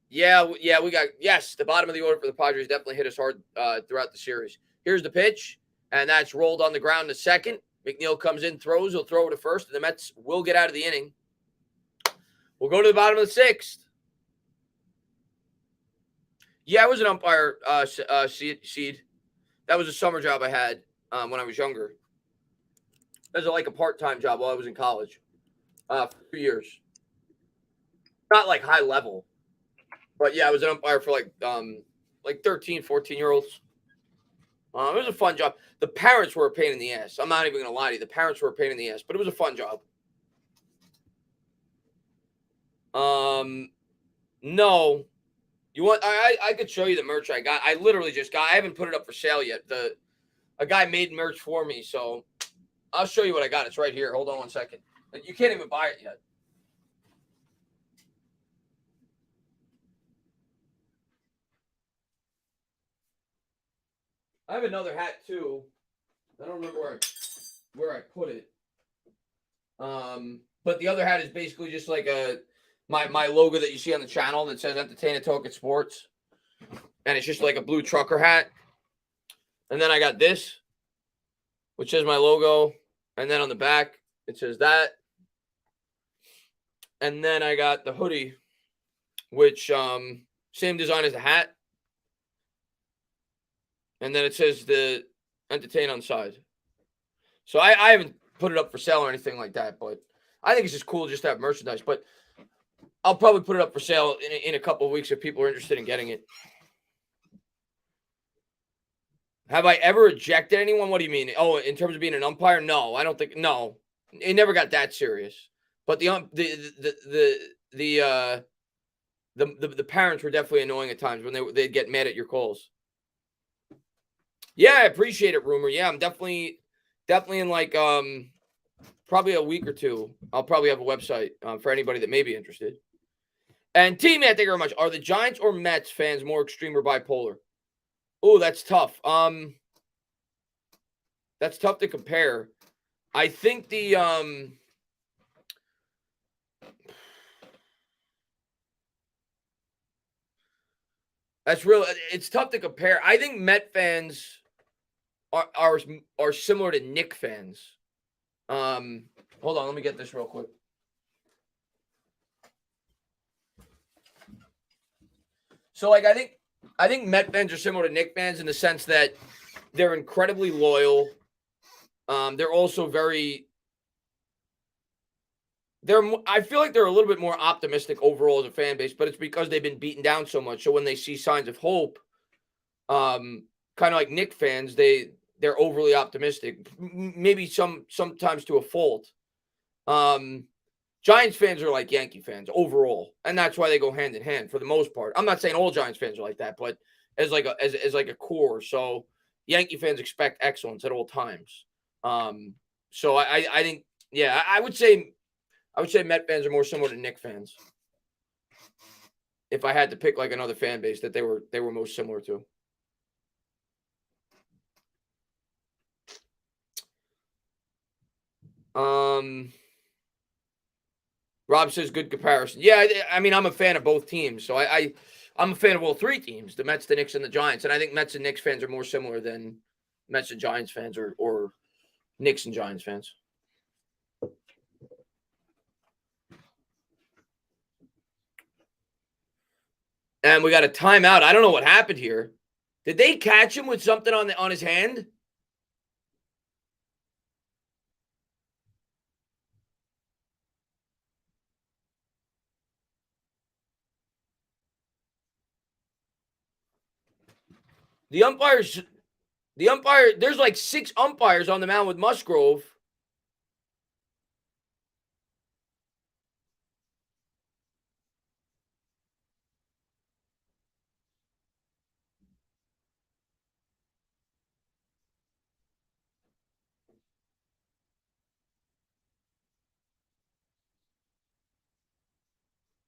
Yeah, we got, yes, the bottom of the order for the Padres definitely hit us hard throughout the series. Here's the pitch, and that's rolled on the ground to second. Mcneil comes in, throws. He'll throw it to first, and the Mets will get out of the inning. We'll go to the bottom of the sixth. Yeah, I was an umpire seed. That was a summer job I had when I was younger. That was like a part-time job while I was in college for 2 years. Not like high level. But yeah, I was an umpire for like 13, 14-year-olds. It was a fun job. The parents were a pain in the ass. I'm not even going to lie to you. The parents were a pain in the ass, but it was a fun job. No. You want? I could show you the merch I got. I literally just got. I haven't put it up for sale yet. A guy made merch for me, so I'll show you what I got. It's right here. Hold on one second. You can't even buy it yet. I have another hat too. I don't remember where I put it. But the other hat is basically just like my logo that you see on the channel that says Entertainer Talking Sports. And it's just like a blue trucker hat. And then I got this, which is my logo. And then on the back, it says that. And then I got the hoodie, which same design as the hat. And then it says the Entertain on the side. So I haven't put it up for sale or anything like that, but I think it's just cool just to have merchandise. But I'll probably put it up for sale in a couple of weeks if people are interested in getting it. Have I ever ejected anyone? What do you mean? Oh, in terms of being an umpire? No, I don't think. No, it never got that serious. But the parents were definitely annoying at times when they'd get mad at your calls. Yeah, I appreciate it, Rumor. Yeah, I'm definitely in like probably a week or two. I'll probably have a website for anybody that may be interested. And T-Man, thank you very much. Are the Giants or Mets fans more extreme or bipolar? Oh, that's tough. That's tough to compare. I think that's real. It's tough to compare. I think Met fans are similar to Knick fans. Hold on, let me get this real quick. So, like, I think Met fans are similar to Knick fans in the sense that they're incredibly loyal. They're also very. I feel like they're a little bit more optimistic overall as a fan base, but it's because they've been beaten down so much. So when they see signs of hope, kind of like Knick fans, they're overly optimistic, maybe sometimes to a fault. Giants fans are like Yankee fans overall, and that's why they go hand in hand for the most part. I'm not saying all Giants fans are like that, but as like a core. So Yankee fans expect excellence at all times. So I think I would say Met fans are more similar to Knick fans. If I had to pick like another fan base that they were most similar to. Rob says good comparison. Yeah, I mean I'm a fan of both teams, so I'm a fan of all three teams: the Mets, the Knicks, and the Giants. And I think Mets and Knicks fans are more similar than Mets and Giants fans or Knicks and Giants fans. And we got a timeout. I don't know what happened here. Did they catch him with something on his hand? The umpires, there's like 6 umpires on the mound with Musgrove.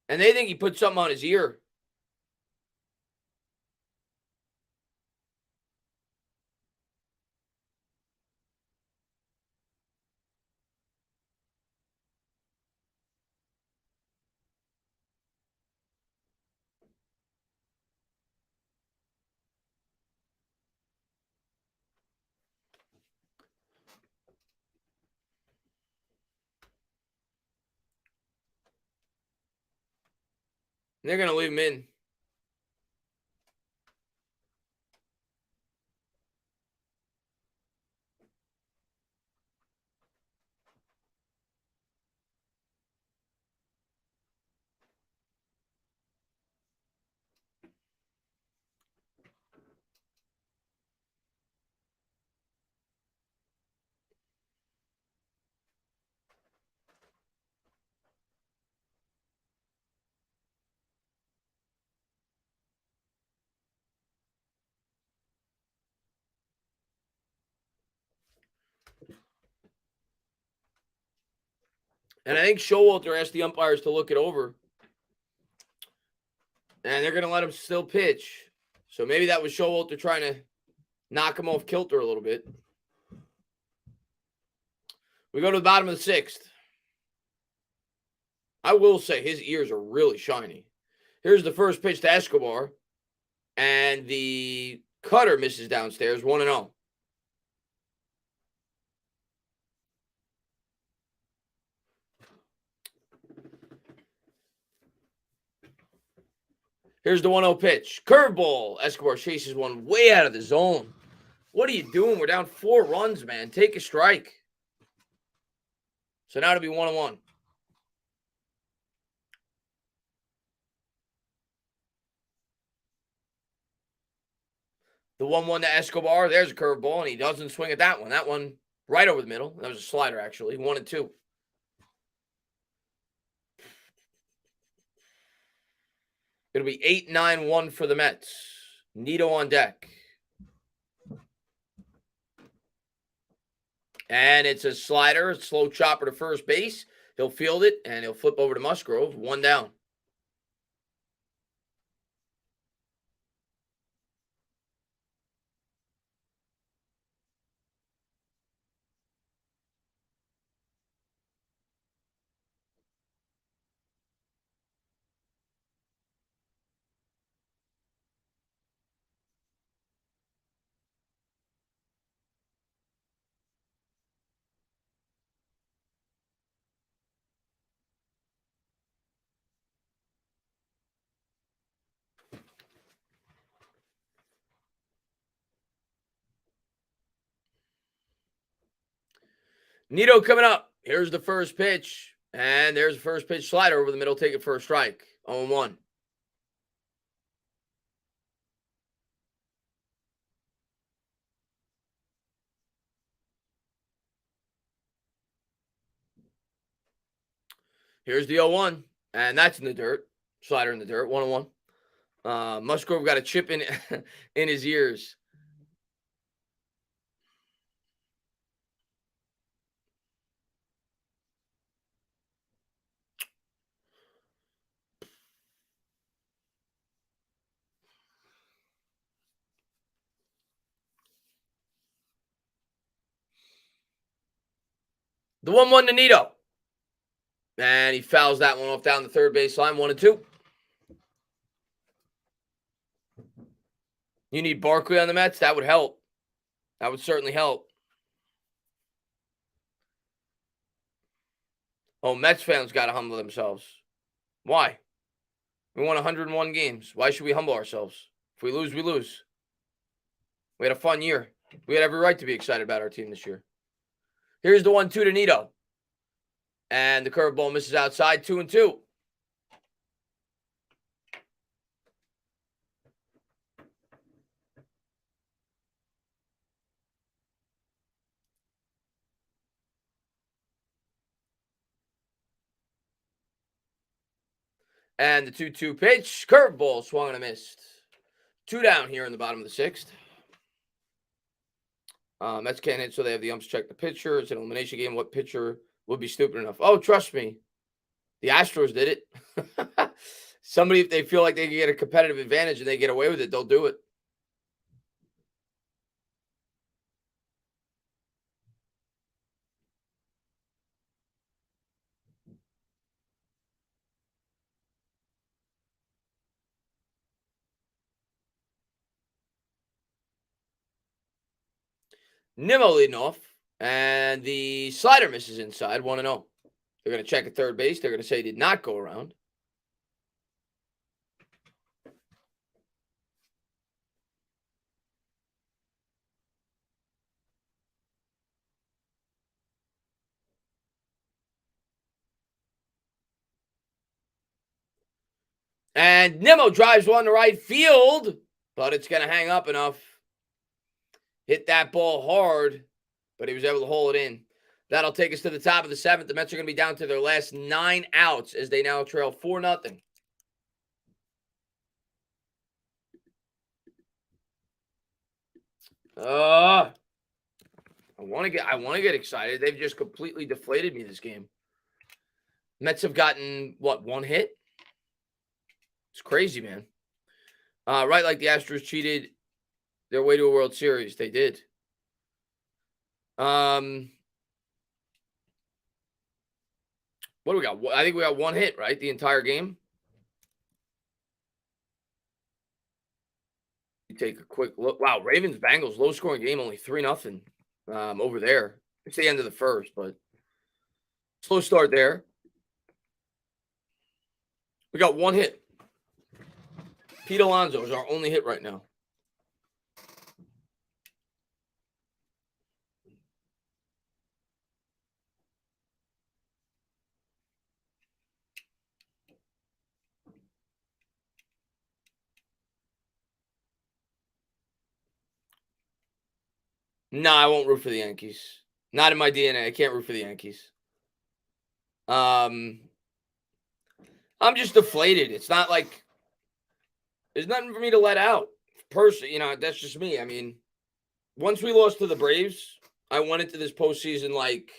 And they think he put something on his ear. They're going to leave him in. And I think Showalter asked the umpires to look it over. And they're going to let him still pitch. So maybe that was Showalter trying to knock him off kilter a little bit. We go to the bottom of the 6th. I will say his ears are really shiny. Here's the first pitch to Escobar. And the cutter misses downstairs, 1-0. Here's the 1-0 pitch. Curveball. Escobar chases one way out of the zone. What are you doing? We're down 4 runs, man. Take a strike. So now it'll be 1-1. The 1-1 to Escobar. There's a curveball, and he doesn't swing at that one. That one right over the middle. That was a slider, actually. 1-2. It'll be 8-9-1 for the Mets. Nito on deck. And it's a slider, a slow chopper to first base. He'll field it, and he'll flip over to Musgrove. 1 down. Nito coming up. Here's the first pitch. And there's the first pitch slider over the middle. Take it for a strike. 0-1. Here's the 0-1. And that's in the dirt. Slider in the dirt. 1-1. Musgrove got a chip in in his ears. The 1-1 to Nito. And he fouls that one off down the third baseline. 1-2. You need Barkley on the Mets? That would help. That would certainly help. Oh, Mets fans got to humble themselves. Why? We won 101 games. Why should we humble ourselves? If we lose, we lose. We had a fun year. We had every right to be excited about our team this year. Here's the 1-2 to Nito. And the curveball misses outside. 2-2. And the 2-2 pitch. Curveball swung and a missed. 2 down here in the bottom of the sixth. Mets can't hit, so they have the umps check the pitcher. It's an elimination game. What pitcher would be stupid enough? Oh, trust me. The Astros did it. Somebody, if they feel like they can get a competitive advantage and they get away with it, they'll do it. Nimmo leading off, and the slider misses inside. 1-0. They're going to check at third base. They're going to say he did not go around. And Nimmo drives one to right field, but it's going to hang up enough. Hit that ball hard, but he was able to hold it in. That'll take us to the top of the seventh. The Mets are going to be down to their last 9 outs as they now trail 4-0. I want to get excited. They've just completely deflated me this game. Mets have gotten what, 1 hit? It's crazy, man. Right, like the Astros cheated their way to a World Series. They did. What do we got? I think we got 1 hit, right? The entire game. Take a quick look. Wow, Ravens Bengals low scoring game, only 3-0 over there. It's the end of the first, but slow start there. We got 1 hit. Pete Alonso is our only hit right now. No, I won't root for the Yankees. Not in my DNA. I can't root for the Yankees. I'm just deflated. It's not like there's nothing for me to let out. Personally, that's just me. I mean, once we lost to the Braves, I went into this postseason like,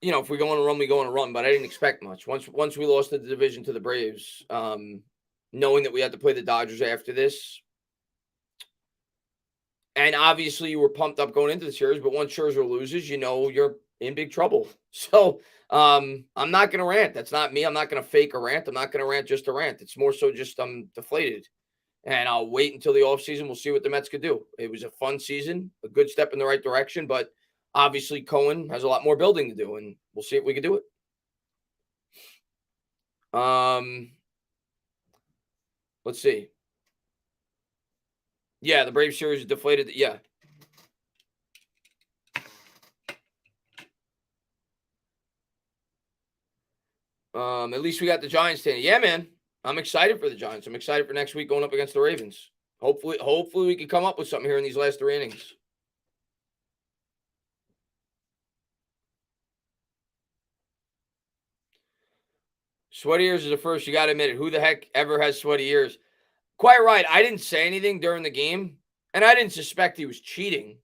if we go on a run, we go on a run. But I didn't expect much. Once we lost the division to the Braves, knowing that we had to play the Dodgers after this, and obviously you were pumped up going into the series, but once Scherzer loses, you're in big trouble. So I'm not going to rant. That's not me. I'm not going to fake a rant. I'm not going to rant just to rant. It's more so just I'm deflated. And I'll wait until the offseason. We'll see what the Mets could do. It was a fun season, a good step in the right direction, but obviously Cohen has a lot more building to do, and we'll see if we can do it. Let's see. Yeah, the Braves series is deflated. Yeah. At least we got the Giants standing. Yeah, man. I'm excited for the Giants. I'm excited for next week going up against the Ravens. Hopefully we can come up with something here in these last 3 innings. Sweaty ears is the first. You got to admit it. Who the heck ever has sweaty ears? Quite right. I didn't say anything during the game, and I didn't suspect he was cheating.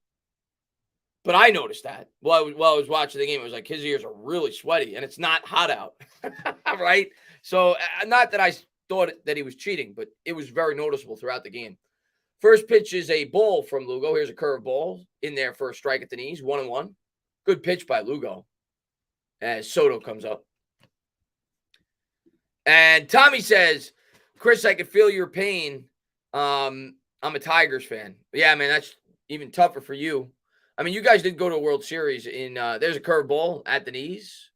But I noticed that while I was watching the game. It was like his ears are really sweaty, and it's not hot out, right? So not that I thought that he was cheating, but it was very noticeable throughout the game. First pitch is a ball from Lugo. Here's a curve ball in there for a strike at the knees, 1-1. Good pitch by Lugo as Soto comes up. And Tommy says, Chris, I can feel your pain. I'm a Tigers fan. Yeah, man, that's even tougher for you. I mean, you guys did go to a World Series there's a curveball at the knees.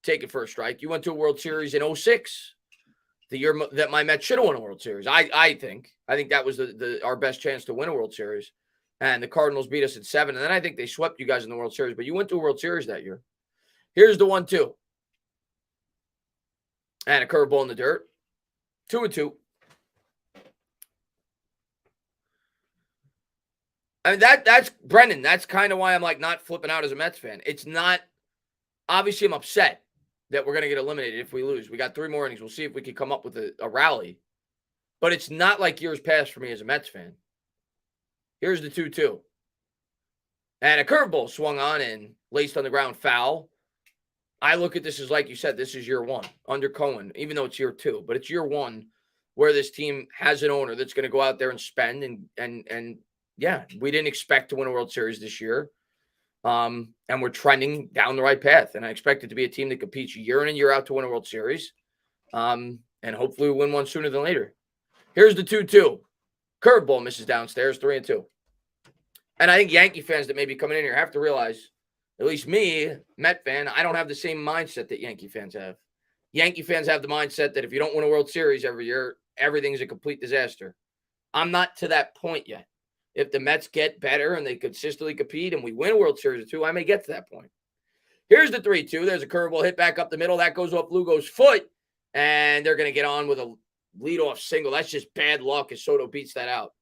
Take it for a strike. You went to a World Series in 2006, the year that my Mets should have won a World Series. I think that was our best chance to win a World Series. And the Cardinals beat us in 7. And then I think they swept you guys in the World Series. But you went to a World Series that year. Here's the 1-2. And a curveball in the dirt. 2-2. I mean, that's Brendan. That's kind of why I'm like not flipping out as a Mets fan. It's not, obviously I'm upset that we're going to get eliminated if we lose. We got 3 more innings. We'll see if we can come up with a rally. But it's not like years past for me as a Mets fan. Here's the 2-2. And a curveball swung on and laced on the ground, foul. I look at this as, like you said, this is year 1 under Cohen, even though it's year 2. But it's year 1 where this team has an owner that's going to go out there and spend. And yeah, we didn't expect to win a World Series this year. And we're trending down the right path. And I expect it to be a team that competes year in and year out to win a World Series. And hopefully we win one sooner than later. Here's the 2-2. Curveball misses downstairs, 3-2. And I think Yankee fans that may be coming in here have to realize, at least me, Met fan, I don't have the same mindset that Yankee fans have. Yankee fans have the mindset that if you don't win a World Series every year, everything's a complete disaster. I'm not to that point yet. If the Mets get better and they consistently compete and we win a World Series or 2, I may get to that point. Here's the 3-2. There's a curveball hit back up the middle. That goes off Lugo's foot, and they're going to get on with a leadoff single. That's just bad luck as Soto beats that out.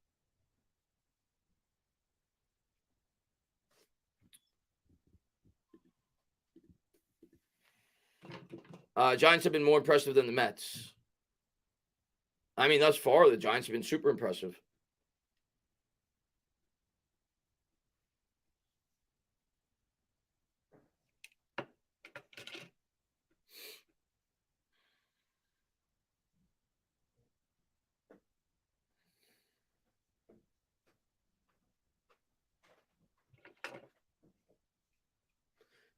Giants have been more impressive than the Mets. I mean, thus far, the Giants have been super impressive.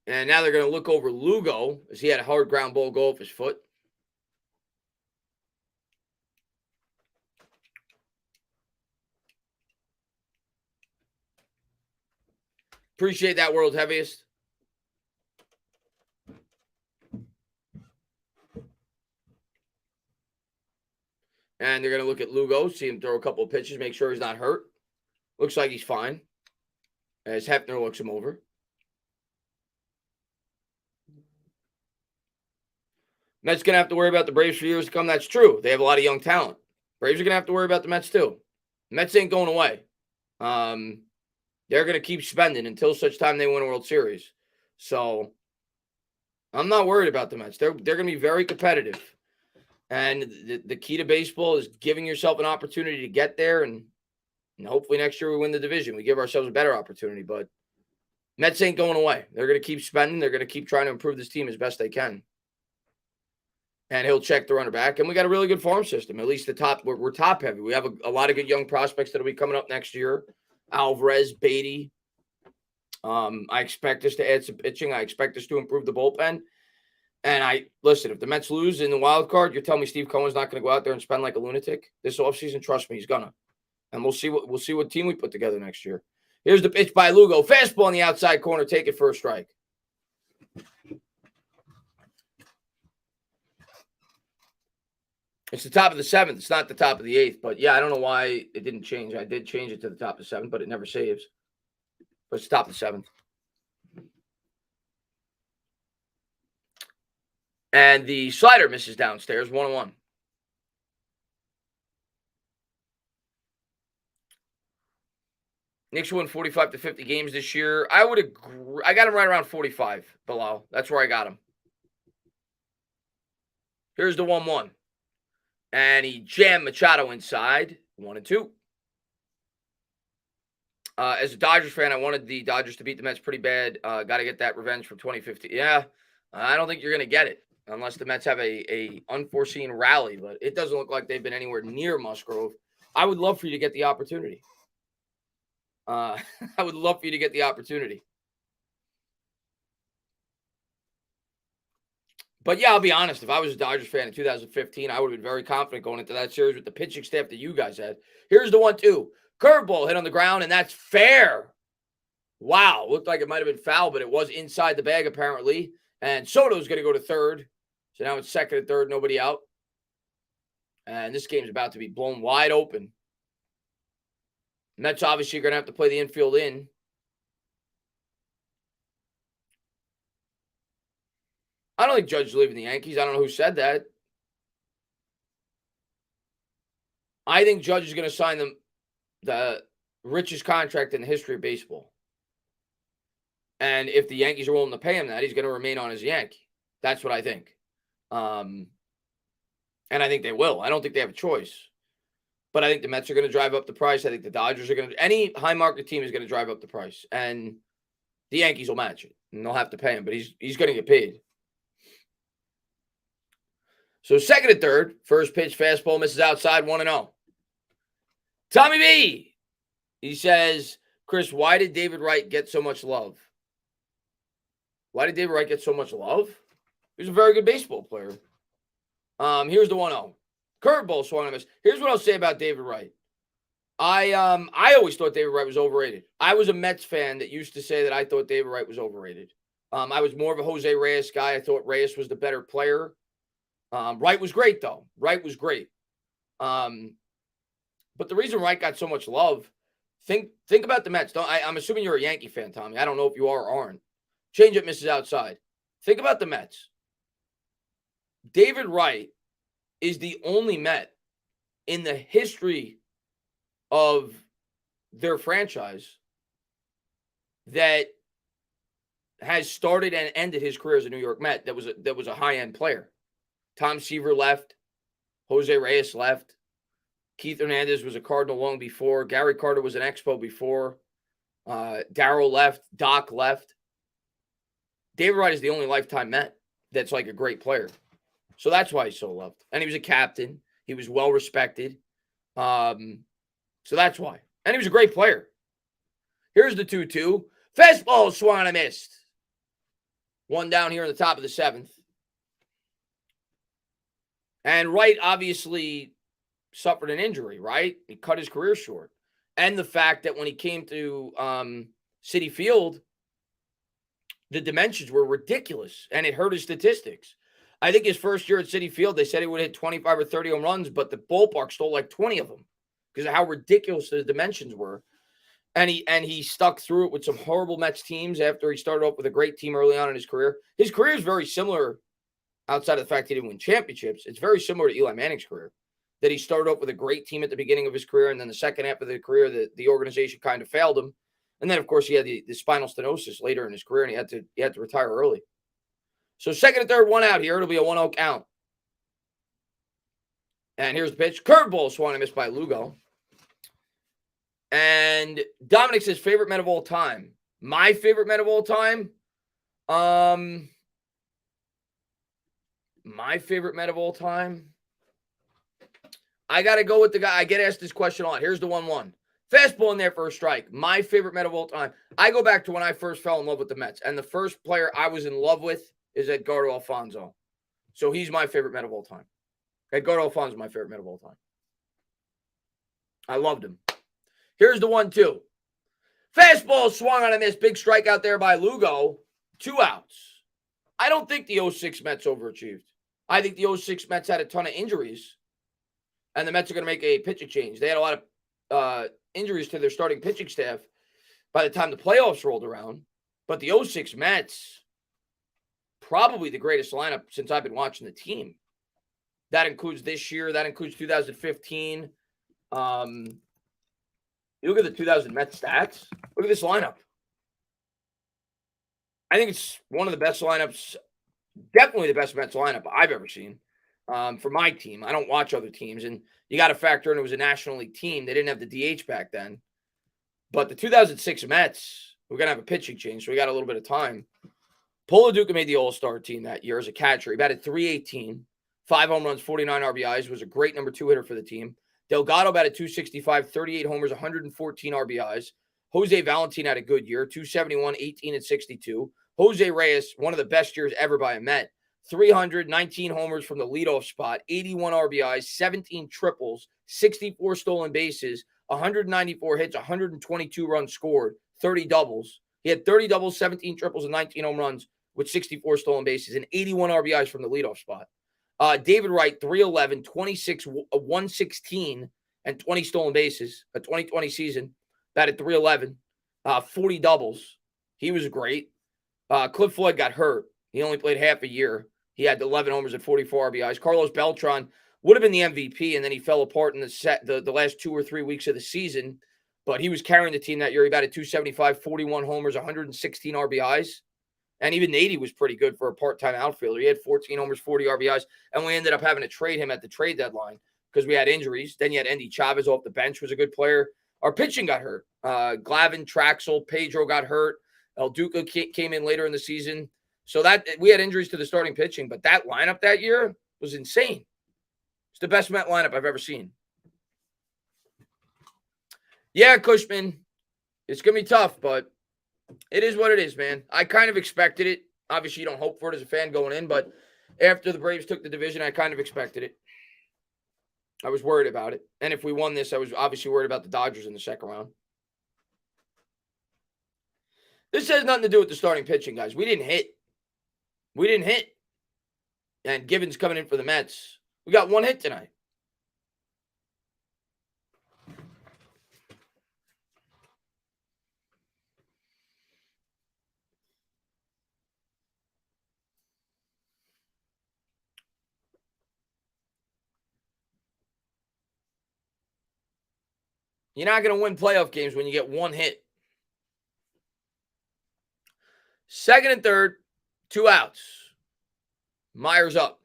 And now they're going to look over Lugo as he had a hard ground ball go off his foot. Appreciate that, World Heaviest. And they're going to look at Lugo, see him throw a couple of pitches, make sure he's not hurt. Looks like he's fine. As Hefner looks him over. Mets going to have to worry about the Braves for years to come. That's true. They have a lot of young talent. Braves are going to have to worry about the Mets too. The Mets ain't going away. They're going to keep spending until such time they win a World Series. So I'm not worried about the Mets. They're going to be very competitive. And the key to baseball is giving yourself an opportunity to get there. And hopefully next year we win the division. We give ourselves a better opportunity. But Mets ain't going away. They're going to keep spending. They're going to keep trying to improve this team as best they can. And he'll check the runner back. And we got a really good farm system. At least the top, we're top heavy. We have a lot of good young prospects that'll be coming up next year. Alvarez, Beatty. I expect us to add some pitching. I expect us to improve the bullpen. And listen, if the Mets lose in the wild card, you're telling me Steve Cohen's not going to go out there and spend like a lunatic this offseason? Trust me, he's gonna. And we'll see what team we put together next year. Here's the pitch by Lugo. Fastball on the outside corner. Take it for a strike. It's the top of the 7th. It's not the top of the 8th. But, yeah, I don't know why it didn't change. I did change it to the top of the 7th, but it never saves. But it's the top of the 7th. And the slider misses downstairs, 1-1. Knicks won 45 to 50 games this year. I would agree. I got him right around 45 below. That's where I got him. Here's the 1-1. And he jammed Machado inside. 1-2. As a Dodgers fan, I wanted the Dodgers to beat the Mets pretty bad. Got to get that revenge from 2015. Yeah, I don't think you're going to get it unless the Mets have a unforeseen rally. But it doesn't look like they've been anywhere near Musgrove. I would love for you to get the opportunity. I would love for you to get the opportunity. But, yeah, I'll be honest. If I was a Dodgers fan in 2015, I would have been very confident going into that series with the pitching staff that you guys had. Here's the 1-2. Curveball hit on the ground, and that's fair. Wow. Looked like it might have been foul, but it was inside the bag apparently. And Soto's going to go to third. So now it's second and third, nobody out. And this game's about to be blown wide open. Mets obviously are going to have to play the infield in. I don't think Judge is leaving the Yankees. I don't know who said that. I think Judge is going to sign the richest contract in the history of baseball. And if the Yankees are willing to pay him that, he's going to remain on as a Yankee. That's what I think. And I think they will. I don't think they have a choice. But I think the Mets are going to drive up the price. I think the Dodgers are going to – any high-market team is going to drive up the price. And the Yankees will match it. And they'll have to pay him. But he's going to get paid. So second and third, first pitch, fastball misses outside, 1-0. Tommy B, he says, Chris, why did David Wright get so much love? Why did David Wright get so much love? He was a very good baseball player. Here's the 1-0. Curveball swung on a miss. Here's what I'll say about David Wright. I always thought David Wright was overrated. I was a Mets fan that used to say that I thought David Wright was overrated. I was more of a Jose Reyes guy. I thought Reyes was the better player. Wright was great, though. Wright was great. But the reason Wright got so much love, think about the Mets. I'm assuming you're a Yankee fan, Tommy. I don't know if you are or aren't. Changeup misses outside. Think about the Mets. David Wright is the only Met in the history of their franchise that has started and ended his career as a New York Met that was a high-end player. Tom Seaver left. Jose Reyes left. Keith Hernandez was a Cardinal long before. Gary Carter was an Expo before. Darryl left. Doc left. David Wright is the only lifetime Met that's like a great player. So that's why he's so loved. And he was a captain. He was well respected. So that's why. And he was a great player. Here's the 2-2. Fastball swung and missed. One down here in the top of the 7th. And Wright obviously suffered an injury, right? He cut his career short. And the fact that when he came to Citi Field, the dimensions were ridiculous, and it hurt his statistics. I think his first year at Citi Field, they said he would hit 25 or 30 home runs, but the ballpark stole like 20 of them because of how ridiculous the dimensions were. And he stuck through it with some horrible Mets teams after he started off with a great team early on in his career. His career is very similar, outside of the fact he didn't win championships. It's very similar to Eli Manning's career, that he started off with a great team at the beginning of his career, and then the second half of the career, the organization kind of failed him. And then, of course, he had the spinal stenosis later in his career, and he had to retire early. So second and third, one out here. It'll be a 1-0 count. And here's the pitch. Curveball swung and missed by Lugo. And Dominic says, favorite Met of all time. My favorite Met of all time? My favorite Met of all time? I got to go with the guy. I get asked this question a lot. Here's the 1-1. Fastball in there for a strike. My favorite Met of all time. I go back to when I first fell in love with the Mets. And the first player I was in love with is Edgardo Alfonso. So he's my favorite Met of all time. Edgardo Alfonso is my favorite Met of all time. I loved him. Here's the 1-2. Fastball swung on a miss. Big strikeout there by Lugo. 2 outs. I don't think the 06 Mets overachieved. I think the 06 Mets had a ton of injuries. And the Mets are going to make a pitching change. They had a lot of injuries to their starting pitching staff by the time the playoffs rolled around. But the 06 Mets, probably the greatest lineup since I've been watching the team. That includes this year. That includes 2015. You look at the 2000 Mets stats. Look at this lineup. I think it's one of the best lineups, definitely the best Mets lineup I've ever seen for my team. I don't watch other teams, and you got to factor in it was a National League team. They didn't have the DH back then. But the 2006 Mets, we're going to have a pitching change, so we got a little bit of time. Polo Duca made the All-Star team that year as a catcher. He batted .318, 5 home runs, 49 RBIs, was a great number 2 hitter for the team. Delgado batted .265, 38 homers, 114 RBIs. Jose Valentin had a good year, .271, 18 and 62. Jose Reyes, one of the best years ever by a Met. 319 homers from the leadoff spot, 81 RBIs, 17 triples, 64 stolen bases, 194 hits, 122 runs scored, 30 doubles. He had 30 doubles, 17 triples, and 19 home runs with 64 stolen bases and 81 RBIs from the leadoff spot. David Wright, 311, 26, 116, and 20 stolen bases. A 2020 season, batted .311, 40 doubles. He was great. Cliff Floyd got hurt. He only played half a year. He had 11 homers and 44 RBIs. Carlos Beltran would have been the MVP, and then he fell apart in the last 2 or 3 weeks of the season. But he was carrying the team that year. He batted .275, 41 homers, 116 RBIs. And even Nady was pretty good for a part-time outfielder. He had 14 homers, 40 RBIs. And we ended up having to trade him at the trade deadline because we had injuries. Then you had Endy Chavez off the bench, was a good player. Our pitching got hurt. Glavin, Traxel, Pedro got hurt. El Duca came in later in the season. So that we had injuries to the starting pitching. But that lineup that year was insane. It's the best Met lineup I've ever seen. Yeah, Cushman, it's going to be tough, but it is what it is, man. I kind of expected it. Obviously, you don't hope for it as a fan going in, but after the Braves took the division, I kind of expected it. I was worried about it. And if we won this, I was obviously worried about the Dodgers in the second round. This has nothing to do with the starting pitching, guys. We didn't hit. And Givens coming in for the Mets. We got 1 hit tonight. You're not going to win playoff games when you get 1 hit. Second and third, 2 outs. Myers up.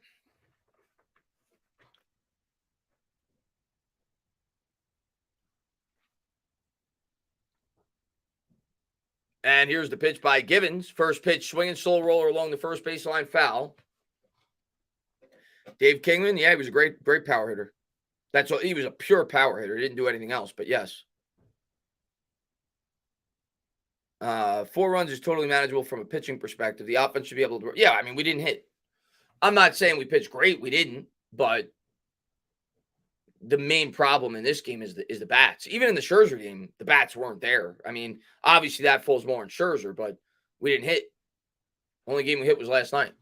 And here's the pitch by Givens. First pitch, swinging slow roller along the first baseline, foul. Dave Kingman, yeah, he was a great power hitter. That's what he was, a pure power hitter. He didn't do anything else, but yes. 4 runs is totally manageable from a pitching perspective. The offense should be able to. Yeah, I mean, we didn't hit. I'm not saying we pitched great. We didn't, but the main problem in this game is the bats. Even in the Scherzer game, the bats weren't there. I mean, obviously that falls more on Scherzer, but we didn't hit. Only game we hit was last night.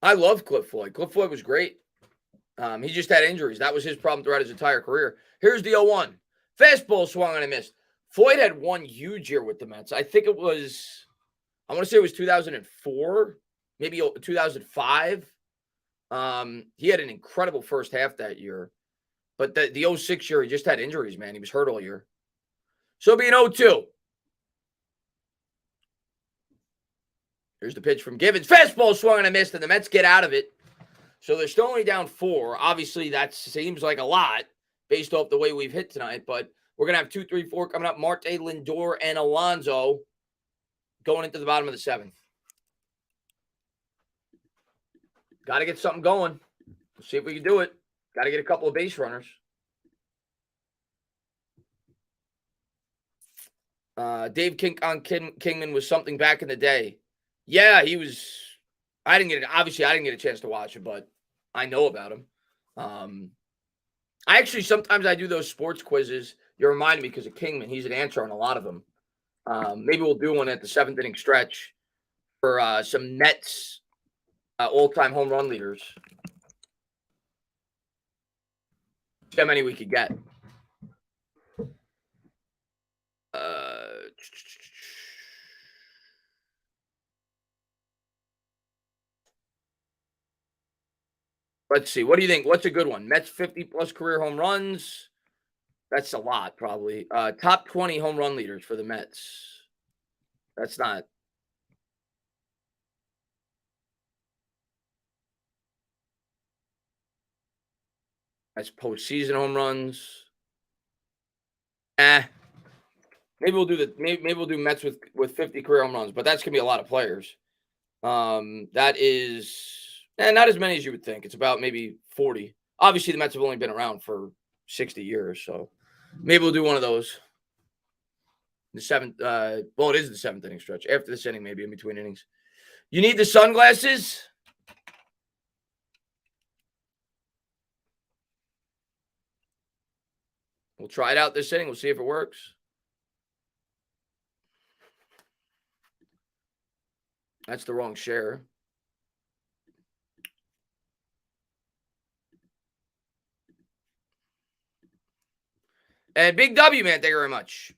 I love Cliff Floyd. Cliff Floyd was great. He just had injuries. That was his problem throughout his entire career. Here's the 0-1. Fastball swung and I missed. Floyd had 1 huge year with the Mets. I think it was, I want to say it was 2004, maybe 2005. He had an incredible first half that year. But the 06 year, he just had injuries, man. He was hurt all year. So it'll be an 0-2. Here's the pitch from Givens. Fastball swung and a missed, and the Mets get out of it. So they're still only down 4. Obviously, that seems like a lot based off the way we've hit tonight. But we're going to have 2, 3, 4 coming up. Marte, Lindor, and Alonso going into the bottom of the 7th. Got to get something going. Let's see if we can do it. Got to get a couple of base runners. Dave Kingman was something back in the day. Yeah, he was. I didn't get a chance to watch it, but I know about him. Sometimes I do those sports quizzes. You reminded me because of Kingman. He's an answer on a lot of them. Maybe we'll do one at the 7th inning stretch for some Mets all-time home run leaders. See how many we could get. Let's see. What do you think? What's a good one? Mets 50-plus career home runs. That's a lot, probably. Top 20 home run leaders for the Mets. That's not. That's postseason home runs. Maybe we'll do Mets with 50 career home runs, but that's gonna be a lot of players. That is not as many as you would think. It's about maybe 40. Obviously, the Mets have only been around for 60 years, so maybe we'll do one of those. The 7th. It is the 7th inning stretch. After this inning, maybe in between innings. You need the sunglasses. We'll try it out this inning. We'll see if it works. That's the wrong share. And Big W, man, thank you very much.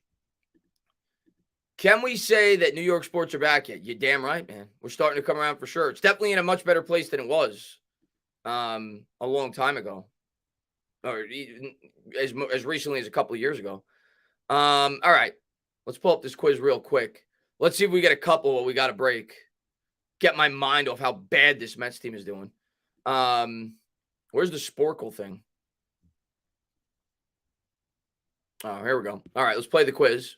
Can we say that New York sports are back yet? You're damn right, man. We're starting to come around for sure. It's definitely in a much better place than it was a long time ago. Or even as recently as a couple of years ago. All right. Let's pull up this quiz real quick. Let's see if we get a couple what we got to break. Get my mind off how bad this Mets team is doing. Where's the Sporkle thing? Oh, here we go. All right, let's play the quiz.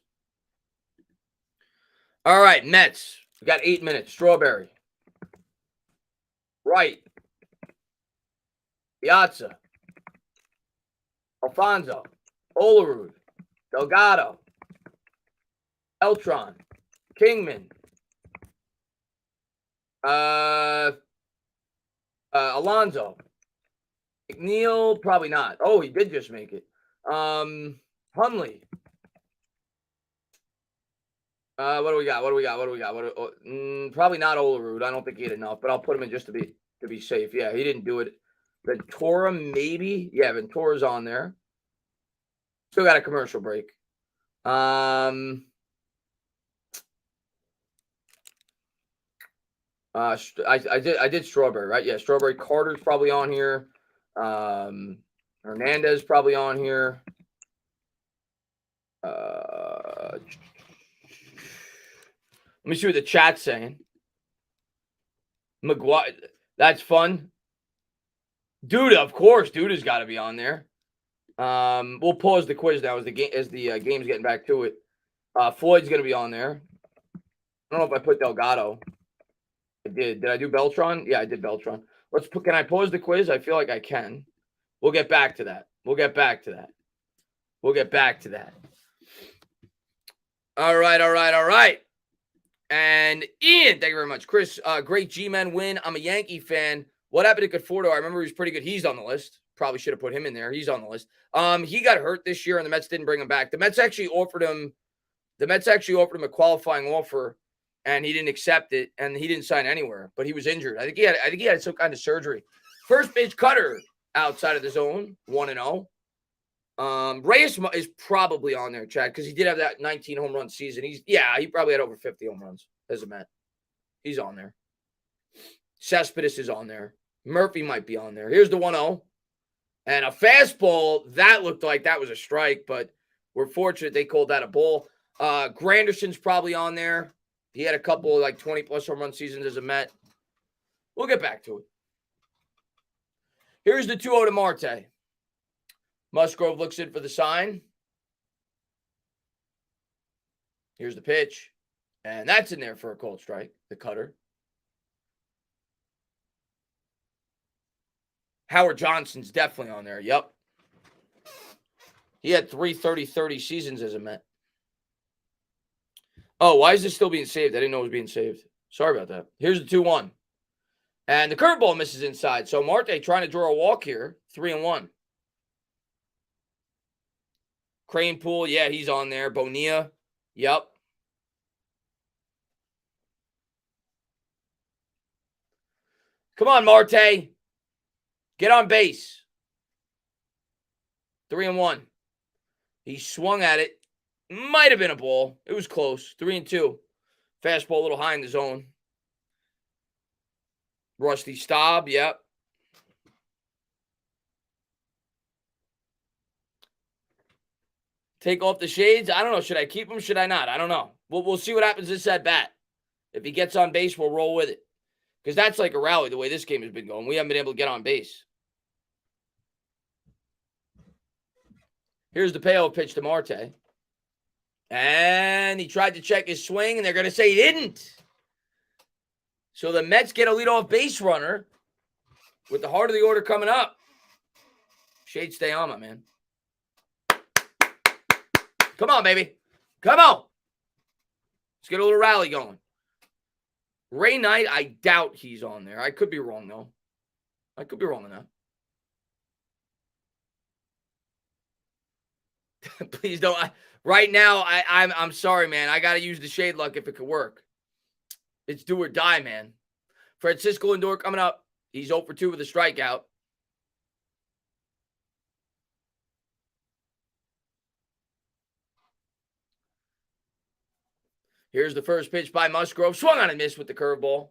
All right, Mets. We got 8 minutes. Strawberry. Wright. Piazza. Alfonso. Olerud. Delgado. Eltron. Kingman. Alonso. Mcneil, probably not. Oh, he did just make it. Hunley. What do we got? Probably not Olerud. I don't think he had enough, but I'll put him in just to be safe. Yeah, he didn't do it. Ventura, maybe. Yeah, Ventura's on there. Still got a commercial break. I did Strawberry, right? Yeah, Strawberry. Carter's probably on here. Hernandez probably on here. Let me see what the chat's saying. McGuire, that's fun. Duda, of course, Duda's got to be on there. We'll pause the quiz now as the game's getting back to it. Floyd's going to be on there. I don't know if I put Delgado. I did. Did I do Beltran? Yeah, I did Beltran. Can I pause the quiz? I feel like I can. We'll get back to that. All right. And Ian, thank you very much. Chris, great G-Men win. I'm a Yankee fan. What happened to Conforto? I remember he was pretty good. He's on the list. Probably should have put him in there. He's on the list. He got hurt this year, and the Mets didn't bring him back. The Mets actually offered him a qualifying offer, and he didn't accept it, and he didn't sign anywhere. But he was injured. I think he had some kind of surgery. First base cutter outside of the zone, 1-0. Reyes is probably on there, Chad, because he did have that 19 home run season. He probably had over 50 home runs as a Met. He's on there. Cespedes is on there. Murphy might be on there. Here's the 1-0. And a fastball, that looked like that was a strike, but we're fortunate they called that a ball. Granderson's probably on there. He had a couple of 20-plus home run seasons as a Met. We'll get back to it. Here's the 2-0 to Marte. Musgrove looks in for the sign. Here's the pitch. And that's in there for a cold strike, the cutter. Howard Johnson's definitely on there. Yep. He had 3 30-30 seasons as a Met. Oh, why is this still being saved? I didn't know it was being saved. Sorry about that. Here's the 2-1. And the curveball misses inside. So Marte trying to draw a walk here. 3-1. Cranepool, yeah, he's on there. Bonilla, yep. Come on, Marte. Get on base. 3-1. He swung at it. Might have been a ball. It was close. 3-2. Fastball a little high in the zone. Rusty Staub, yep. Take off the shades. I don't know. Should I keep him? Should I not? I don't know. We'll see what happens this at bat. If he gets on base, we'll roll with it. Because that's like a rally the way this game has been going. We haven't been able to get on base. Here's the payoff pitch to Marte. And he tried to check his swing, and they're going to say he didn't. So the Mets get a leadoff base runner with the heart of the order coming up. Shade, stay on, my man. Come on, baby. Come on. Let's get a little rally going. Ray Knight, I doubt he's on there. I could be wrong, though. I could be wrong on that. Please don't. Right now, I'm sorry, man. I got to use the shade luck if it could work. It's do or die, man. Francisco Lindor coming up. He's 0 for 2 with a strikeout. Here's the first pitch by Musgrove. Swung on and missed with the curveball.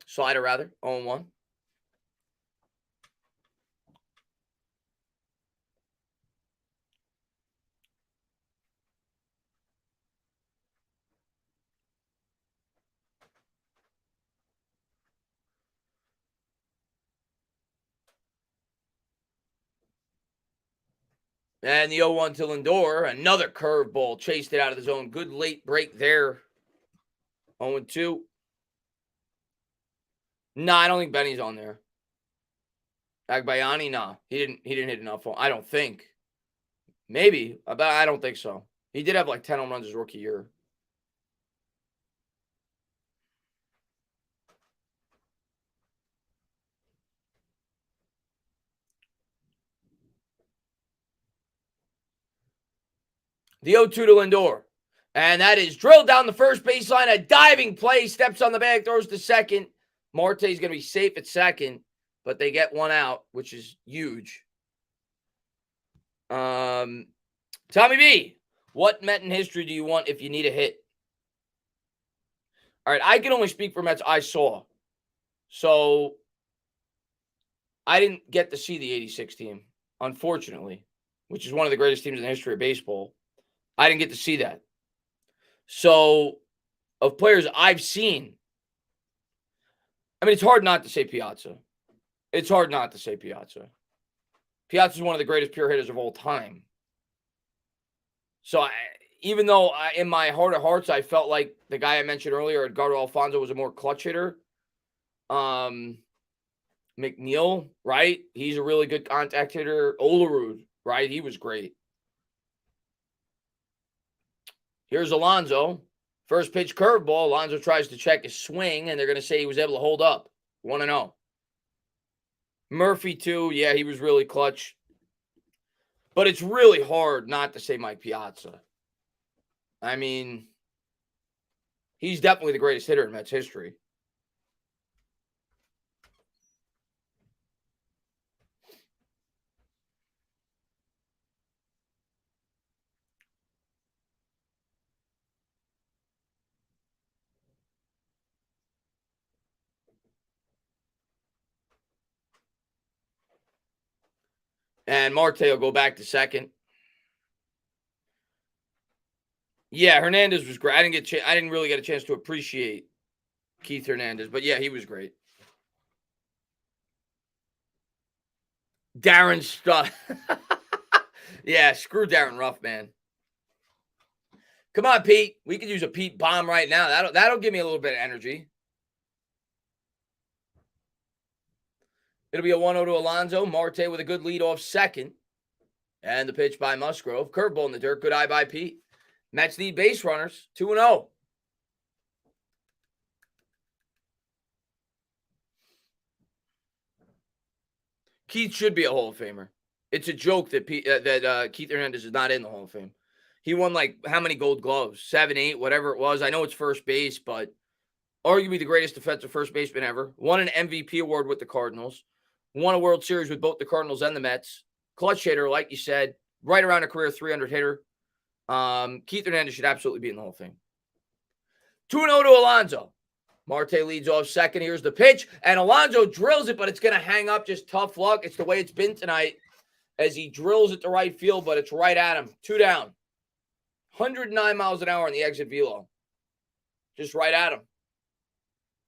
Slider, rather. 0-1. And the 0-1 to Lindor. Another curveball. Chased it out of the zone. Good late break there. 0-2. Nah, I don't think Benny's on there. Agbayani, nah. He didn't hit enough. I don't think. Maybe, but I don't think so. He did have 10 home runs his rookie year. The 0-2 to Lindor. And that is drilled down the first baseline. A diving play. Steps on the bag. Throws to second. Marte's going to be safe at second. But they get one out, which is huge. Tommy B, what Met in history do you want if you need a hit? All right, I can only speak for Mets I saw. So I didn't get to see the 86 team, unfortunately, which is one of the greatest teams in the history of baseball. I didn't get to see that. So of players I've seen, I mean, it's hard not to say Piazza. It's hard not to say Piazza. Piazza is one of the greatest pure hitters of all time. So even though in my heart of hearts, I felt like the guy I mentioned earlier, Edgardo Alfonso, was a more clutch hitter. Mcneil, right? He's a really good contact hitter. Olerud, right? He was great. Here's Alonso. First pitch curveball. Alonso tries to check his swing, and they're going to say he was able to hold up. 1-0. Murphy, too. Yeah, he was really clutch. But it's really hard not to say Mike Piazza. I mean, he's definitely the greatest hitter in Mets history. And Marte will go back to second. Yeah, Hernandez was great. I didn't really get a chance to appreciate Keith Hernandez, but yeah, he was great. Darren Stud. Yeah, screw Darren Ruff, man. Come on, Pete. We could use a Pete bomb right now. That'll give me a little bit of energy. It'll be a 1-0 to Alonso. Marte with a good lead off second. And the pitch by Musgrove. Curveball in the dirt. Good eye by Pete. Mets need base runners. 2-0. Keith should be a Hall of Famer. It's a joke that Keith Hernandez is not in the Hall of Fame. He won like how many Gold Gloves? 7, 8, whatever it was. I know it's first base, but arguably the greatest defensive first baseman ever. Won an MVP award with the Cardinals. Won a World Series with both the Cardinals and the Mets. Clutch hitter, like you said, right around a career 300 hitter. Keith Hernandez should absolutely be in the Hall of Fame. 2-0 to Alonso. Marte leads off second. Here's the pitch. And Alonso drills it, but it's going to hang up. Just tough luck. It's the way it's been tonight as he drills it to right field, but it's right at him. 2 down. 109 miles an hour on the exit velo. Just right at him.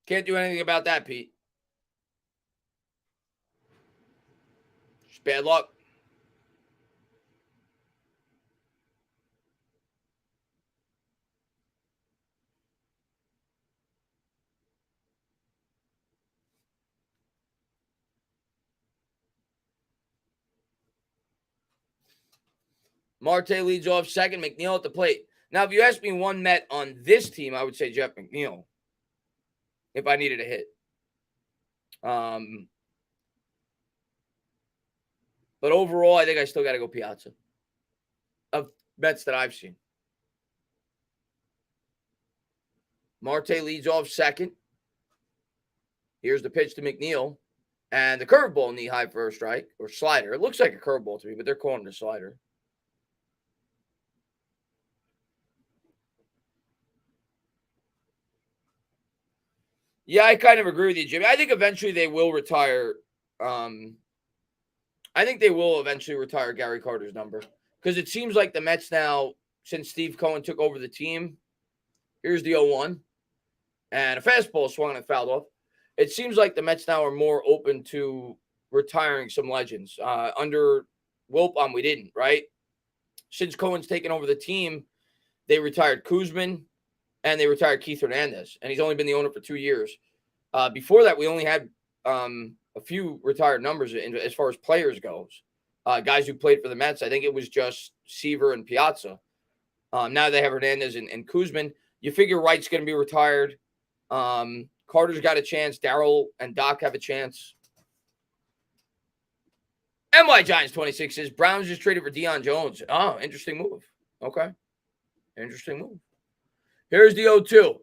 Can't do anything about that, Pete. Just bad luck. Marte leads off second. Mcneil at the plate. Now, if you ask me one Met on this team, I would say Jeff McNeil if I needed a hit. But overall, I think I still got to go Piazza of Mets that I've seen. Marte leads off second. Here's the pitch to McNeil. And the curveball knee high for a strike or slider. It looks like a curveball to me, but they're calling it a slider. Yeah, I kind of agree with you, Jimmy. I think eventually they will retire. I think they will eventually retire Gary Carter's number because it seems like the Mets now, since Steve Cohen took over the team, here's the 0-1, and a fastball swung and fouled off. It seems like the Mets now are more open to retiring some legends. Under Wilpon, we didn't, right? Since Cohen's taken over the team, they retired Kuzman and they retired Keith Hernandez, and he's only been the owner for 2 years. Before that, we only had a few retired numbers as far as players goes. Guys who played for the Mets, I think it was just Seaver and Piazza. Now they have Hernandez and Kuzman. You figure Wright's going to be retired. Carter's got a chance. Darryl and Doc have a chance. NY Giants 26 says Browns just traded for Deion Jones. Oh, interesting move. Okay. Interesting move. Here's the 0-2.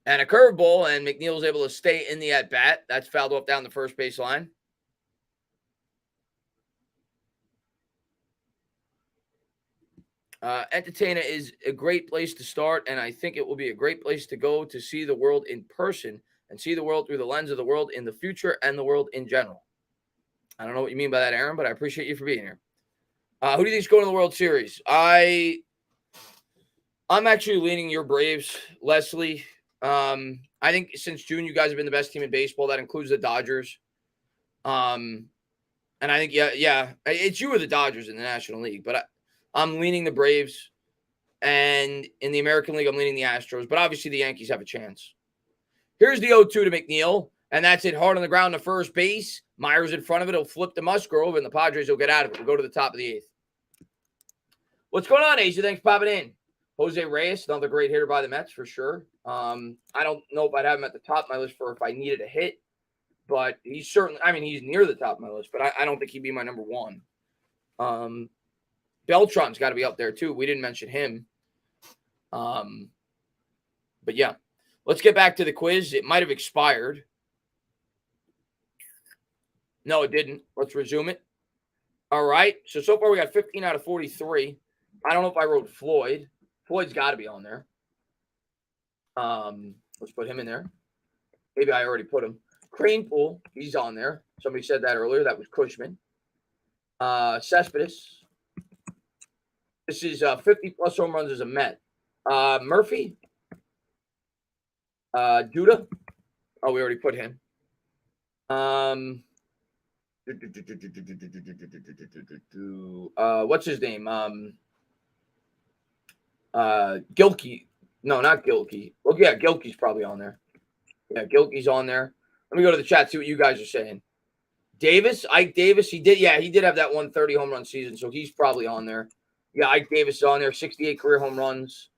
And a curveball, and McNeil's able to stay in the at-bat. That's fouled off down the first base line. Entertainer is a great place to start, and I think it will be a great place to go to see the world in person and see the world through the lens of the world in the future and the world in general. I don't know what you mean by that, Aaron, but I appreciate you for being here. Who do you think is going to the World Series? I'm actually leaning your Braves, Leslie. I think since June, you guys have been the best team in baseball. That includes the Dodgers. And I think, yeah, it's you or the Dodgers in the National League, but I'm leaning the Braves. And in the American League, I'm leaning the Astros. But obviously, the Yankees have a chance. Here's the 0-2 to McNeil, and that's it hard on the ground to first base. Myers in front of it. He'll flip to Musgrove, and the Padres will get out of it. We'll go to the top of the 8th. What's going on, Asia? Thanks for popping in. Jose Reyes, another great hitter by the Mets for sure. I don't know if I'd have him at the top of my list for if I needed a hit, but he's certainly, he's near the top of my list, but I don't think he'd be my number 1. Beltran's got to be up there too. We didn't mention him. But yeah, let's get back to the quiz. It might have expired. No, it didn't. Let's resume it. All right. So far we got 15 out of 43. I don't know if I wrote Floyd. Floyd's got to be on there. Let's put him in there. Maybe I already put him. Cranepool, he's on there. Somebody said that earlier. That was Cushman. Cespedes. This is 50-plus home runs as a Met. Murphy. Duda. Oh, we already put him. What's his name? Gilkey. No, not Gilkey. Well, yeah, Gilkey's probably on there. Yeah, Gilkey's on there. Let me go to the chat, see what you guys are saying. Davis, Ike Davis, he did have that 130 home run season, so he's probably on there. Yeah, Ike Davis is on there, 68 career home runs.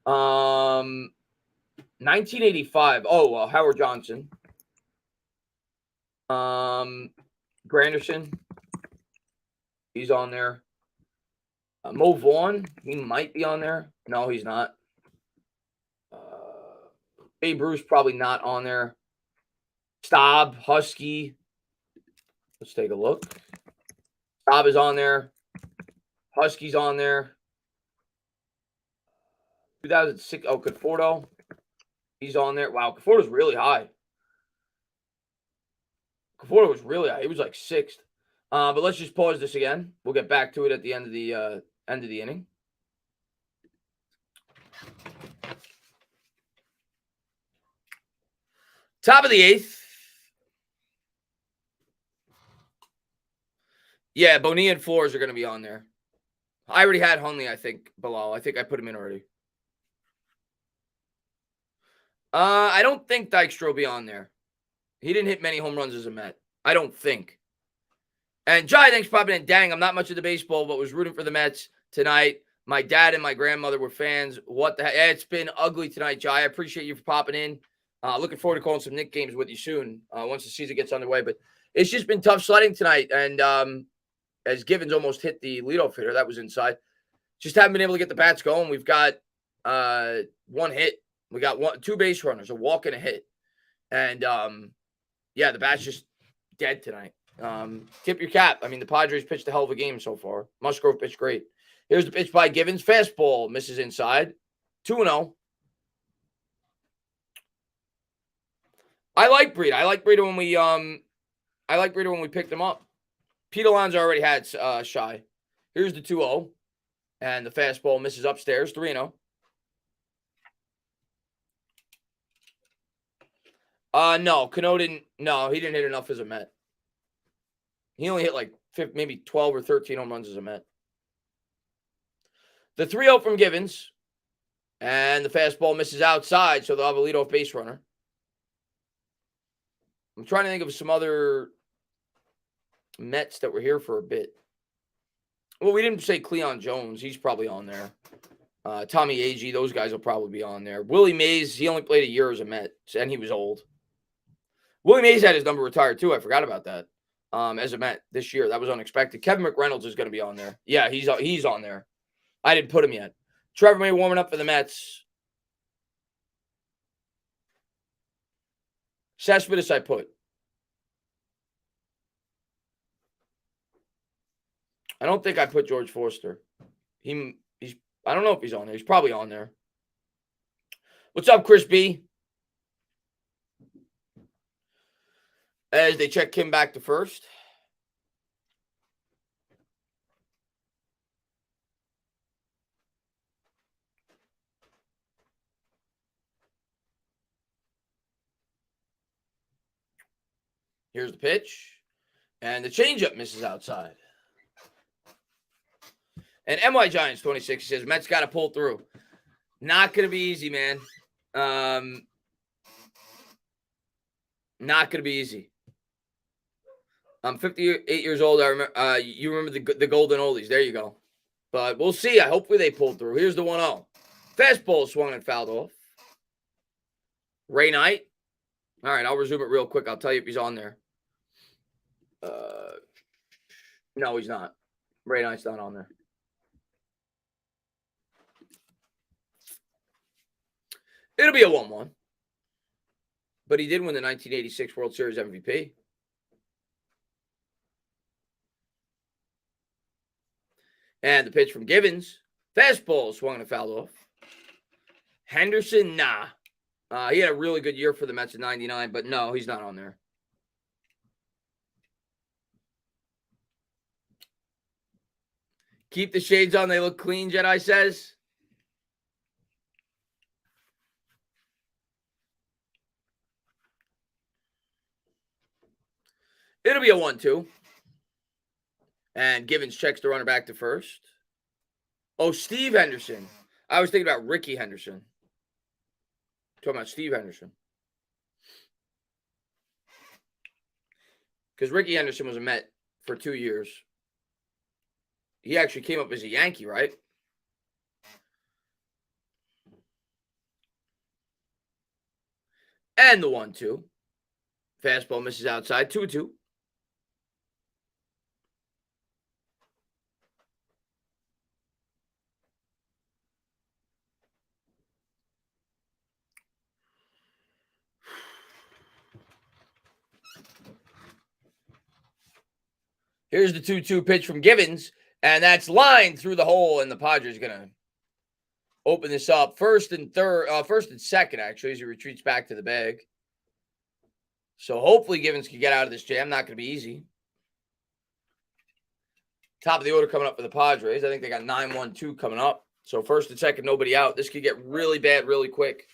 1985. Oh, Howard Johnson. Granderson, he's on there. Mo Vaughn, he might be on there. No, he's not. Babe Ruth, probably not on there. Staub, Husky. Let's take a look. Staub is on there. Husky's on there. 2006. Oh, Conforto. He's on there. Wow, Conforto's really high. Conforto was really high. He was like 6th. But let's just pause this again. We'll get back to it at the end of the inning. Top of the 8th. Yeah, Bonilla and Flores are going to be on there. I already had Hundley, I think, below. I think I put him in already. I don't think Dykstra will be on there. He didn't hit many home runs as a Met. I don't think. And Jai, thanks for popping in. Dang, I'm not much of the baseball, but was rooting for the Mets tonight. My dad and my grandmother were fans. What the heck? It's been ugly tonight, Jai. I appreciate you for popping in. Looking forward to calling some Knicks games with you soon once the season gets underway. But it's just been tough sledding tonight. And as Givens almost hit the leadoff hitter, that was inside. Just haven't been able to get the bats going. We've got one hit. We got 2 base runners, a walk and a hit. And, the bat's just dead tonight. Tip your cap. I mean, the Padres pitched a hell of a game so far. Musgrove pitched great. Here's the pitch by Givens. Fastball misses inside. 2-0. I like Breida. I like Breida when we picked him up. Pete Alonso already had Shy. Here's the 2-0. And the fastball misses upstairs. 3-0. No, Cano didn't. No, he didn't hit enough as a Met. He only hit like maybe 12 or 13 home runs as a Met. The 3-0 from Givens. And the fastball misses outside, so they'll have a leadoff base runner. I'm trying to think of some other Mets that were here for a bit. Well, we didn't say Cleon Jones. He's probably on there. Tommy Agee, those guys will probably be on there. Willie Mays, he only played a year as a Met, and he was old. Willie Mays had his number retired, too. I forgot about that. As a Met this year. That was unexpected. Kevin McReynolds is going to be on there. Yeah, he's on there. I didn't put him yet. Trevor May warming up for the Mets. Cespedes I put. I don't think I put George Forster. He's I don't know if he's on there. He's probably on there. What's up, Chris B? As they check Kim back to first. Here's the pitch. And the changeup misses outside. And MY Giants 26 says, Mets got to pull through. Not going to be easy, man. Not going to be easy. I'm 58 years old. I remember. You remember the golden oldies. There you go. But we'll see. Hopefully they pull through. Here's the 1-0. Fastball swung and fouled off. Ray Knight. All right, I'll resume it real quick. I'll tell you if he's on there. No, he's not. Ray Knight's not on there. It'll be a 1-1. But he did win the 1986 World Series MVP. And the pitch from Givens. Fastball swung and fouled off. Henderson, nah. He had a really good year for the Mets at 99, but no, he's not on there. Keep the shades on. They look clean, Jedi says. It'll be a 1-2. And Givens checks the runner back to first. Oh, Steve Henderson. I was thinking about Ricky Henderson. Talking about Steve Henderson. Because Ricky Henderson was a Met for 2 years. He actually came up as a Yankee, right? And the 1-2. Fastball misses outside. 2-2. Here's the 2-2 pitch from Givens, and that's lined through the hole, and the Padres going to open this up. First and second, actually, as he retreats back to the bag. So hopefully Givens can get out of this jam. Not going to be easy. Top of the order coming up for the Padres. I think they got 9-1-2 coming up. So first and second, nobody out. This could get really bad really quick.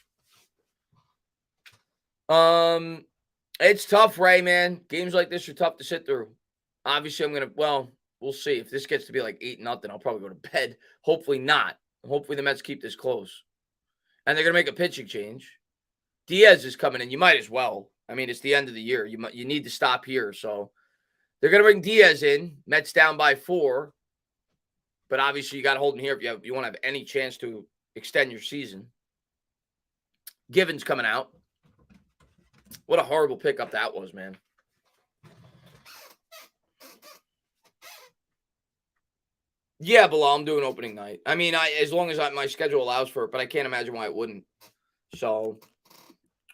It's tough, Ray, man. Games like this are tough to sit through. Obviously, we'll see. If this gets to be like 8-0, I'll probably go to bed. Hopefully not. Hopefully the Mets keep this close. And they're going to make a pitching change. Diaz is coming in. You might as well. I mean, it's the end of the year. You need to stop here. So they're going to bring Diaz in. Mets down by 4. But obviously, you got to hold him here if you want to have any chance to extend your season. Givens coming out. What a horrible pickup that was, man. Yeah, Bilal, I'm doing opening night. I mean, as long as my schedule allows for it, but I can't imagine why it wouldn't. So,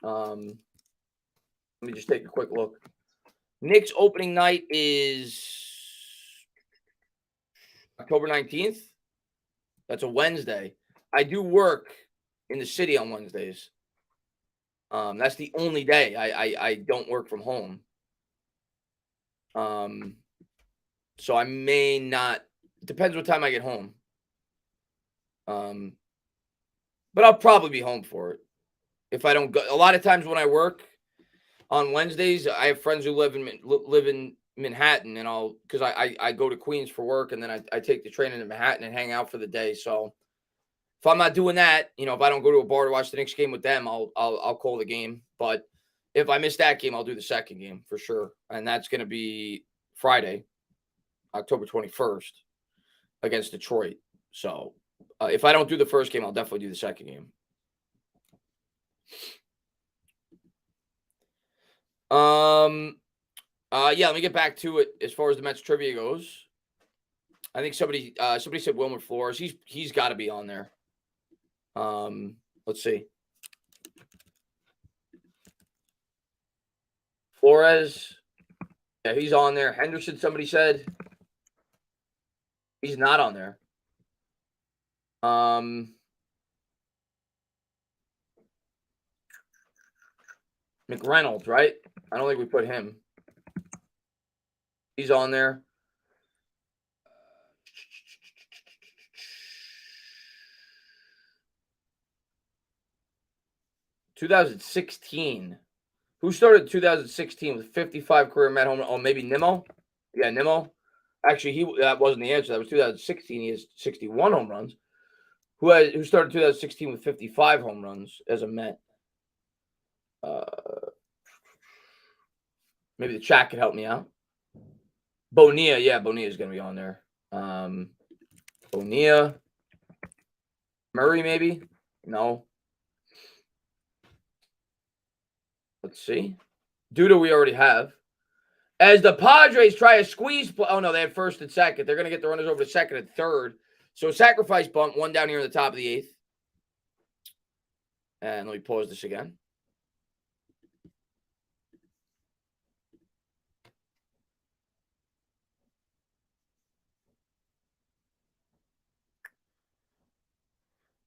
let me just take a quick look. Knicks opening night is October 19th. That's a Wednesday. I do work in the city on Wednesdays. That's the only day I don't work from home. So I may not. Depends what time I get home. But I'll probably be home for it. If I don't go, a lot of times when I work on Wednesdays, I have friends who live in Manhattan, and because I go to Queens for work, and then I take the train into Manhattan and hang out for the day. So if I'm not doing that, if I don't go to a bar to watch the Knicks game with them, I'll call the game. But if I miss that game, I'll do the second game for sure, and that's going to be Friday, October 21st. Against Detroit. So if I don't do the first game, I'll definitely do the second game. Yeah, let me get back to it as far as the Mets trivia goes. I think somebody said Wilmer Flores. He's got to be on there. Let's see. Flores. Yeah, he's on there. Henderson, somebody said. He's not on there. McReynolds, right? I don't think we put him. He's on there. 2016. Who started 2016 with 55 career Met home? Oh, maybe Nimmo? Yeah, Nimmo. Actually, that wasn't the answer. That was 2016. He has 61 home runs. Who started 2016 with 55 home runs as a Met? Maybe the chat could help me out. Bonilla. Yeah, Bonilla is going to be on there. Bonilla. Murray, maybe? No. Let's see. Duda we already have. As the Padres try a squeeze play. Oh, no, they had first and second. They're going to get the runners over to second and third. So sacrifice bunt, one down here in the top of the 8th. And let me pause this again.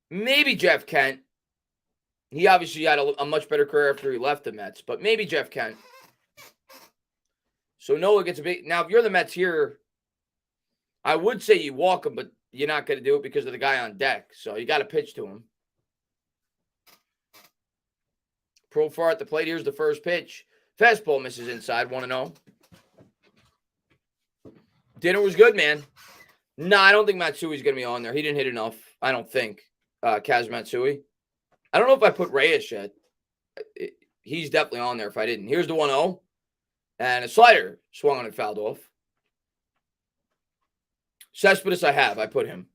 Maybe Jeff Kent. He obviously had a much better career after he left the Mets, but maybe Jeff Kent. So Nola gets a big. Now, if you're the Mets here, I would say you walk him, but you're not going to do it because of the guy on deck. So you got to pitch to him. Profar at the plate. Here's the first pitch. Fastball misses inside, 1-0. Dinner was good, man. No, I don't think Matsui's going to be on there. He didn't hit enough, I don't think. Kaz Matsui. I don't know if I put Reyes yet. He's definitely on there if I didn't. Here's the 1-0. And a slider swung on and fouled off. Cespedes I have. I put him.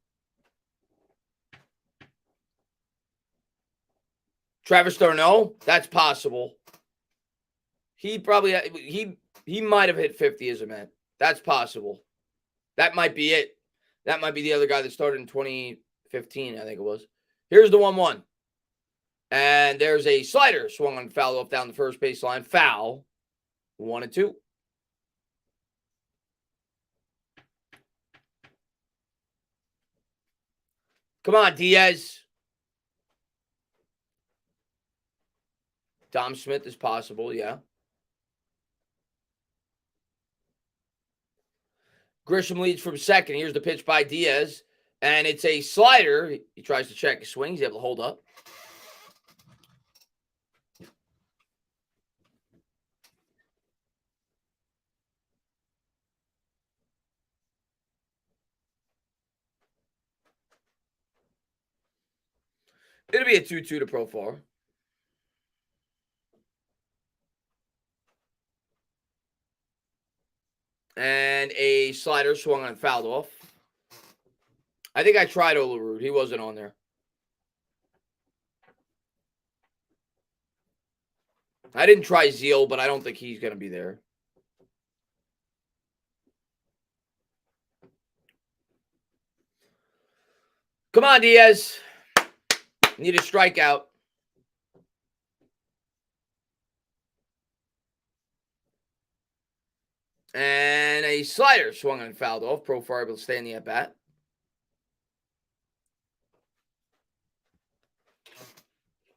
Travis Darno, that's possible. He probably he might have hit 50 as a Met. That's possible. That might be it. That might be the other guy that started in 2015, I think it was. Here's the 1-1. And there's a slider swung on foul off down the first baseline. Foul. 1-2. Come on, Diaz. Dom Smith is possible, yeah. Grisham leads from second. Here's the pitch by Diaz. And it's a slider. He tries to check his swing. He's able to hold up. It'll be a 2-2 to Profar. And a slider swung on fouled off. I think I tried Olerud. He wasn't on there. I didn't try Zeal, but I don't think he's going to be there. Come on, Diaz. Need a strikeout. And a slider swung and fouled off. Profar able to stay in the at-bat.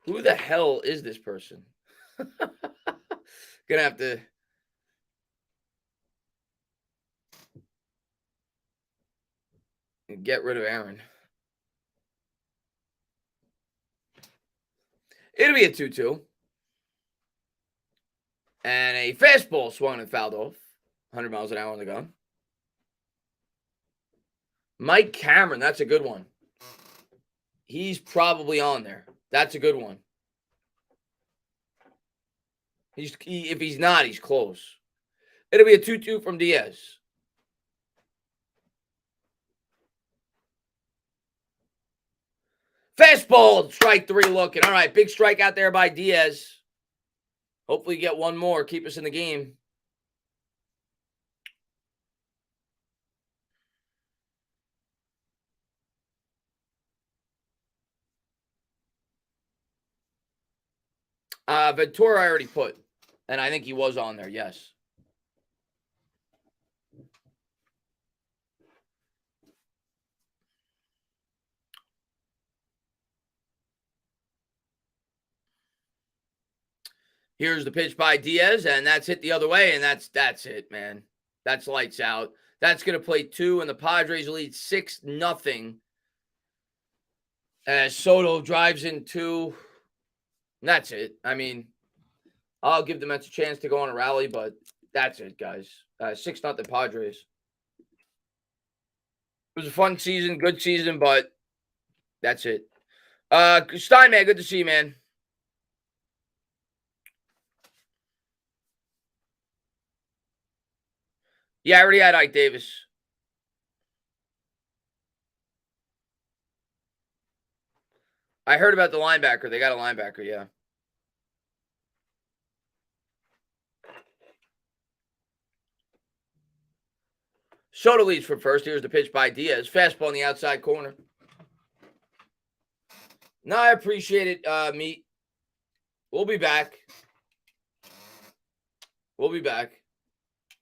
Who the hell is this person? Gonna have to get rid of Aaron. It'll be a 2-2. And a fastball swung and fouled off. 100 miles an hour on the gun. Mike Cameron, that's a good one. He's probably on there. That's a good one. If he's not, he's close. It'll be a 2-2 from Diaz. Fastball, strike three looking. All right, big strike out there by Diaz. Hopefully get one more, keep us in the game. Ventura I already put, and I think he was on there, yes. Here's the pitch by Diaz, and that's hit the other way, and that's it, man. That's lights out. That's going to play 2, and the Padres lead 6-0. As Soto drives in 2. And that's it. I mean, I'll give the Mets a chance to go on a rally, but that's it, guys. 6-0 Padres. It was a fun season, good season, but that's it. Steinman, good to see you, man. Yeah, I already had Ike Davis. I heard about the linebacker. They got a linebacker, yeah. Soto leads from first. Here's the pitch by Diaz. Fastball in the outside corner. No, I appreciate it, Meat. We'll be back. We'll be back.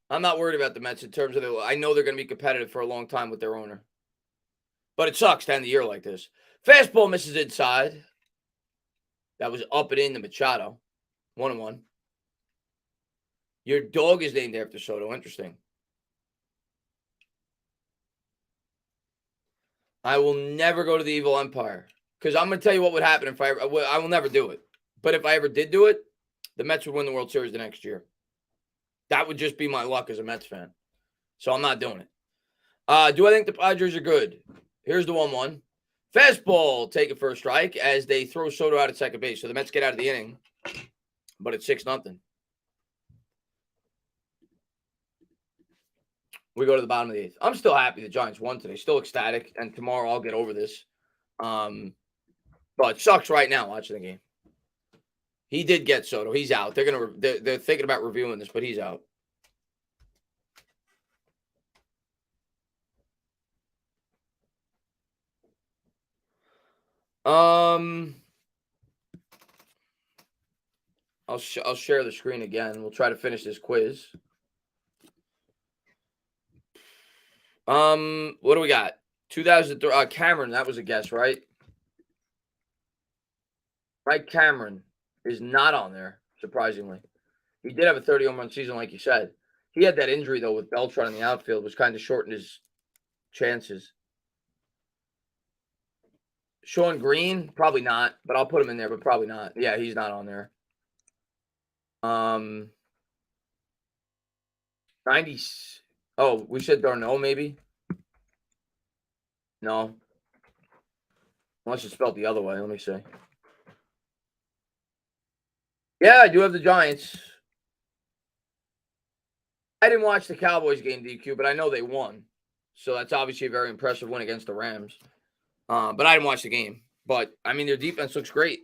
I'm not worried about the Mets in terms of I know they're going to be competitive for a long time with their owner. But it sucks to end the year like this. Fastball misses inside. That was up and in the Machado. 1-1. Your dog is named after Soto. Interesting. I will never go to the Evil Empire. Because I'm going to tell you what would happen if I will never do it. But if I ever did do it, the Mets would win the World Series the next year. That would just be my luck as a Mets fan. So I'm not doing it. Do I think the Padres are good? Here's the 1-1. Fastball, take it for a strike as they throw Soto out at second base. So the Mets get out of the inning, but it's 6-0. We go to the bottom of the 8th. I'm still happy the Giants won today. Still ecstatic, and tomorrow I'll get over this. But it sucks right now watching the game. He did get Soto. He's out. They're thinking about reviewing this, but he's out. I'll share the screen again. We'll try to finish this quiz. What do we got? 2003. Cameron, that was a guess, right? Right, Cameron is not on there, surprisingly. He did have a 30 home run season, like you said. He had that injury, though, with Beltran in the outfield, which kind of shortened his chances. Sean Green, probably not, but I'll put him in there, but probably not. Yeah, he's not on there. 90. Oh, we said Darno, maybe? No. Unless it's spelled the other way. Let me see. Yeah, I do have the Giants. I didn't watch the Cowboys game, DQ, but I know they won. So that's obviously a very impressive win against the Rams. But I didn't watch the game. But, I mean, their defense looks great.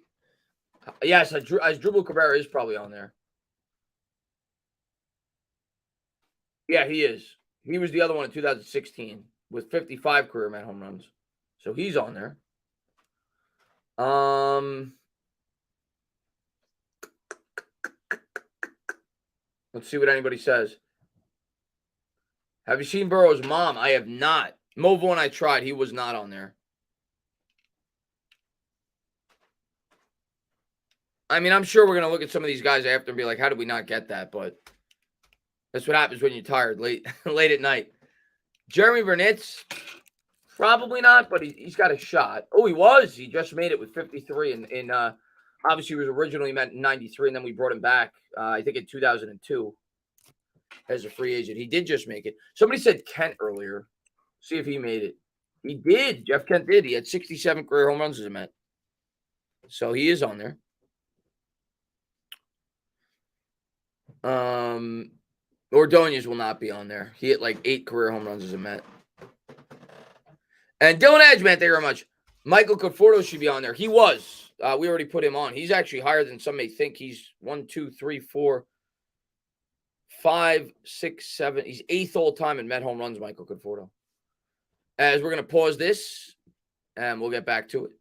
Yes, Dribble Cabrera is probably on there. Yeah, he is. He was the other one in 2016 with 55 career Met home runs. So he's on there. Let's see what anybody says. Have you seen Burrow's mom? I have not. Mo Vaughn, I tried. He was not on there. I mean, I'm sure we're going to look at some of these guys after and be like, how did we not get that? But that's what happens when you're tired late at night. Jeremy Burnitz, probably not, but he's got a shot. Oh, he was. He just made it with 53. And obviously, he was originally meant in 93, and then we brought him back, I think, in 2002 as a free agent. He did just make it. Somebody said Kent earlier. See if he made it. He did. Jeff Kent did. He had 67 career home runs as a Met. So he is on there. Ordonez will not be on there. He hit like 8 career home runs as a Met. And Dylan Edge, man, thank you very much. Michael Conforto should be on there. He was. We already put him on. He's actually higher than some may think. He's 1, 2, 3, 4, 5, 6, 7. He's 8th all time in Met home runs, Michael Conforto. As we're going to pause this, and we'll get back to it.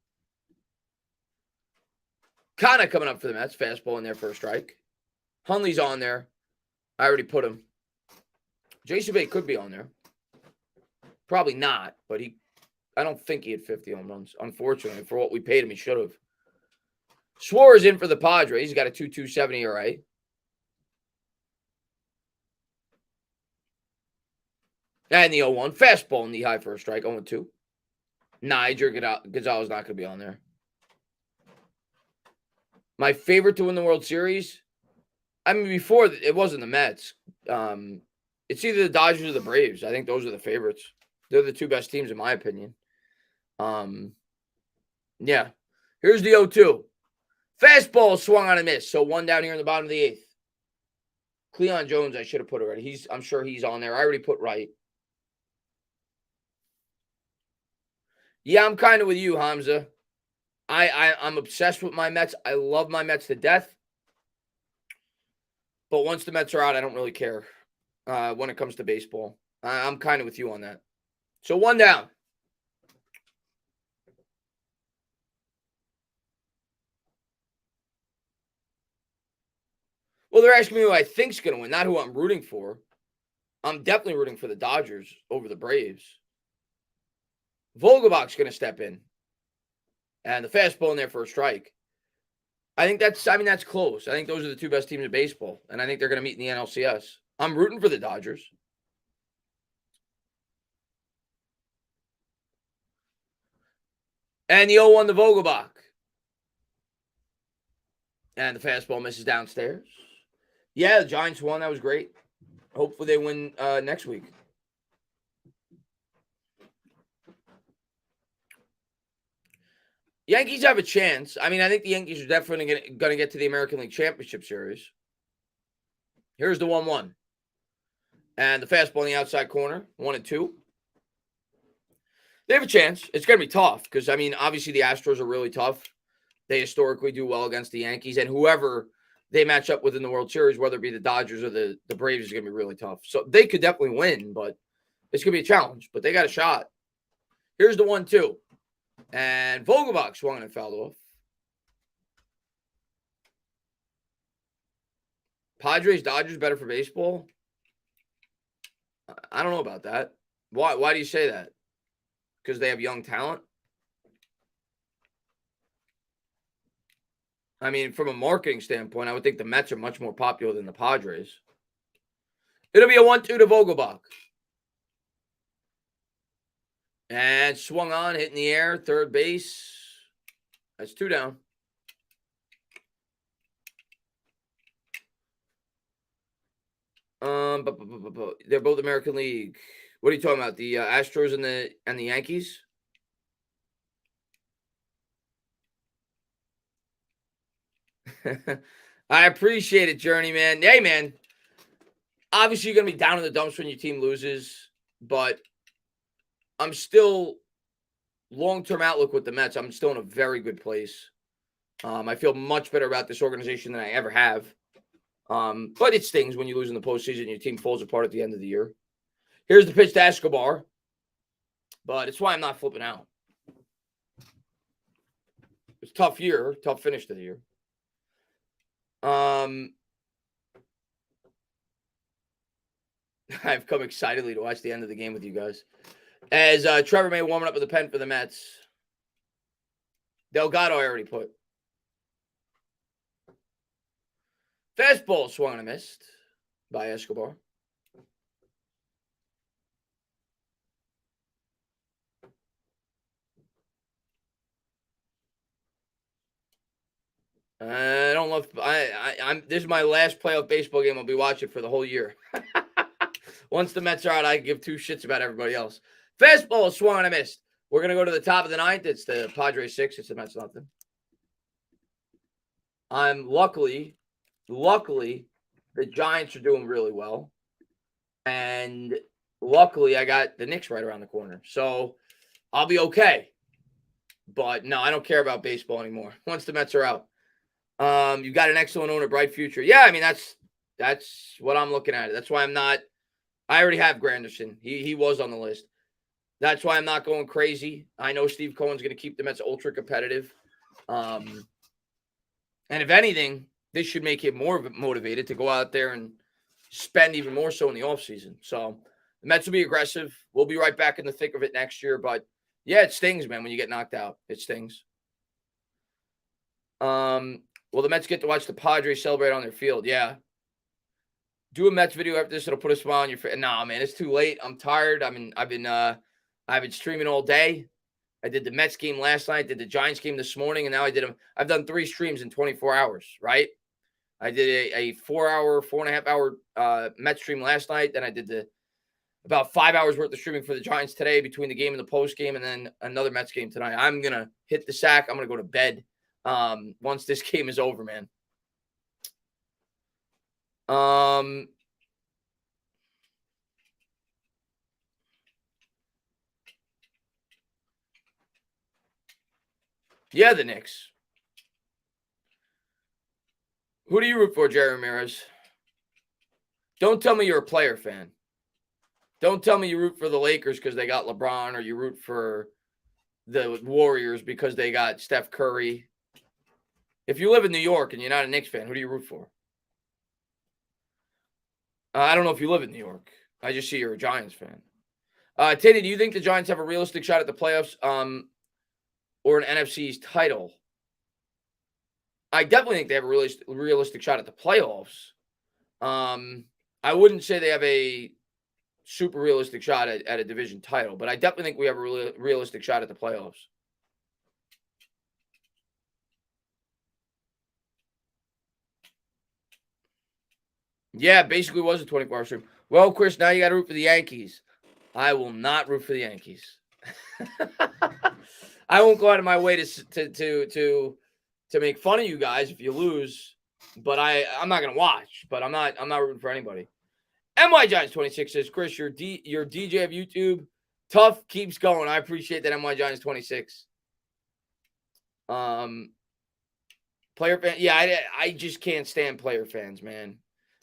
Kana coming up for the Mets. Fastball in there for a strike. Hunley's on there. I already put him. Jason Bay could be on there. Probably not, but I don't think he had 50 home runs. Unfortunately, for what we paid him, he should have. Suarez in for the Padres. He's got a 2.27 ERA. And the 0-1. Fastball in the high for a strike. 0-2. Niger Gonzalez not going to be on there. My favorite to win the World Series? I mean, before, it wasn't the Mets. It's either the Dodgers or the Braves. I think those are the favorites. They're the 2 best teams, in my opinion. Yeah. Here's the 0-2. Fastball swung on a miss. So 1 down here in the bottom of the 8th. Cleon Jones, I should have put already. I'm sure he's on there. I already put right. Yeah, I'm kind of with you, Hamza. I'm obsessed with my Mets. I love my Mets to death. But once the Mets are out, I don't really care when it comes to baseball. I'm kind of with you on that. So 1 down. Well, they're asking me who I think's going to win, not who I'm rooting for. I'm definitely rooting for the Dodgers over the Braves. Vogelbach's going to step in. And the fastball in there for a strike. that's close. I think those are the two best teams in baseball, and I think they're going to meet in the NLCS. I'm rooting for the Dodgers. And the 0-1 the Vogelbach. And the fastball misses downstairs. Yeah, the Giants won. That was great. Hopefully they win next week. Yankees have a chance. I mean, I think the Yankees are definitely going to get to the American League Championship Series. Here's the 1-1. And the fastball in the outside corner, 1-2. They have a chance. It's going to be tough because, I mean, obviously the Astros are really tough. They historically do well against the Yankees. And whoever they match up with in the World Series, whether it be the Dodgers or the Braves, is going to be really tough. So they could definitely win, but it's going to be a challenge. But they got a shot. Here's the 1-2. And Vogelbach swung and fouled off. Padres, Dodgers better for baseball? I don't know about that. Why do you say that? Because they have young talent? I mean, from a marketing standpoint, I would think the Mets are much more popular than the Padres. It'll be a 1-2 to Vogelbach. And swung on, hit in the air, third base. That's 2 down. They're both American League. What are you talking about? The Astros and the Yankees? I appreciate it, Journeyman. Hey, man. Obviously, you're going to be down in the dumps when your team loses, but I'm still long-term outlook with the Mets. I'm still in a very good place. I feel much better about this organization than I ever have. But it stings when you lose in the postseason and your team falls apart at the end of the year. Here's the pitch to Escobar. But it's why I'm not flipping out. It's a tough year, tough finish to the year. I've come excitedly to watch the end of the game with you guys. As Trevor May warming up with a pen for the Mets. Delgado I already put. Fastball swung and missed by Escobar. I don't love. I'm. This is my last playoff baseball game I'll be watching for the whole year. Once the Mets are out, I give 2 shits about everybody else. Fastball swung and a missed. We're gonna go to the top of the 9th. It's the Padres 6. It's the Mets nothing. I'm luckily, the Giants are doing really well, and luckily I got the Knicks right around the corner, so I'll be okay. But no, I don't care about baseball anymore. Once the Mets are out. You've got an excellent owner, bright future. Yeah, I mean, that's what I'm looking at. That's why I'm not – I already have Granderson. He was on the list. That's why I'm not going crazy. I know Steve Cohen's going to keep the Mets ultra competitive. And if anything, this should make him more motivated to go out there and spend even more so in the offseason. So the Mets will be aggressive. We'll be right back in the thick of it next year. But, yeah, it stings, man, when you get knocked out. It stings. Well, the Mets get to watch the Padres celebrate on their field. Yeah. Do a Mets video after this. It'll put a smile on your face. Nah, man, it's too late. I'm tired. I've been streaming all day. I did the Mets game last night. Did the Giants game this morning, and now I've done 3 streams in 24 hours. Right. I did a 4.5 hour Mets stream last night. Then I did about 5 hours worth of streaming for the Giants today between the game and the post game, and then another Mets game tonight. I'm gonna hit the sack. I'm gonna go to bed. Once this game is over, man. Yeah, the Knicks. Who do you root for, Jerry Ramirez? Don't tell me you're a player fan. Don't tell me you root for the Lakers because they got LeBron, or you root for the Warriors because they got Steph Curry. If you live in New York and you're not a Knicks fan, who do you root for? I don't know if you live in New York. I just see you're a Giants fan. Teddy, do you think the Giants have a realistic shot at the playoffs or an NFC's title? I definitely think they have a realistic shot at the playoffs. I wouldn't say they have a super realistic shot at a division title, but I definitely think we have a realistic shot at the playoffs. Yeah, basically was a 24-hour stream. Well, Chris, now you got to root for the Yankees. I will not root for the Yankees. I won't go out of my way to make fun of you guys if you lose, but I'm not gonna watch. But I'm not rooting for anybody. MY Giants 26 says, Chris, your DJ of YouTube, tough, keeps going. I appreciate that, MY Giants 26. Player fan, yeah, I just can't stand player fans, man.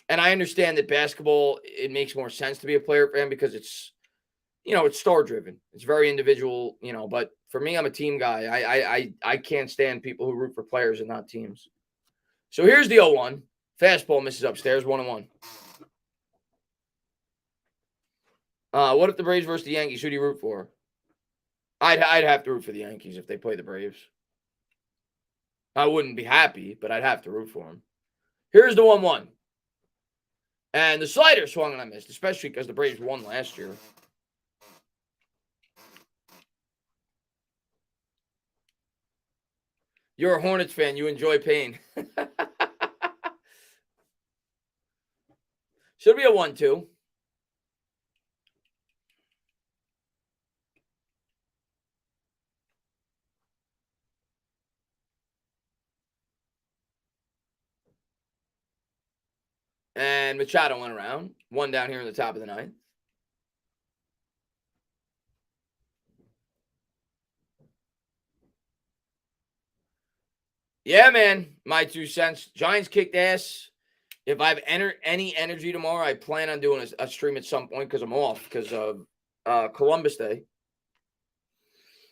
And I understand that basketball, it makes more sense to be a player fan because it's, it's star driven. It's very individual, but for me, I'm a team guy. I can't stand people who root for players and not teams. So here's the 0-1. Fastball misses upstairs, 1-1. What if the Braves versus the Yankees? Who do you root for? I'd have to root for the Yankees if they play the Braves. I wouldn't be happy, but I'd have to root for them. Here's the 1-1. And the slider swung and I missed, especially because the Braves won last year. You're a Hornets fan. You enjoy pain. Should be a 1-2. And Machado went around. One down here in the top of the ninth. Yeah, man. My 2 cents. Giants kicked ass. If I have any energy tomorrow, I plan on doing a stream at some point because I'm off because of Columbus Day.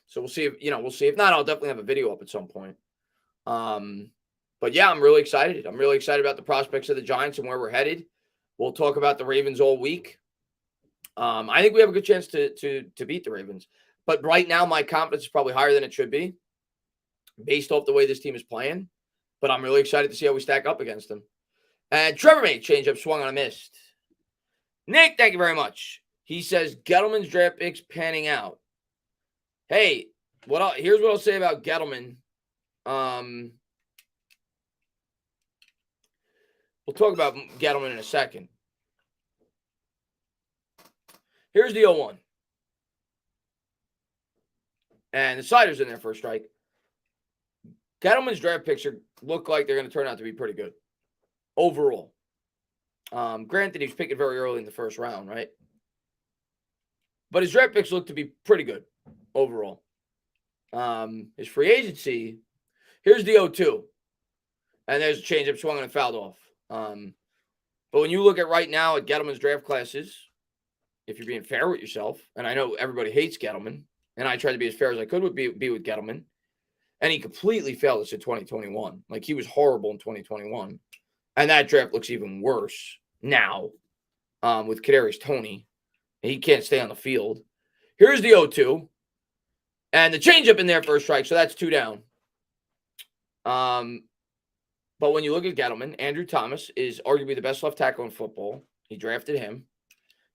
So we'll see if, we'll see. If not, I'll definitely have a video up at some point. But yeah, I'm really excited. I'm really excited about the prospects of the Giants and where we're headed. We'll talk about the Ravens all week. I think we have a good chance to beat the Ravens. But right now, my confidence is probably higher than it should be based off the way this team is playing. But I'm really excited to see how we stack up against them. And Trevor made changeup, swung on a missed. Nick, thank you very much. He says Gettleman's draft picks panning out. Hey, here's what I'll say about Gettleman. We'll talk about Gettleman in a second. Here's the 0-1. And the slider's in there for a strike. Gettleman's draft picks look like they're going to turn out to be pretty good overall. Granted, he was picking very early in the first round, right? But his draft picks look to be pretty good overall. His free agency, here's the 0-2. And there's a changeup, swung and fouled off. But when you look at right now at Gettleman's draft classes, if you're being fair with yourself, and I know everybody hates Gettleman, and I tried to be as fair as I could be with Gettleman, and he completely failed us in 2021. Like, he was horrible in 2021. And that draft looks even worse now with Kadarius Toney. He can't stay on the field. Here's the 0-2. And the changeup in there for a strike, so that's 2 down. But when you look at Gettleman, Andrew Thomas is arguably the best left tackle in football. He drafted him.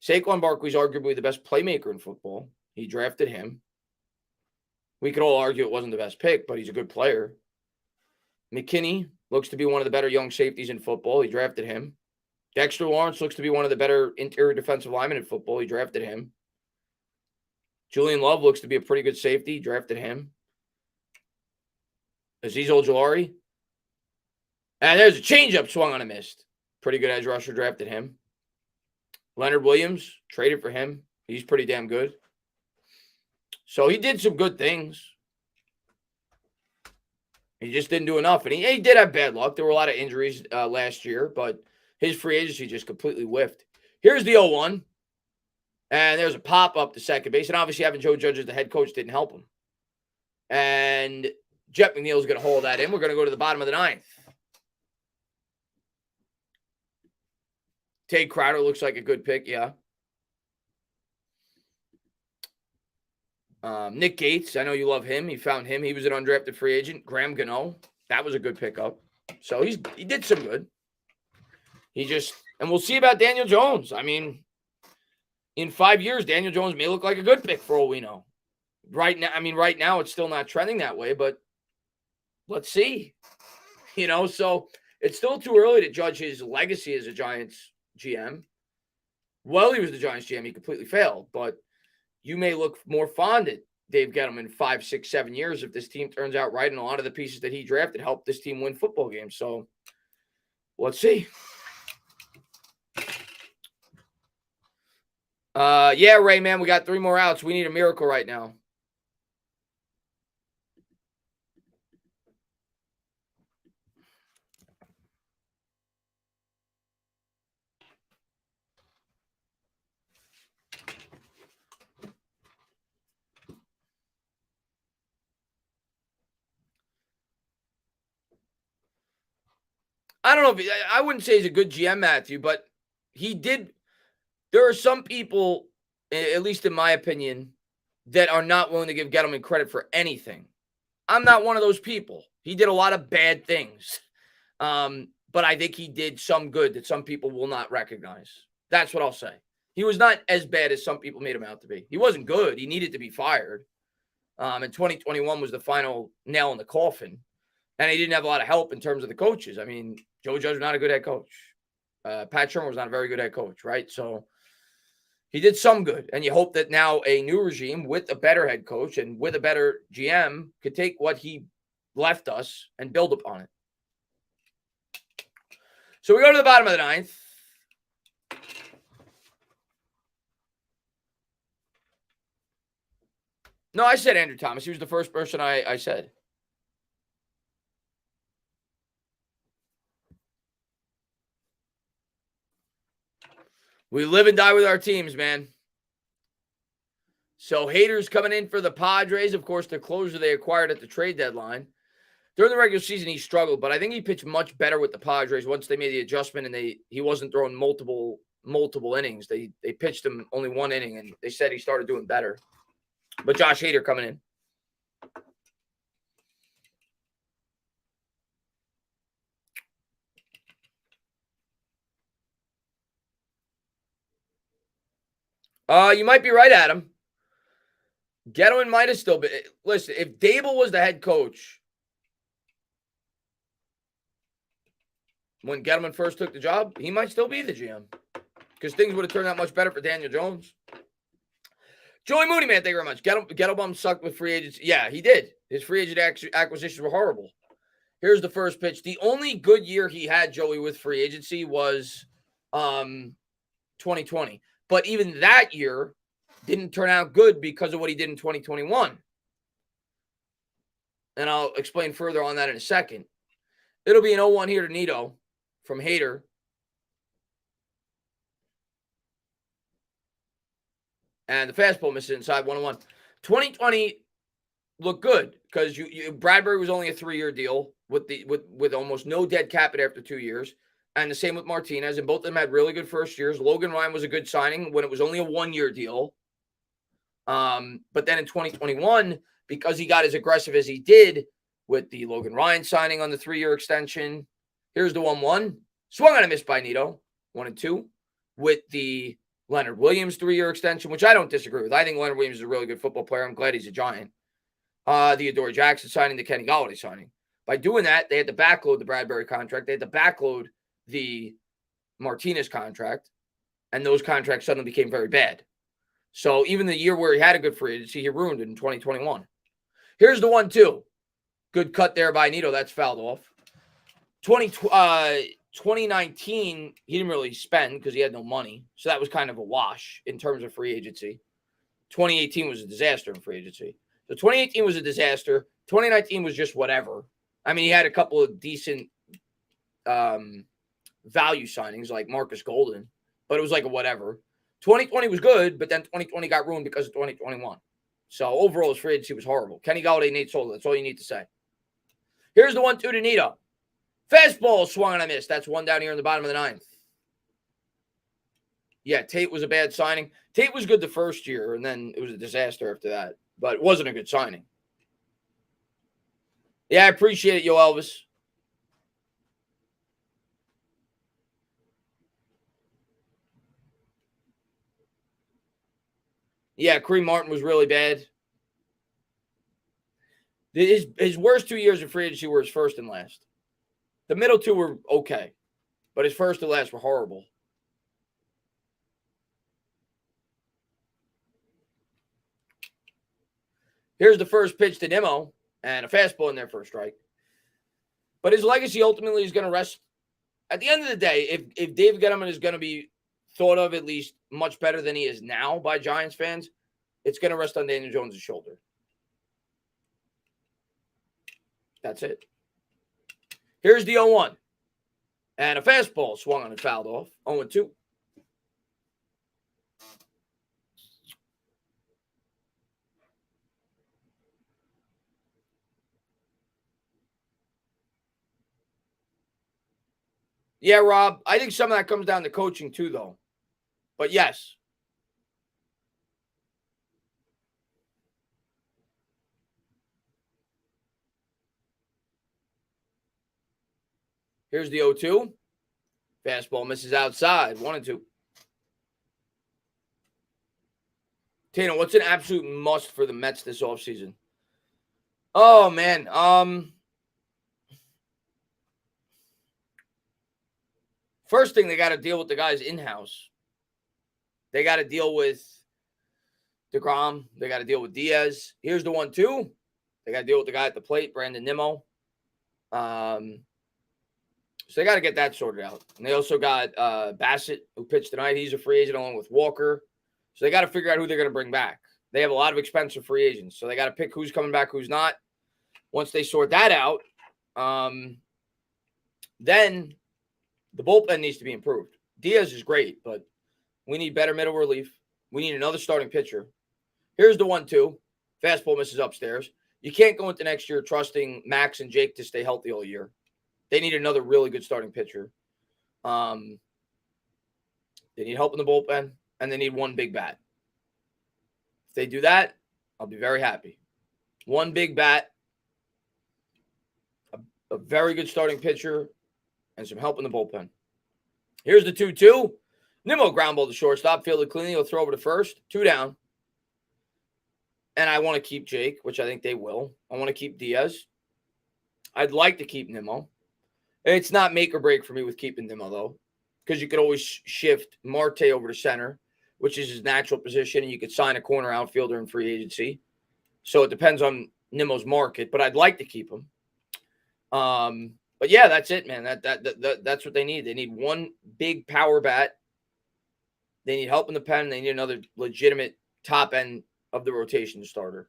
Saquon Barkley is arguably the best playmaker in football. He drafted him. We could all argue it wasn't the best pick, but he's a good player. McKinney looks to be one of the better young safeties in football. He drafted him. Dexter Lawrence looks to be one of the better interior defensive linemen in football. He drafted him. Julian Love looks to be a pretty good safety. He drafted him. Azeez Ojulari. And there's a changeup, swung on a missed. Pretty good edge rusher, drafted him. Leonard Williams, traded for him. He's pretty damn good. So he did some good things. He just didn't do enough. And he did have bad luck. There were a lot of injuries last year, but his free agency just completely whiffed. Here's the 0-1. And there's a pop-up to second base. And obviously having Joe Judge as the head coach didn't help him. And Jeff McNeil is going to hold that in. We're going to go to the bottom of the ninth. Tay Crowder looks like a good pick, yeah. Nick Gates, I know you love him. He found him. He was an undrafted free agent. Graham Gano, that was a good pickup. So he did some good. And we'll see about Daniel Jones. I mean, in 5 years, Daniel Jones may look like a good pick for all we know. Right now it's still not trending that way, but let's see. So it's still too early to judge his legacy as a Giants GM. Well, he was the Giants GM. He completely failed, but you may look more fond at Dave Gettleman in 5, 6, 7 years if this team turns out right and a lot of the pieces that he drafted helped this team win football games. So let's see. Yeah, Ray, man, we got 3 more outs. We need a miracle right now. I don't know I wouldn't say he's a good GM, Matthew, but he did. There are some people, at least in my opinion, that are not willing to give Gettleman credit for anything. I'm not one of those people. He did a lot of bad things. But I think he did some good that some people will not recognize. That's what I'll say. He was not as bad as some people made him out to be. He wasn't good. He needed to be fired. And 2021 was the final nail in the coffin. And he didn't have a lot of help in terms of the coaches. I mean, Joe Judge was not a good head coach. Pat Shermer was not a very good head coach, right? So he did some good. And you hope that now a new regime with a better head coach and with a better GM could take what he left us and build upon it. So we go to the bottom of the 9th. No, I said Andrew Thomas. He was the first person I said. We live and die with our teams, man. So Hader's coming in for the Padres. Of course, the closer they acquired at the trade deadline. During the regular season, he struggled, but I think he pitched much better with the Padres once they made the adjustment and he wasn't throwing multiple innings. They pitched him only 1 inning, and they said he started doing better. But Josh Hader coming in. You might be right, Adam. Gettleman might have still been. Listen, if Dable was the head coach when Gettleman first took the job, he might still be the GM because things would have turned out much better for Daniel Jones. Joey Mooney, man, thank you very much. Gettleman sucked with free agents. Yeah, he did. His free agent acquisitions were horrible. Here's the first pitch. The only good year he had, Joey, with free agency was 2020. But even that year didn't turn out good because of what he did in 2021. And I'll explain further on that in a second. It'll be an 0-1 here to Nito from Hader. And the fastball misses inside 1-1. 2020 looked good because Bradbury was only a 3-year deal with almost no dead cap after 2 years. And the same with Martinez. And both of them had really good first years. Logan Ryan was a good signing when it was only a 1-year deal. But then in 2021, because he got as aggressive as he did with the Logan Ryan signing on the 3-year extension, here's the 1-1. Swung on a miss by Nito, 1-2, with the Leonard Williams 3-year extension, which I don't disagree with. I think Leonard Williams is a really good football player. I'm glad he's a Giant. The Adoree Jackson signing, the Kenny Golladay signing. By doing that, they had to backload the Bradbury contract. They had to backload the Martinez contract, and those contracts suddenly became very bad. So even the year where he had a good free agency, he ruined it in 2021. Here's the 1-2. Good cut there by Nito. That's fouled off. 2019, he didn't really spend because he had no money. So that was kind of a wash in terms of free agency. 2018 was a disaster in free agency. So 2018 was a disaster. 2019 was just whatever. I mean, he had a couple of decent value signings like Marcus Golden, but it was like a whatever. 2020 was good, but then 2020 got ruined because of 2021. So overall, his free agency was horrible. Kenny Golladay, Nate Solder. That's all you need to say. Here's the 1-2 to Nito. Fastball swung and I missed. That's 1 down here in the bottom of the 9th. Yeah, Tate was a bad signing. Tate was good the first year, and then it was a disaster after that. But it wasn't a good signing. Yeah, I appreciate it, Yo Elvis. Yeah, Kareem Martin was really bad. His worst 2 years of free agency were his first and last. The middle two were okay, but his first and last were horrible. Here's the first pitch to Nimmo, and a fastball in there for a strike. But his legacy ultimately is going to rest. At the end of the day, if David Gettleman is going to be thought of at least much better than he is now by Giants fans, it's going to rest on Daniel Jones' shoulder. That's it. Here's the 0-1. And a fastball swung on and fouled off. 0-2. Yeah, Rob, I think some of that comes down to coaching too, though. But yes. Here's the 0-2. Fastball misses outside. 1-2. Tano, what's an absolute must for the Mets this offseason? Oh, man. First thing, they got to deal with the guys in-house. They got to deal with DeGrom. They got to deal with Diaz. Here's the 1-2. They got to deal with the guy at the plate, Brandon Nimmo. So they got to get that sorted out. And they also got Bassett, who pitched tonight. He's a free agent along with Walker. So they got to figure out who they're going to bring back. They have a lot of expensive free agents. So they got to pick who's coming back, who's not. Once they sort that out, then the bullpen needs to be improved. Diaz is great, but we need better middle relief. We need another starting pitcher. Here's the 1-2. Fastball misses upstairs. You can't go into next year trusting Max and Jake to stay healthy all year. They need another really good starting pitcher. They need help in the bullpen, and they need one big bat. If they do that, I'll be very happy. One big bat, a very good starting pitcher, and some help in the bullpen. Here's the 2-2. Nimmo ground ball to shortstop, fielded cleanly. He'll throw over to first. 2 down. And I want to keep Jake, which I think they will. I want to keep Diaz. I'd like to keep Nimmo. It's not make or break for me with keeping Nimmo, though, because you could always shift Marte over to center, which is his natural position, and you could sign a corner outfielder in free agency. So it depends on Nimmo's market, but I'd like to keep him. But yeah, that's it, man. That's what they need. They need one big power bat. They need help in the pen. They need another legitimate top end of the rotation starter.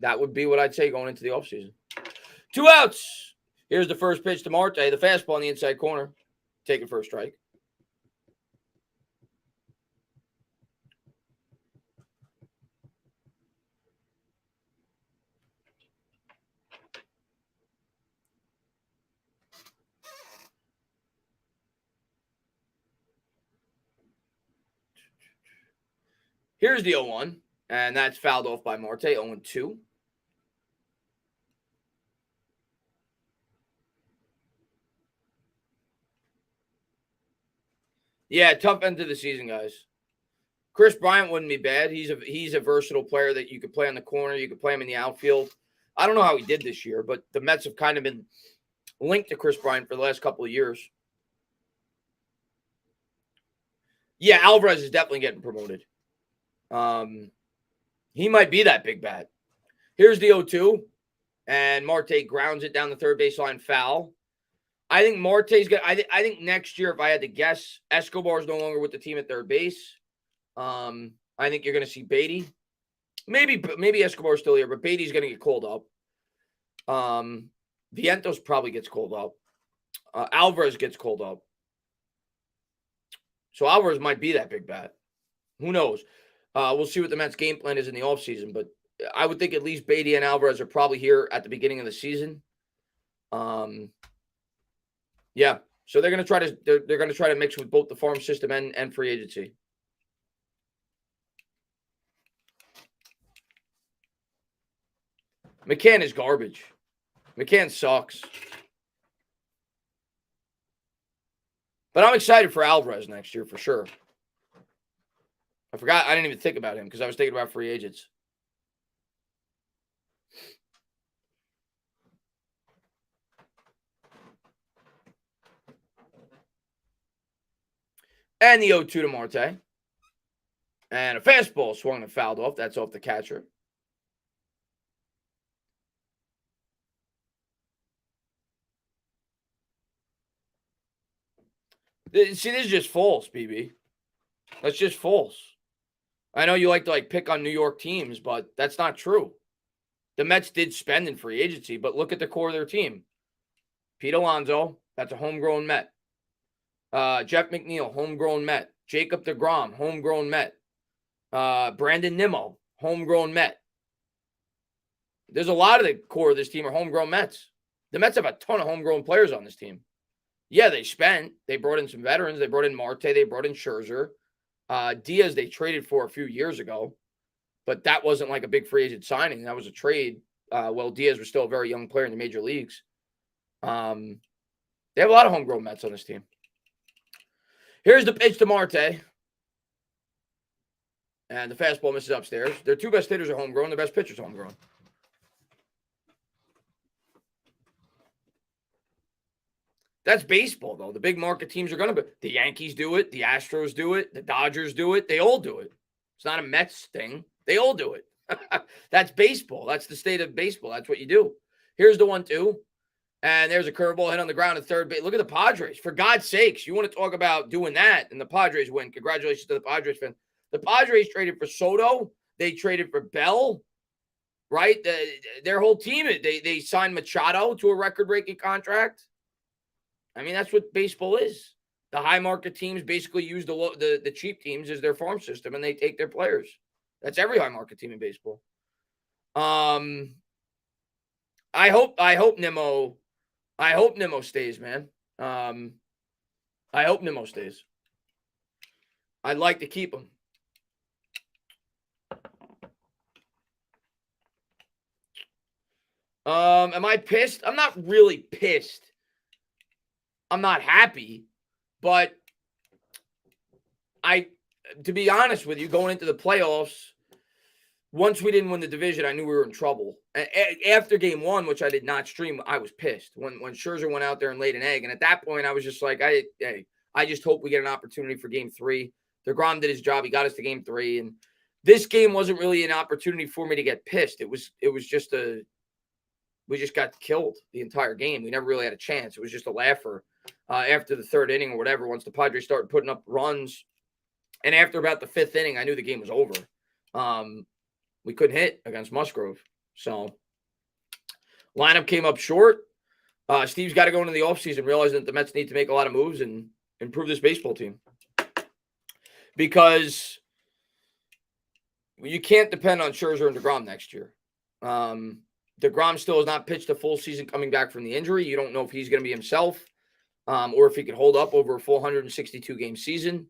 That would be what I'd say going into the offseason. 2 outs. Here's the first pitch to Marte. The fastball in the inside corner. Taken for a strike. Here's the 0-1, and that's fouled off by Marte, 0-2. Yeah, tough end of the season, guys. Chris Bryant wouldn't be bad. He's a versatile player that you could play on the corner. You could play him in the outfield. I don't know how he did this year, but the Mets have kind of been linked to Chris Bryant for the last couple of years. Yeah, Alvarez is definitely getting promoted. He might be that big bat. Here's the 0-2, and Marte grounds it down the third baseline foul. I think Marte's going to – I think next year, if I had to guess, Escobar is no longer with the team at third base. I think you're going to see Beatty. Maybe Escobar's still here, but Beatty's going to get called up. Vientos probably gets called up. Alvarez gets called up. So Alvarez might be that big bat. Who knows? We'll see what the Mets' game plan is in the offseason, but I would think at least Beatty and Alvarez are probably here at the beginning of the season. Yeah, so they're going to try to mix with both the farm system and free agency. McCann is garbage. McCann sucks. But I'm excited for Alvarez next year for sure. I forgot. I didn't even think about him because I was thinking about free agents. And the 0-2 to Marte. And a fastball swung and fouled off. That's off the catcher. See, this is just false, BB. That's just false. I know you like to pick on New York teams, but that's not true. The Mets did spend in free agency, but look at the core of their team. Pete Alonso, that's a homegrown Met. Jeff McNeil, homegrown Met. Jacob deGrom, homegrown Met. Brandon Nimmo, homegrown Met. There's a lot of the core of this team are homegrown Mets. The Mets have a ton of homegrown players on this team. Yeah, they spent. They brought in some veterans. They brought in Marte. They brought in Scherzer. Diaz they traded for a few years ago, but that wasn't like a big free agent signing. That was a trade. Diaz was still a very young player in the major leagues. They have a lot of homegrown Mets on this team. Here's the pitch to Marte. And the fastball misses upstairs. Their two best hitters are homegrown. The best pitchers are homegrown. That's baseball, though. The big market teams are going to be. The Yankees do it. The Astros do it. The Dodgers do it. They all do it. It's not a Mets thing. They all do it. That's baseball. That's the state of baseball. That's what you do. Here's the 1-2. And there's a curveball hit on the ground at third base. Look at the Padres. For God's sakes, you want to talk about doing that, and the Padres win. Congratulations to the Padres fans. The Padres traded for Soto. They traded for Bell, right? Their whole team, they signed Machado to a record-breaking contract. I mean, that's what baseball is. The high market teams basically use the cheap teams as their farm system, and they take their players. That's every high market team in baseball. I hope Nimmo stays, man. I hope Nimmo stays. I'd like to keep him. Am I pissed? I'm not really pissed. I'm not happy, but to be honest with you, going into the playoffs, once we didn't win the division, I knew we were in trouble. After game one, which I did not stream, I was pissed when Scherzer went out there and laid an egg. And at that point, I was just like, I just hope we get an opportunity for game three. DeGrom did his job. He got us to game three. And this game wasn't really an opportunity for me to get pissed. It was just we just got killed the entire game. We never really had a chance. It was just a laugher after the third inning or whatever, once the Padres started putting up runs. And after about the fifth inning, I knew the game was over. We couldn't hit against Musgrove. So lineup came up short. Steve's got to go into the offseason realizing that the Mets need to make a lot of moves and improve this baseball team. Because you can't depend on Scherzer and DeGrom next year. DeGrom still has not pitched a full season coming back from the injury. You don't know if he's going to be himself or if he could hold up over a full 162-game season.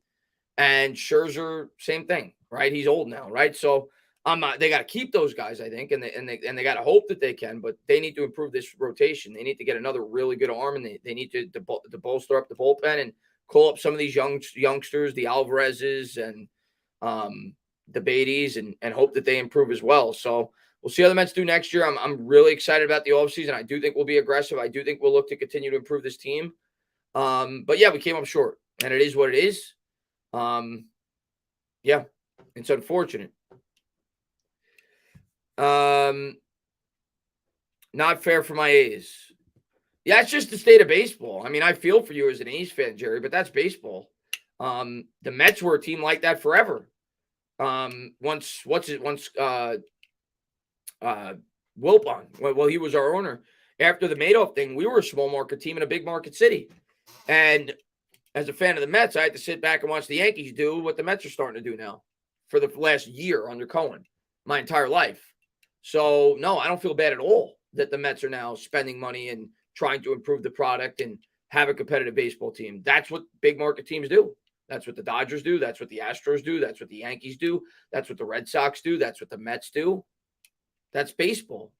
And Scherzer, same thing, right? He's old now, right? So they got to keep those guys, I think, and they got to hope that they can, but they need to improve this rotation. They need to get another really good arm, and they need to bolster up the bullpen and call up some of these youngsters, the Alvarezes and the Beatties, and hope that they improve as well. So we'll see how the Mets do next year. I'm really excited about the offseason. I do think we'll be aggressive. I do think we'll look to continue to improve this team. But yeah, we came up short, and it is what it is. Yeah, it's unfortunate. Not fair for my A's. Yeah, it's just the state of baseball. I mean, I feel for you as an A's fan, Jerry, but that's baseball. The Mets were a team like that forever. Once Wilpon, well, he was our owner. After the Madoff thing, we were a small market team in a big market city. And as a fan of the Mets, I had to sit back and watch the Yankees do what the Mets are starting to do now for the last year under Cohen, my entire life. So, no, I don't feel bad at all that the Mets are now spending money and trying to improve the product and have a competitive baseball team. That's what big market teams do. That's what the Dodgers do. That's what the Astros do. That's what the Yankees do. That's what the Red Sox do. That's what the Mets do. That's baseball.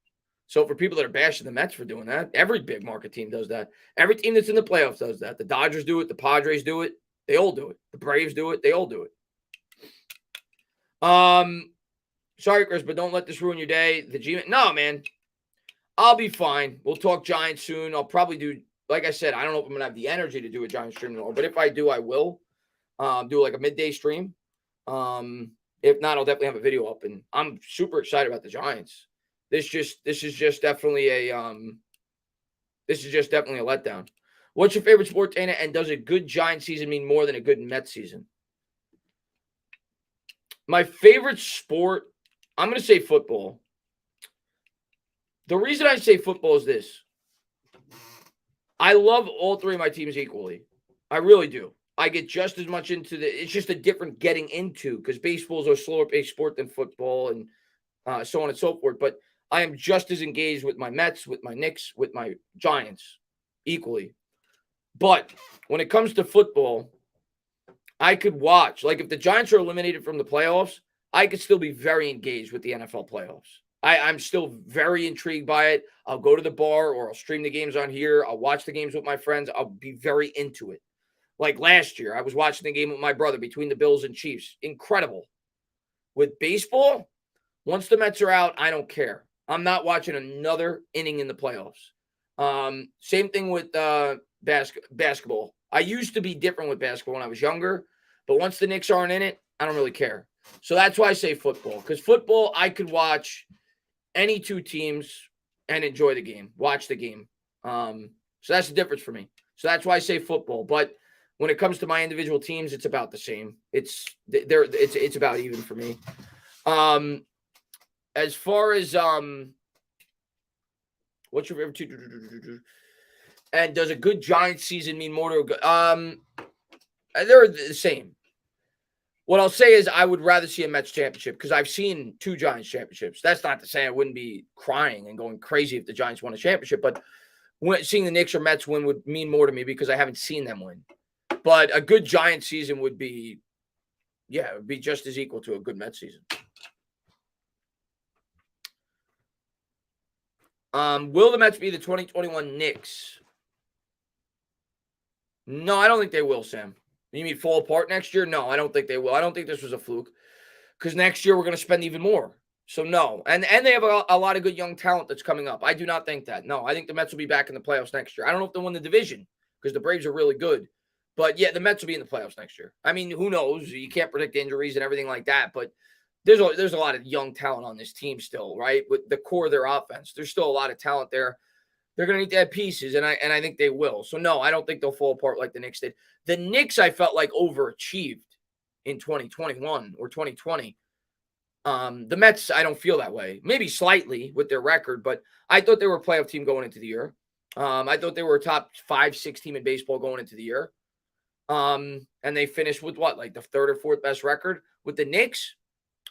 So for people that are bashing the Mets for doing that, every big market team does that. Every team that's in the playoffs does that. The Dodgers do it. The Padres do it. They all do it. The Braves do it. They all do it. Sorry, Chris, but don't let this ruin your day. No, man. I'll be fine. We'll talk Giants soon. I'll probably do, like I said, I don't know if I'm gonna have the energy to do a Giants stream tomorrow, but if I do, I will. Do like a midday stream. If not, I'll definitely have a video up, and I'm super excited about the Giants. This is just definitely a letdown. What's your favorite sport, Dana? And does a good Giant season mean more than a good Mets season? My favorite sport, I'm going to say football. The reason I say football is this. I love all three of my teams equally. I really do. I get just as much into it's just a different getting into because baseball is a slower paced sport than football and so on and so forth. But I am just as engaged with my Mets, with my Knicks, with my Giants equally. But when it comes to football, I could watch. Like if the Giants are eliminated from the playoffs, I could still be very engaged with the NFL playoffs. I'm still very intrigued by it. I'll go to the bar or I'll stream the games on here. I'll watch the games with my friends. I'll be very into it. Like last year, I was watching the game with my brother between the Bills and Chiefs. Incredible. With baseball, once the Mets are out, I don't care. I'm not watching another inning in the playoffs. Same thing with basketball. I used to be different with basketball when I was younger, but once the Knicks aren't in it, I don't really care. So that's why I say football, because football, I could watch any two teams and enjoy the game, watch the game. So that's the difference for me. So that's why I say football. But when it comes to my individual teams, it's about the same. It's about even for me. As far as what's your favorite team? And does a good Giants season mean more to a good? They're the same. What I'll say is I would rather see a Mets championship because I've seen two Giants championships. That's not to say I wouldn't be crying and going crazy if the Giants won a championship, but seeing the Knicks or Mets win would mean more to me because I haven't seen them win. But a good Giants season would be, it would be just as equal to a good Mets season. Will the Mets be the 2021 Knicks? No, I don't think they will, Sam. You mean fall apart next year? No, I don't think they will. I don't think this was a fluke because next year we're going to spend even more. So no, and they have a lot of good young talent that's coming up. I do not think that. No, I think the Mets will be back in the playoffs next year. I don't know if they'll win the division because the Braves are really good. But yeah, the Mets will be in the playoffs next year. I mean, who knows? You can't predict injuries and everything like that. But there's a lot of young talent on this team still, right? With the core of their offense, there's still a lot of talent there. They're going to need to have pieces, and I think they will. So no, I don't think they'll fall apart like the Knicks did. The Knicks, I felt like overachieved in 2021 or 2020. The Mets, I don't feel that way. Maybe slightly with their record, but I thought they were a playoff team going into the year. I thought they were a top 5-6 team in baseball going into the year. And they finished with what, like the third or fourth best record. With the Knicks,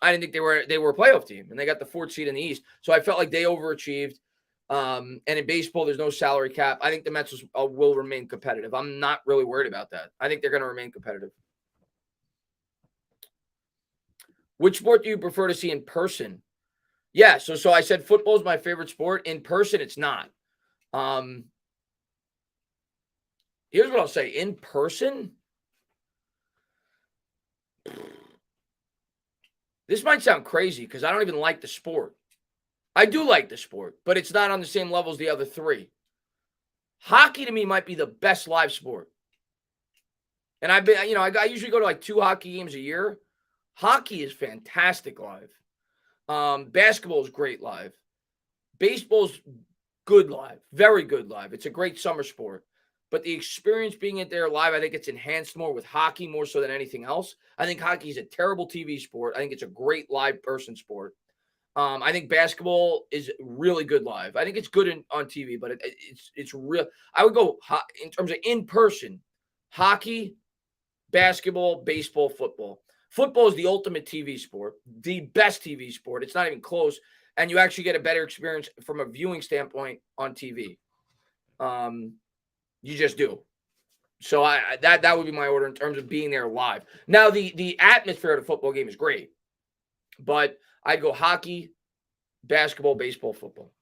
I didn't think they were a playoff team, and they got the 4th seed in the East. So I felt like they overachieved. And in baseball, there's no salary cap. I think the Mets will remain competitive. I'm not really worried about that. I think they're going to remain competitive. Which sport do you prefer to see in person? Yeah, so I said football is my favorite sport. In person, it's not. Here's what I'll say. In person, this might sound crazy because I don't even like the sport. I do like the sport, but it's not on the same level as the other three. Hockey to me might be the best live sport. And I've been, I usually go to like 2 hockey games a year. Hockey is fantastic live. Basketball is great live. Baseball's good live, very good live. It's a great summer sport. But the experience being in there live, I think it's enhanced more with hockey more so than anything else. I think hockey is a terrible TV sport. I think it's a great live person sport. I think basketball is really good live. I think it's good on TV, but it's real. I would go in terms of in person, hockey, basketball, baseball, football. Football is the ultimate TV sport, the best TV sport. It's not even close, and you actually get a better experience from a viewing standpoint on TV. You just do. So that would be my order in terms of being there live. Now the atmosphere of the football game is great, but I'd go hockey, basketball, baseball, football.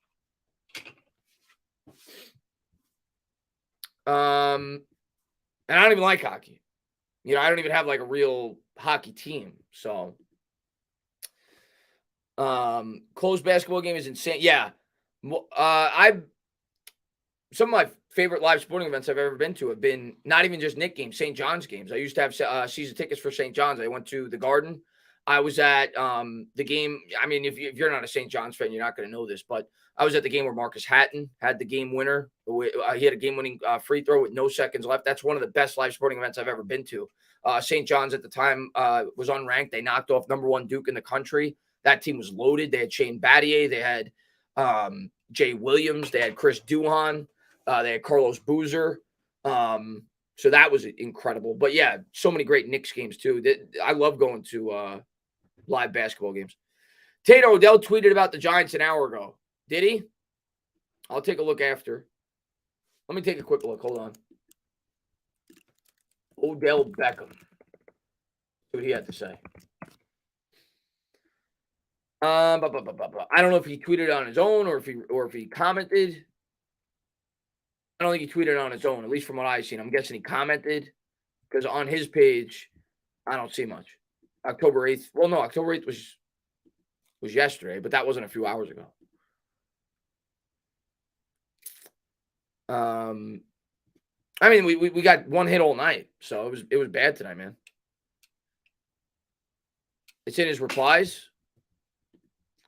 And I don't even like hockey. I don't even have like a real hockey team. So Closed basketball game is insane. Yeah. Some of my favorite live sporting events I've ever been to have been not even just Knick games, St. John's games. I used to have season tickets for St. John's. I went to the Garden. I was at the game. I mean, if you're not a St. John's fan, you're not going to know this, but I was at the game where Marcus Hatton had the game winner. He had a game-winning free throw with no seconds left. That's one of the best live sporting events I've ever been to. St. John's at the time was unranked. They knocked off #1 Duke in the country. That team was loaded. They had Shane Battier. They had Jay Williams. They had Chris Duhon. They had Carlos Boozer. So that was incredible. But yeah, so many great Knicks games too. I love going to live basketball games. Tato Odell tweeted about the Giants an hour ago. Did he? I'll take a look after. Let me take a quick look. Hold on. Odell Beckham. See what he had to say. I don't know if he tweeted on his own or if he commented. I don't think he tweeted on his own, at least from what I've seen. I'm guessing he commented because on his page, I don't see much. October 8th. Well, no, October 8th was yesterday, but that wasn't a few hours ago. I mean, we got one hit all night, so it was bad tonight, man. It's in his replies.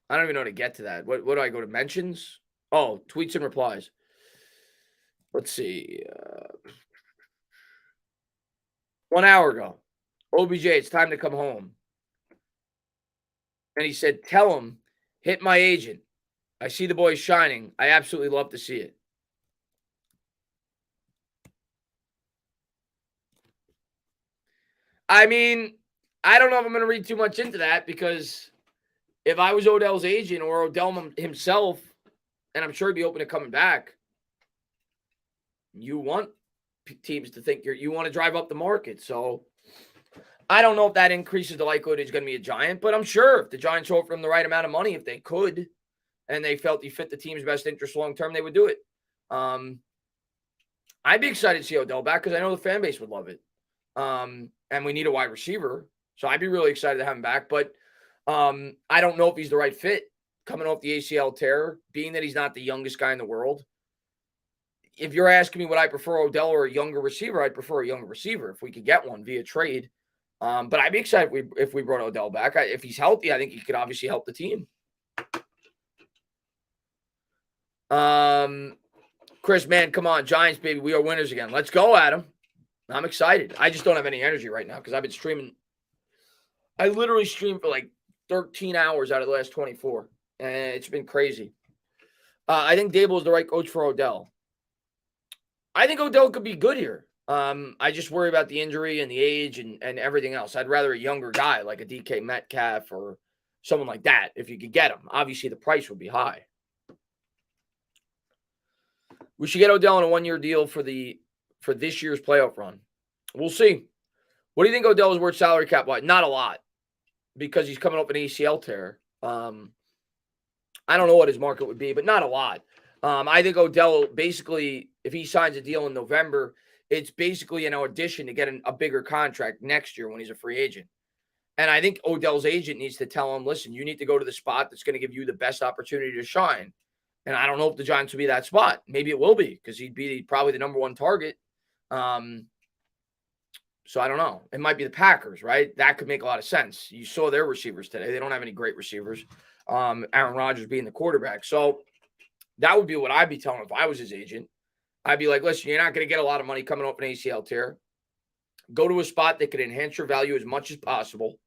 I don't even know how to get to that. What do I go to mentions? Oh, tweets and replies. Let's see. 1 hour ago. OBJ, it's time to come home. And he said, tell him, hit my agent. I see the boys shining. I absolutely love to see it. I mean, I don't know if I'm going to read too much into that because if I was Odell's agent or Odell himself, and I'm sure he'd be open to coming back, you want teams to think you want to drive up the market. So I don't know if that increases the likelihood he's going to be a Giant, but I'm sure if the Giants offered him the right amount of money, if they could, and they felt he fit the team's best interest long-term, they would do it. I'd be excited to see Odell back because I know the fan base would love it. And we need a wide receiver. So I'd be really excited to have him back. But I don't know if he's the right fit coming off the ACL tear, being that he's not the youngest guy in the world. If you're asking me would I prefer Odell or a younger receiver, I'd prefer a younger receiver if we could get one via trade. But I'd be excited if we brought Odell back. If he's healthy, I think he could obviously help the team. Chris, man, come on. Giants, baby. We are winners again. Let's go, Adam. I'm excited. I just don't have any energy right now because I've been streaming. I literally streamed for like 13 hours out of the last 24. And it's been crazy. I think Dable is the right coach for Odell. I think Odell could be good here. I just worry about the injury and the age and everything else. I'd rather a younger guy like a DK Metcalf or someone like that if you could get him. Obviously, the price would be high. We should get Odell on a one-year deal for this year's playoff run. We'll see. What do you think Odell is worth salary cap-wise? Not a lot because he's coming up an ACL tear. I don't know what his market would be, but not a lot. I think Odell basically, if he signs a deal in November, it's basically an audition to get a bigger contract next year when he's a free agent. And I think Odell's agent needs to tell him, listen, you need to go to the spot that's going to give you the best opportunity to shine. And I don't know if the Giants will be that spot. Maybe it will be because he'd be probably the number one target. So I don't know. It might be the Packers, right? That could make a lot of sense. You saw their receivers today. They don't have any great receivers. Aaron Rodgers being the quarterback. So that would be what I'd be telling him if I was his agent. I'd be like, listen, you're not going to get a lot of money coming off an ACL tear. Go to a spot that could enhance your value as much as possible.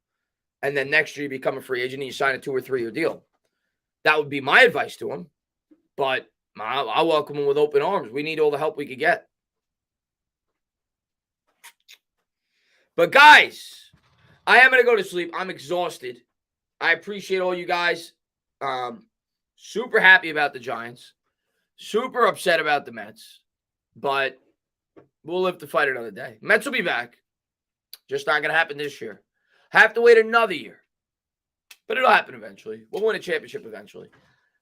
And then next year you become a free agent and you sign a 2 or 3 year deal. That would be my advice to him. But I'll welcome him with open arms. We need all the help we could get. But guys, I am going to go to sleep. I'm exhausted. I appreciate all you guys. Super happy about the Giants. Super upset about the Mets. But we'll live to fight another day. Mets will be back. Just not going to happen this year. Have to wait another year. But it'll happen eventually. We'll win a championship eventually.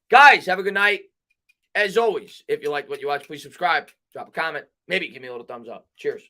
Guys, have a good night. As always, if you like what you watch, please subscribe. Drop a comment. Maybe give me a little thumbs up. Cheers.